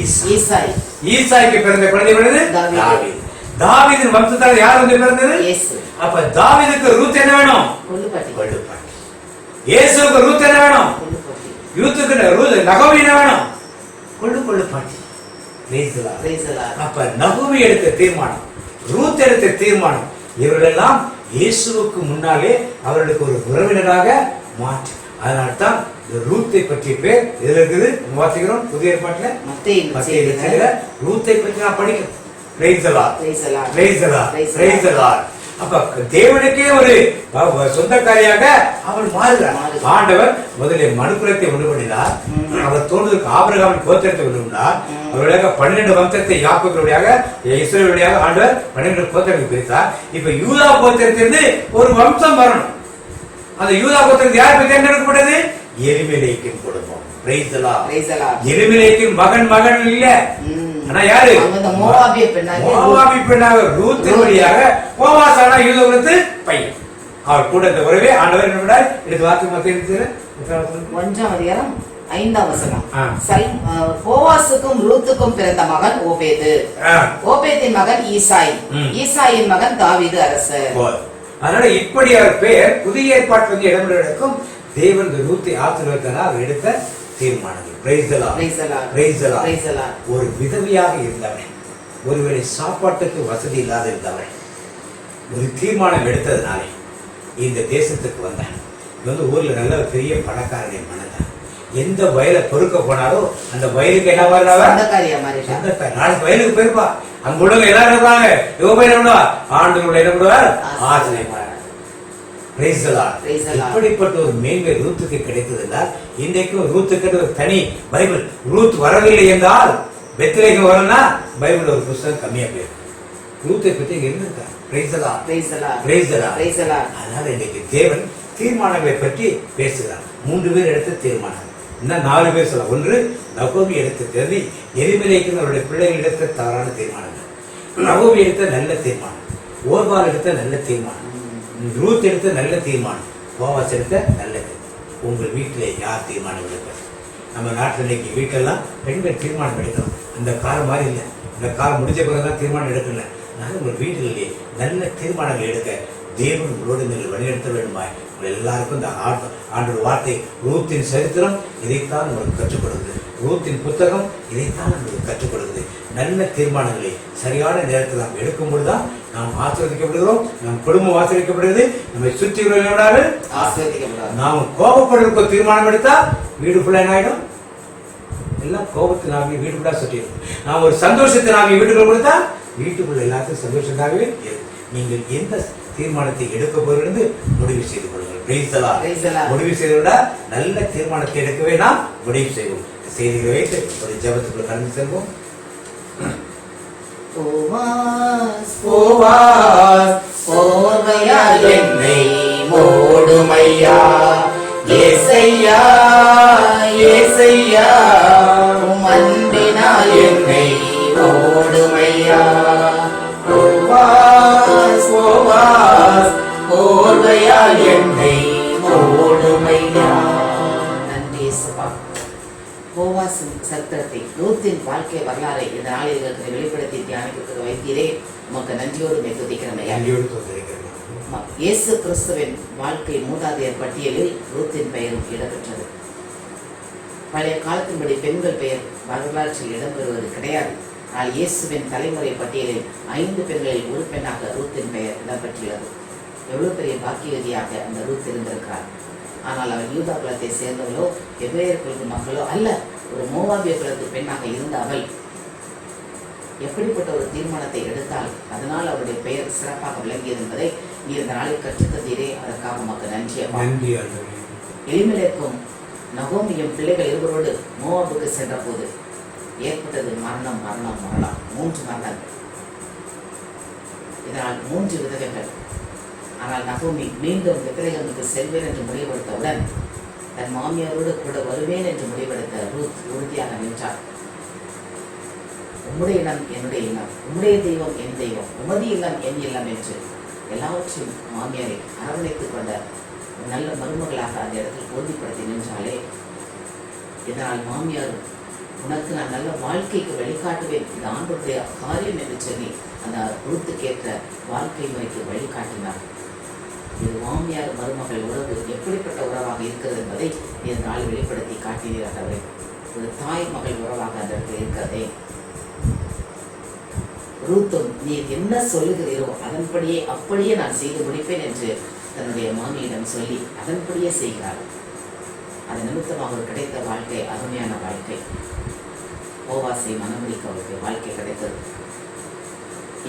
ஈசாய். ஈசாய்க்கு பிறந்த குழந்தை பிறகு தாவீது. தாவீதின் வம்சத்தால் யார் வந்து பிறந்தது? அப்ப தாவீதுக்கு ரூத் என்ன வேணும்? கொள்ளுப்பாட்டி. இயேசுவுக்கு ரூத் என்ன வேணும்? யூத்துக்கு நகோமி என்ன வேணும்? கொள்ளுப்பாட்டி. அப்ப நகோமி எடுத்த தீர்மானம், ரூத் எடுத்த தீர்மானம், இவர்களெல்லாம் இயேசுவுக்கு முன்னாலே அவர்களுக்கு ஒரு உறவினராக மாற்று. அதனால்தான் ரூத்தை பற்றிய பேர் எதுல இருக்குது? வாசிக்கிறோம் புதிய ஏற்பாட்டுல மத்தேயுல ரூத்தை பற்றி நான் படிக்கிறேன். அப்ப தேவனுக்கே ஒரு சொந்தக்காரியாக அவள் மாறுகிறார். ஆண்டவர் முதலில் மனுக்குலத்தை உண்டு பண்ணினார். அவர் தோன்றுவதற்கு ஆபிரகாமின் கோத்திரத்தை உண்டு பண்ணார். அவர்களாக 12 வம்சத்தை யாக்கோபுடைய இஸ்ரவேல் வழியாக ஆண்டவர் 12 கோத்திரத்தை பிரித்தார். இப்ப யூதா கோத்திரத்திலிருந்து ஒரு வம்சம் வரணும். அந்த யூதா கோத்திரத்தில் யார் பற்றி தேர்ந்தெடுக்கப்பட்டது? எலிமெலேக்கின் குடும்பம். எலிமெலேக்கின் மகன் இல்ல, ஆனா யாரு? மோவாபிய பெண்ணாக ரூத் வழியாக போவாஸ் ஆனா யூதாவுக்கு பையன். அவர் கூட இந்த உறவே ஆண்டவர் என்ன பண்ணார்? எடுத்து வார்த்தை மத்திய 1ஆம் அதிகாரம் 5ஆம் வசனம். போவாசுக்கும் ரூத்துக்கும் பிறந்த மகன் ஓபேது. ஓபேதின் மகன் ஈசாய். ஈசாயின் மகன் தாவீது அரசர். அதனால இப்படி அவர் பெயர் புதிய ஏற்பாட்டில் இடம்பெறுவதற்கும் தேவன் ரூத்தை ஆசீர்வதித்தார். அவர் எடுத்த தீர்மானங்கள். ஒரு விதவையாக இருந்தவன், ஒருவேளை சாப்பாட்டுக்கு வசதி இல்லாத இருந்தவன் ஒரு தீர்மானம் எடுத்ததுனாலே இந்த தேசத்துக்கு வந்தான். ஊர்ல நல்ல பெரிய பணக்காரனை மனதான். எந்த வயலை பொறுக்க போனாரோ அந்த வயலுக்கு என்ன நாளைக்கு வயலுக்கு போயிருப்பா. அங்க உள்ளவங்க எல்லாரும் இருப்பாங்க. ஆண்டுகளுடைய என்ன பண்ணுவார்? ஆசனை. இப்படிப்பட்ட ஒரு மேன்மை ரூத்துக்கு கிடைத்தது என்றால் இன்றைக்கும் ரூத்துக்கு ஒரு தனி பைபிள். ரூத் வரவில்லை என்றால் பெத்லகேம் வரணும்னா பைபிள் ஒரு புத்தகம் கம்மியா போயிருக்கு. ரூத்தை பற்றி இருந்திருக்கார். அதனால இன்னைக்கு தேவன் தீர்மானங்களை பற்றி பேசுகிறார். 3 பேர் எடுத்த தீர்மானம், இன்னும் 4 பேர் சொல்லலாம். ஒன்று நகோமி எடுத்த தேதி, எலிமெலேக்கு அவருடைய பிள்ளைகள் எடுத்த தவறான தீர்மானங்கள். நகோமி எடுத்த நல்ல தீர்மானம், ஓர்பால் எடுத்த நல்ல தீர்மானம், ரூத் எடுத்த நல்ல தீர்மானம், போவாஸ் எடுத்த நல்லது. உங்கள் வீட்டிலே யார் தீர்மானம் எடுப்பார்? நம்ம நாட்டில் இன்னைக்கு வீட்டெல்லாம் பெண்கள் தீர்மானம் எடுக்கணும். அந்த காலம் மாதிரி இல்லை. இந்த காலம் முடிஞ்ச பிறகுதான் தீர்மானம் எடுக்கல. அதனால உங்கள் வீட்டிலேயே நல்ல தீர்மானங்கள் எடுக்க தேவன் உங்களோடு நீங்கள் வழிநடத்த வேண்டுமாய் உங்கள் எல்லாருக்கும் இந்த ஆண்டோட வார்த்தை, ரூத்தின் சரித்திரம் இதைத்தான் உங்களுக்கு கற்றுக் கொடுக்குது. ரூத்தின் புத்தகம் இதைத்தான் உங்களுக்கு கற்றுக் கொடுக்குது. நல்ல தீர்மானங்களை சரியான நேரத்தில் நாம் எடுக்கும் பொழுதுதான் நாம் ஆசீர்வதிக்கப்படுகிறோம். நம் குடும்பம் ஆசீர்வதிக்கப்படுகிறது. நம்மை சுற்றி உள்ளவர்கள் ஆசீர்வதிக்கப்படுகிறார். நாம் கோபப்படுறதுக்கு தீர்மானம் எடுத்தா வீடு ஃபுல்லா என்ன ஆயிடும்? எல்லாம் கோபத்தை நாம வீட்டுக்குள்ளா சுற்றிடும். நாம் ஒரு சந்தோஷத்தை நாம வீட்டுக்குள்ள கொடுத்தா வீட்டுக்குள்ள எல்லாத்தையும் சந்தோஷத்தாகவே நீங்கள் எந்த தீர்மானத்தை எடுக்க போகிறது முடிவு செய்து கொள்ளுங்கள். முடிவு செய்துவிட நல்ல தீர்மானத்தை எடுக்கவே நாம் முடிவு செய்வோம். செய்திகளை வைத்து ஒரு ஜபத்துக்குள்ள கடந்து செல்வோம். என்னை மூடுமையா ஏசையா, ஏசையா உம் அன்பினால் என்னை மூடுமையா. கிருபையால் என்னை மூடுமையா. நன்றி இயேசுப்பா. போவாசின் சரித்திரத்தை, ரூத்தின் வாழ்க்கை வரலாறை இந்த நாளில் எங்களுக்கு வெளிப்படுத்தி தியானிக்க வைத்தீரே, உமக்கு நன்றியோடு துதிக்கிறோம். நன்றியோடு துதிக்கிறேன். இயேசு கிறிஸ்துவின் வாழ்க்கை மூதாதையர் பட்டியலில் ரூத்தின் பெயரும் இடம்பெற்றது. பழைய காலத்தின்படி பெண்கள் பெயர் வரலாற்றில் இடம்பெறுவது கிடையாது. ஆனால் இயேசுவின் தலைமுறை பட்டியலில் 5 பெண்களில் ஒரு பெண்ணாக ரூத்தின் பெயர் இடம்பெற்றுள்ளது. எவ்வளவு பெரிய பாக்கியவதியாக அந்த ரூத் இருந்திருக்கிறார். ஆனால் அவர் யூதா குலத்தை சேர்ந்தவளோ எபிரேயர் குலத்து மக்களோ அல்ல, ஒரு மோவாபிய குலத்து பெண்ணாக இருந்த அவள் எப்படிப்பட்ட ஒரு தீர்மானத்தை எடுத்தால் அதனால் அவருடைய பெயர் சிறப்பாக விளங்கியது என்பதை நீ இந்த நாளில் கற்றுத்தந்தீரே, அதற்காக மக்கள் நன்றி. எலிமெலேக்கும் நகோமியும் பிள்ளைகள் இருவரோடு மோவாபுக்கு சென்ற போது ஏற்பட்டது மரணம் மரணம் மரணம் 3 மரணங்கள். இதனால் 3 விதவைகள். ஆனால் நகோமி மீண்டும் பெத்லெகேமுக்கு செல்வேன் என்று முடிவெடுத்தவுடன் தன் மாமியாரோடு கூட வருவேன் என்று முடிவெடுத்த ரூத் உறுதியாக நின்றார். உம்முடைய இனம் என்னுடைய இனம், உம்முடைய தெய்வம் என் தெய்வம், உமது இல்லம் என் இல்லம் என்று எல்லாவற்றையும் மாமியாரை அரவணைத்துக் கொண்ட நல்ல மருமகளாக அந்த இடத்தில் உறுதிப்படுத்தி நின்றாலே, இதனால் மாமியார் உனக்கு நான் நல்ல வாழ்க்கைக்கு வழிகாட்டுவேன், இந்த ஆண்டுடைய காரியம் என்று சொல்லி அந்த ரூத்துக்கேற்ற வாழ்க்கை முறைக்கு வழிகாட்டினார். இது மாமியார் மருமகள் உறவு எப்படிப்பட்ட உறவாக இருக்கிறது என்பதை இந்த நாளில் வெளிப்படுத்தி காட்டினீர்கள். ஒரு தாய் மகள் உறவாக அந்த இடத்தில் இருக்கிறதே. ரூத்தும் நீர் என்ன சொல்லுகிறீரோ அதன்படியே அப்படியே நான் செய்து முடிப்பேன் என்று தன்னுடைய மாமியிடம் சொல்லி அதன்படியே செய்கிறார். அது நிமித்தமாக கிடைத்த வாழ்க்கை அருமையான வாழ்க்கை. போவாசை மனமுடிக்க அவருக்கு வாழ்க்கை கிடைத்தது.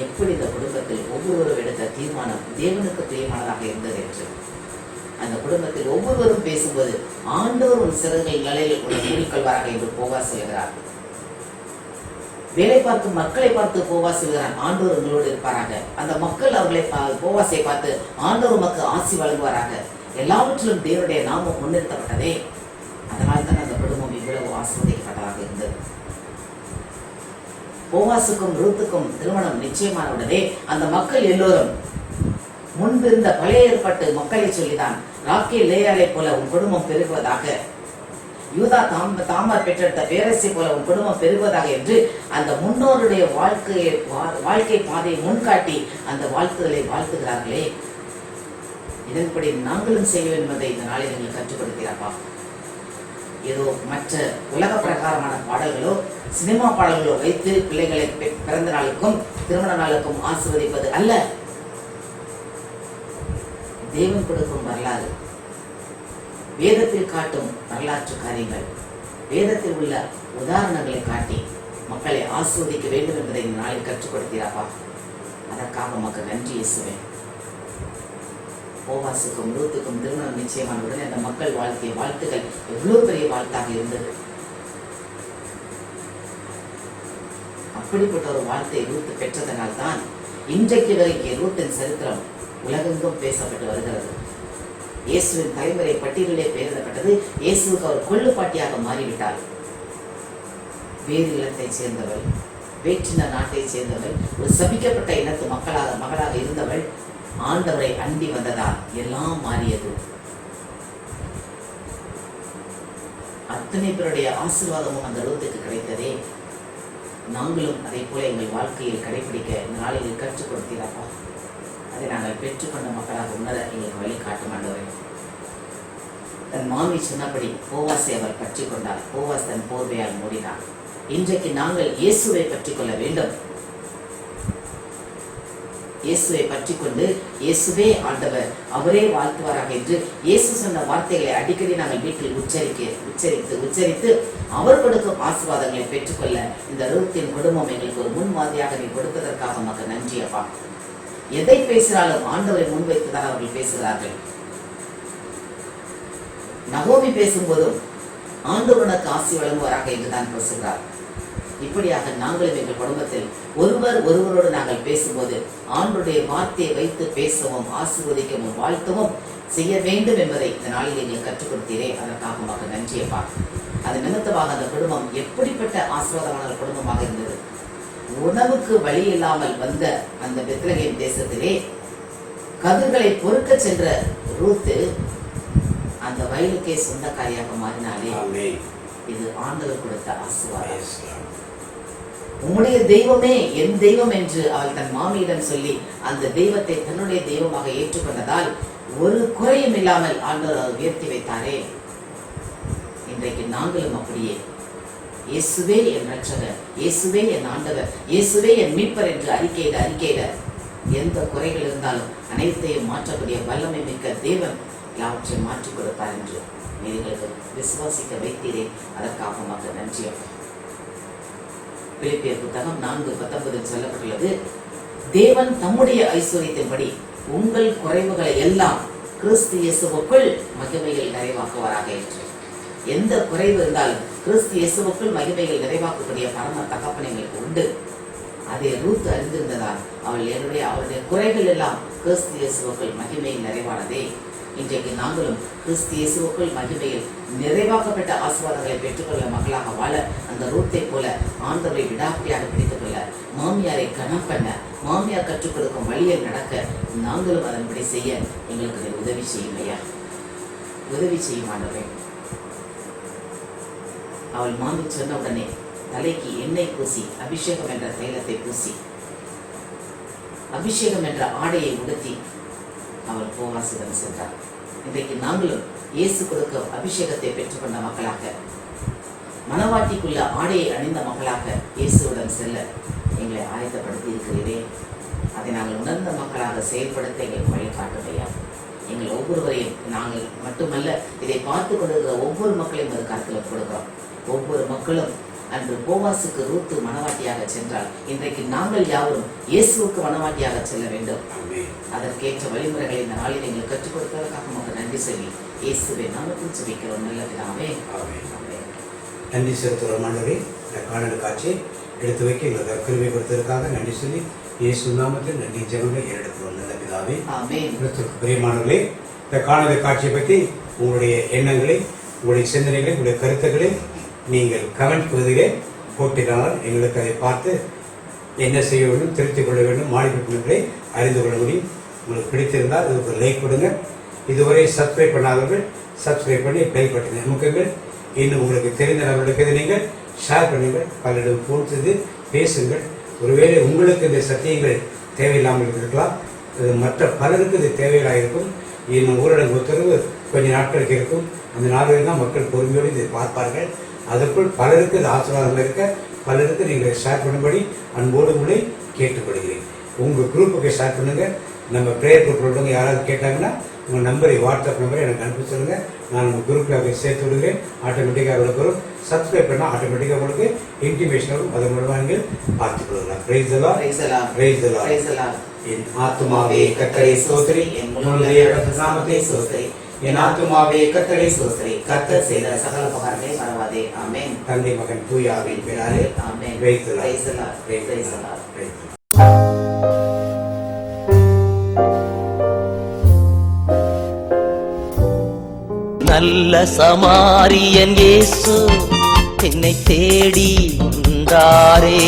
எப்படி இந்த குடும்பத்தில் ஒவ்வொருவரும் எடுத்த தீர்மானம் தேவனுக்கு பிரியமானதாக இருந்தது என்று அந்த குடும்பத்தில் ஒவ்வொருவரும் பேசும்போது ஆண்டவர் உன் சிறகுகள் நிலையில் உள்ள மூடிக்கொள்வாராக என்று போவாஸ் சொல்கிறார். வேலை பார்த்து மக்களை பார்த்து போவாஸ் சொல்கிறான், ஆண்டவர் உங்களோடு இருப்பாராக. அந்த மக்கள் அவர்களை போவாசை பார்த்து ஆண்டவர் உமக்கு ஆசி வழங்குவாராக. எல்லாவற்றிலும் தேவனுடைய நாமம் முன்னிறுத்தப்பட்டதே. அதனால் தான் அந்த குடும்பம் இவ்வளவு ஆசிர்வதிக்கப்பட்டதாக இருந்தது. போவாசுக்கும் ரூத்துக்கும் திருமணம் நிச்சயமான உடனே அந்த மக்கள் எல்லோரும் முன்பிருந்த பழைய ஏற்பாட்டு மக்களை சொல்லிதான், ராக்கேல் லேயாளை போல உன் குடும்பம் பெருகுவதாக, யூதா தாமர் பெற்றெடுத்த பேரரசை போல உன் குடும்பம் பெருகுவதாக என்று அந்த முன்னோருடைய வாழ்க்கை பாதையை முன்காட்டி அந்த வாழ்த்துதலை வாழ்த்துகிறார்களே. இதன்படி நாங்களும் செய்ய வேண்டும் என்பதை இந்த நாளில் நீங்கள் கற்றுக் கொடுக்கிறாப்பா. ஏதோ மற்ற உலக பிரகாரமான பாடல்களோ சினிமா பாடல்களோ வைத்து பிள்ளைகளை பிறந்த நாளுக்கும் திருமண நாளுக்கும் ஆசீர்வதிப்பது அல்ல. தேவன் கொடுக்கும் வரலாறு, வேதத்தில் காட்டும் வரலாற்று காரியங்கள், வேதத்தில் உள்ள உதாரணங்களை காட்டி மக்களை ஆசீர்வதிக்க வேண்டும் என்பதை இந்த நாளில் கற்றுக் கொடுக்கிறாப்பா. அதற்காக மக்கள் நன்றி இயேசுவேன். போவாசுக்கும் ரூத்துக்கும் திருமணம் நிச்சயமான உடனே அந்த மக்கள் வாழ்க்கைய வாழ்த்துக்கள் எவ்வளவு பெரிய வாழ்த்தாக இருந்தது. அப்படிப்பட்ட ஒரு வாழ்த்தை ரூத்து பெற்றதனால் தான் இன்றைக்கு வரைக்கும் ரூத்தின் சரித்திரம் உலகெங்கும் பேசப்பட்டு வருகிறது. இயேசுவின் தலைமுறை பட்டியலிலே பெயரிடப்பட்டது. இயேசுவுக்கு அவர் கொள்ளுப்பாட்டியாக மாறிவிட்டார். வேறு இனத்தை சேர்ந்தவள், வேற்றின நாட்டை சேர்ந்தவள், ஒரு சபிக்கப்பட்ட இனத்து மகளாக இருந்தவள் ஆண்டவரை அண்டி வந்ததால் எல்லாம் மாறியது. அத்தனை பேருடைய ஆசீர்வாதமும் அந்த ரூத்துக்கு கிடைத்ததே. நாங்களும் அதை போல எங்கள் வாழ்க்கையில் கடைபிடிக்க நாளில் கற்றுக் கொடுத்தீராப்பா. அதை நாங்கள் பெற்றுக்கொண்ட மக்களாக உணர எங்களுக்கு வழிகாட்டும் ஆண்டவரே. தன் மாமி சொன்னபடி போவாசை அவர் பற்றி கொண்டார். போவாஸ் தன் போர்வையால் மூடினார். இன்றைக்கு நாங்கள் இயேசுவை பற்றி கொள்ள வேண்டும். இயேசுவை பற்றி கொண்டு இயேசுவே ஆண்டவர், அவரே வாழ்த்துவாராக என்று இயேசு சொன்ன வார்த்தைகளை அடிக்கடி நாங்கள் வீட்டில் உச்சரித்து அவர் கொடுக்கும் ஆசீர்வாதங்களை பெற்றுக்கொள்ள இந்த ரூத்தின் குடும்பம் எங்களுக்கு ஒரு முன்மாதிரியாக நீ கொடுத்ததற்காக மக்கள் நன்றி அப்பா. எதை பேசினாலும் ஆண்டவரை முன்வைத்துதான் அவர்கள் பேசுகிறார்கள். நகோமி பேசும்போதும் ஆண்டவனுக்கு ஆசி வழங்குவாராக என்றுதான் பேசுகிறார். இப்படியாக நாங்களும் எங்கள் குடும்பத்தில் ஒருவரோடு நாங்கள் பேசும்போது ஆண்டவருடைய வார்த்தையை வைத்து பேசவும் ஆசீர்வதிக்கவும் வாழ்த்தவும் செய்ய வேண்டும் என்பதை இந்த நாளில் எங்களுக்கு கற்றுக் கொடுத்தீரே. அதற்காக மக்கள் நன்றியப்பா. அது நிமித்தமாக அந்த குடும்பம் எப்படிப்பட்ட ஆசீர்வாதமான குடும்பமாக இருந்தது. உணவுக்கு வழி இல்லாமல் வந்த அந்த பெத்லகேம் தேசத்திலே கதிர்களை பொறுக்க சென்ற ரூத்து அந்த வயலுக்கே சொந்தக்காரியாக மாறினாலே ஆமென். இது ஆண்டவர் கொடுத்த ஆசீர்வாதம். Yes, Lord. உம்முடைய தெய்வமே என் தெய்வம் என்று அவள் தன் மாமியிடம் சொல்லி அந்த தெய்வத்தை தன்னுடைய தெய்வமாக ஏற்றுக்கொண்டதால் ஒரு குறையும் இல்லாமல் ஆண்டவர் அவர் உயர்த்தி வைத்தாரே. இன்றைக்கு நாங்களும் அப்படியே இயேசுவே என் ரட்சகர், இயேசுவே என் ஆண்டவர், இயேசுவே என் மீட்பர் என்று அறிக்கையிட எந்த குறைகள் இருந்தாலும் அனைத்தையும் மாற்றக்கூடிய வல்லமை மிக்க தேவன் எல்லாவற்றையும் மாற்றிக் கொடுப்பார் என்று நீங்களுக்கு விசுவாசிக்க வைத்தீரே, அதற்காக உமக்கு நன்றி. பிலிப்பியர் புத்தகம் 4:19 சொல்லப்பட்டுள்ளது, தேவன் தம்முடைய ஐஸ்வரியத்தின்படி உங்கள் குறைவுகளை எல்லாம் கிறிஸ்து இயேசுவுக்குள் மகிமையில் நிறைவாக்குவாராக என்று. எந்த குறைவு இருந்தாலும் கிறிஸ்து இயேசுவுக்குள் மகிமையில் நிறைவாக்கக்கூடிய பரம தகப்பன் எங்களுக்கு உண்டு. அதை ரூத் அறிந்திருந்ததால் அவருடைய குறைகள் எல்லாம் கிறிஸ்து இயேசுவுக்குள் மகிமையில் நிறைவானதே. இன்றைக்கு நாங்களும் கிறிஸ்து இயேசுவுக்குள் மகிமையில் நிறைவாக்கப்பட்ட ஆசீர்வாதங்களை பெற்றுக்கொள்ள மக்களாக வாழ அந்த ரூத்தை போல ஆண்டவரை விடாப்பிடியாக பிடித்துக் கொள்ள, மாமியாரை கனம் பண்ண, மாமியார் கற்றுக் கொடுக்கும் வழியில் நடக்க நாங்களும் அதன்படி செய்ய எங்களுக்கு உதவி செய்யும் ஐயா, உதவி செய்யும் ஆண்டவரே. அவள் மாமி சொன்ன உடனே தலைக்கு எண்ணெய் பூசி அபிஷேகம் என்ற தைலத்தை பூசி அபிஷேகம் என்ற ஆடையை உடுத்தி அவள் போவாசிடம் சென்றார். இன்றைக்கு நாங்களும் இயேசு கொடுக்க அபிஷேகத்தை பெற்றுக்கொண்ட மக்களாக, மனவாட்டிக்குள்ள ஆடையை அணிந்த மக்களாக இயேசுவிடம் செல்ல எங்களை ஆயத்தப்படுத்தி இருக்கிறீரே. அதை நாங்கள் உணர்ந்த மக்களாக செயல்படுத்த எங்களுக்கு வழிகாட்டுமையா. எங்கள் ஒவ்வொருவரையும் நாங்கள் மட்டுமல்ல, இதை பார்த்து கொண்டிருக்கிற ஒவ்வொரு மக்களையும் ஒரு கருத்தில் கொடுக்கிறோம். ஒவ்வொரு மக்களும் அன்று போவாசுக்கு ரூத்து மனவாட்டியாக சென்றால் இன்றைக்கு நாங்கள் யாவரும் இயேசுவுக்கு மனவாட்டியாக செல்ல வேண்டும். அதற்கேற்ற வழிமுறைகளை இந்த நாளில் எங்களுக்கு கற்றுக் கொடுத்ததற்காக நமக்கு நன்றி சொல்லி இயேசுவை நாமத்தில் ஜெபிக்கிறோம் நல்ல பிதாவே. நன்றி செலுத்துகிறோம் ஆண்டவரே. இந்த காணொளி காட்சி எடுத்து வைக்க எங்களுக்கு கிருபை கொடுத்ததற்காக நன்றி சொல்லி இயேசு நாமத்தில் நன்றி ஜெபங்களை ஏறெடுக்கிறோம் நல்ல பிதாவே. பிரியமானவர்களே, இந்த காணொளி காட்சியை பற்றி உங்களுடைய எண்ணங்களை, உங்களுடைய சிந்தனைகளை, உங்களுடைய கருத்துக்களை நீங்கள் கமெண்ட் பகுதியிலே போட்டினால் எங்களுக்கு அதை பார்த்து என்ன செய்ய வேண்டும், திருத்திக் கொள்ள வேண்டும், மாடிப்பட்டங்களை அறிந்து கொள்ள முடியும். உங்களுக்கு பிடித்திருந்தால் இதுக்கு லைக் கொடுங்க. இதுவரை சப்ஸ்கிரைப் பண்ணாதவர்கள் சப்ஸ்கிரைப் பண்ணி பெல் பட்டனை அமுக்குங்கள். இன்னும் உங்களுக்கு தெரிந்த நபர்களுக்கு இதை நீங்கள் ஷேர் பண்ணுங்கள். பலரிடம் ஃபோன் செய்து பேசுங்கள். ஒருவேளை உங்களுக்கு இந்த சத்தியங்கள் தேவையில்லாமல் இருக்கலாம், மற்ற பலருக்கு இது தேவையாக இருக்கும். இன்னும் ஊரடங்கு உத்தரவு கொஞ்ச நாட்களுக்கு இருக்கும். அந்த நாளில் தான் மக்கள் பொறுமையோடு இதை பார்ப்பார்கள். அதற்குள் பலருக்கு இது ஆசீர்வாதம் இருக்க பலருக்கு நீங்கள் ஷேர் பண்ணும்படி அன்போடு உங்களை கேட்டுக்கொள்கிறேன். உங்கள் குரூப்புக்கு ஷேர் பண்ணுங்கள். நம்ம ப்ரேயர் குரூப் உள்ளவங்க யாராவது கேட்டாங்கன்னா உங்கள் நம்பரை, வாட்ஸ்அப் நம்பரை எனக்கு அனுப்பி சொல்லுங்கள். நான் உங்கள் குரூப்பில் அதை சேர்த்து விடுகிறேன். ஆட்டோமேட்டிக்காக வரும். சப்ஸ்கிரைப் பண்ணால் ஆட்டோமேட்டிக்காக உங்களுக்கு இன்டிமேஷன் வரும். அதன் மூலமாக நீங்கள் பார்த்துக் கொள்ளலாம். Praise the Lord, praise the Lord. என் ஆத்துமாவே கர்த்தரை ஸ்தோத்திரி, என் முழுமையுடைய நாமத்தை ஸ்தோத்திரி. என் ஆத்துமாவே கர்த்தரை ஸ்தோத்திரி, கர்த்தர் செய்த சகல உபகாரங்களை மறவாதே. ஆமென். தந்தை மகன் தூய ஆவியின் பெயராலே amen. Praise the Lord, praise the Lord. நல்ல சமாரியன் இயேசு என்னை தேடி வந்தாரே.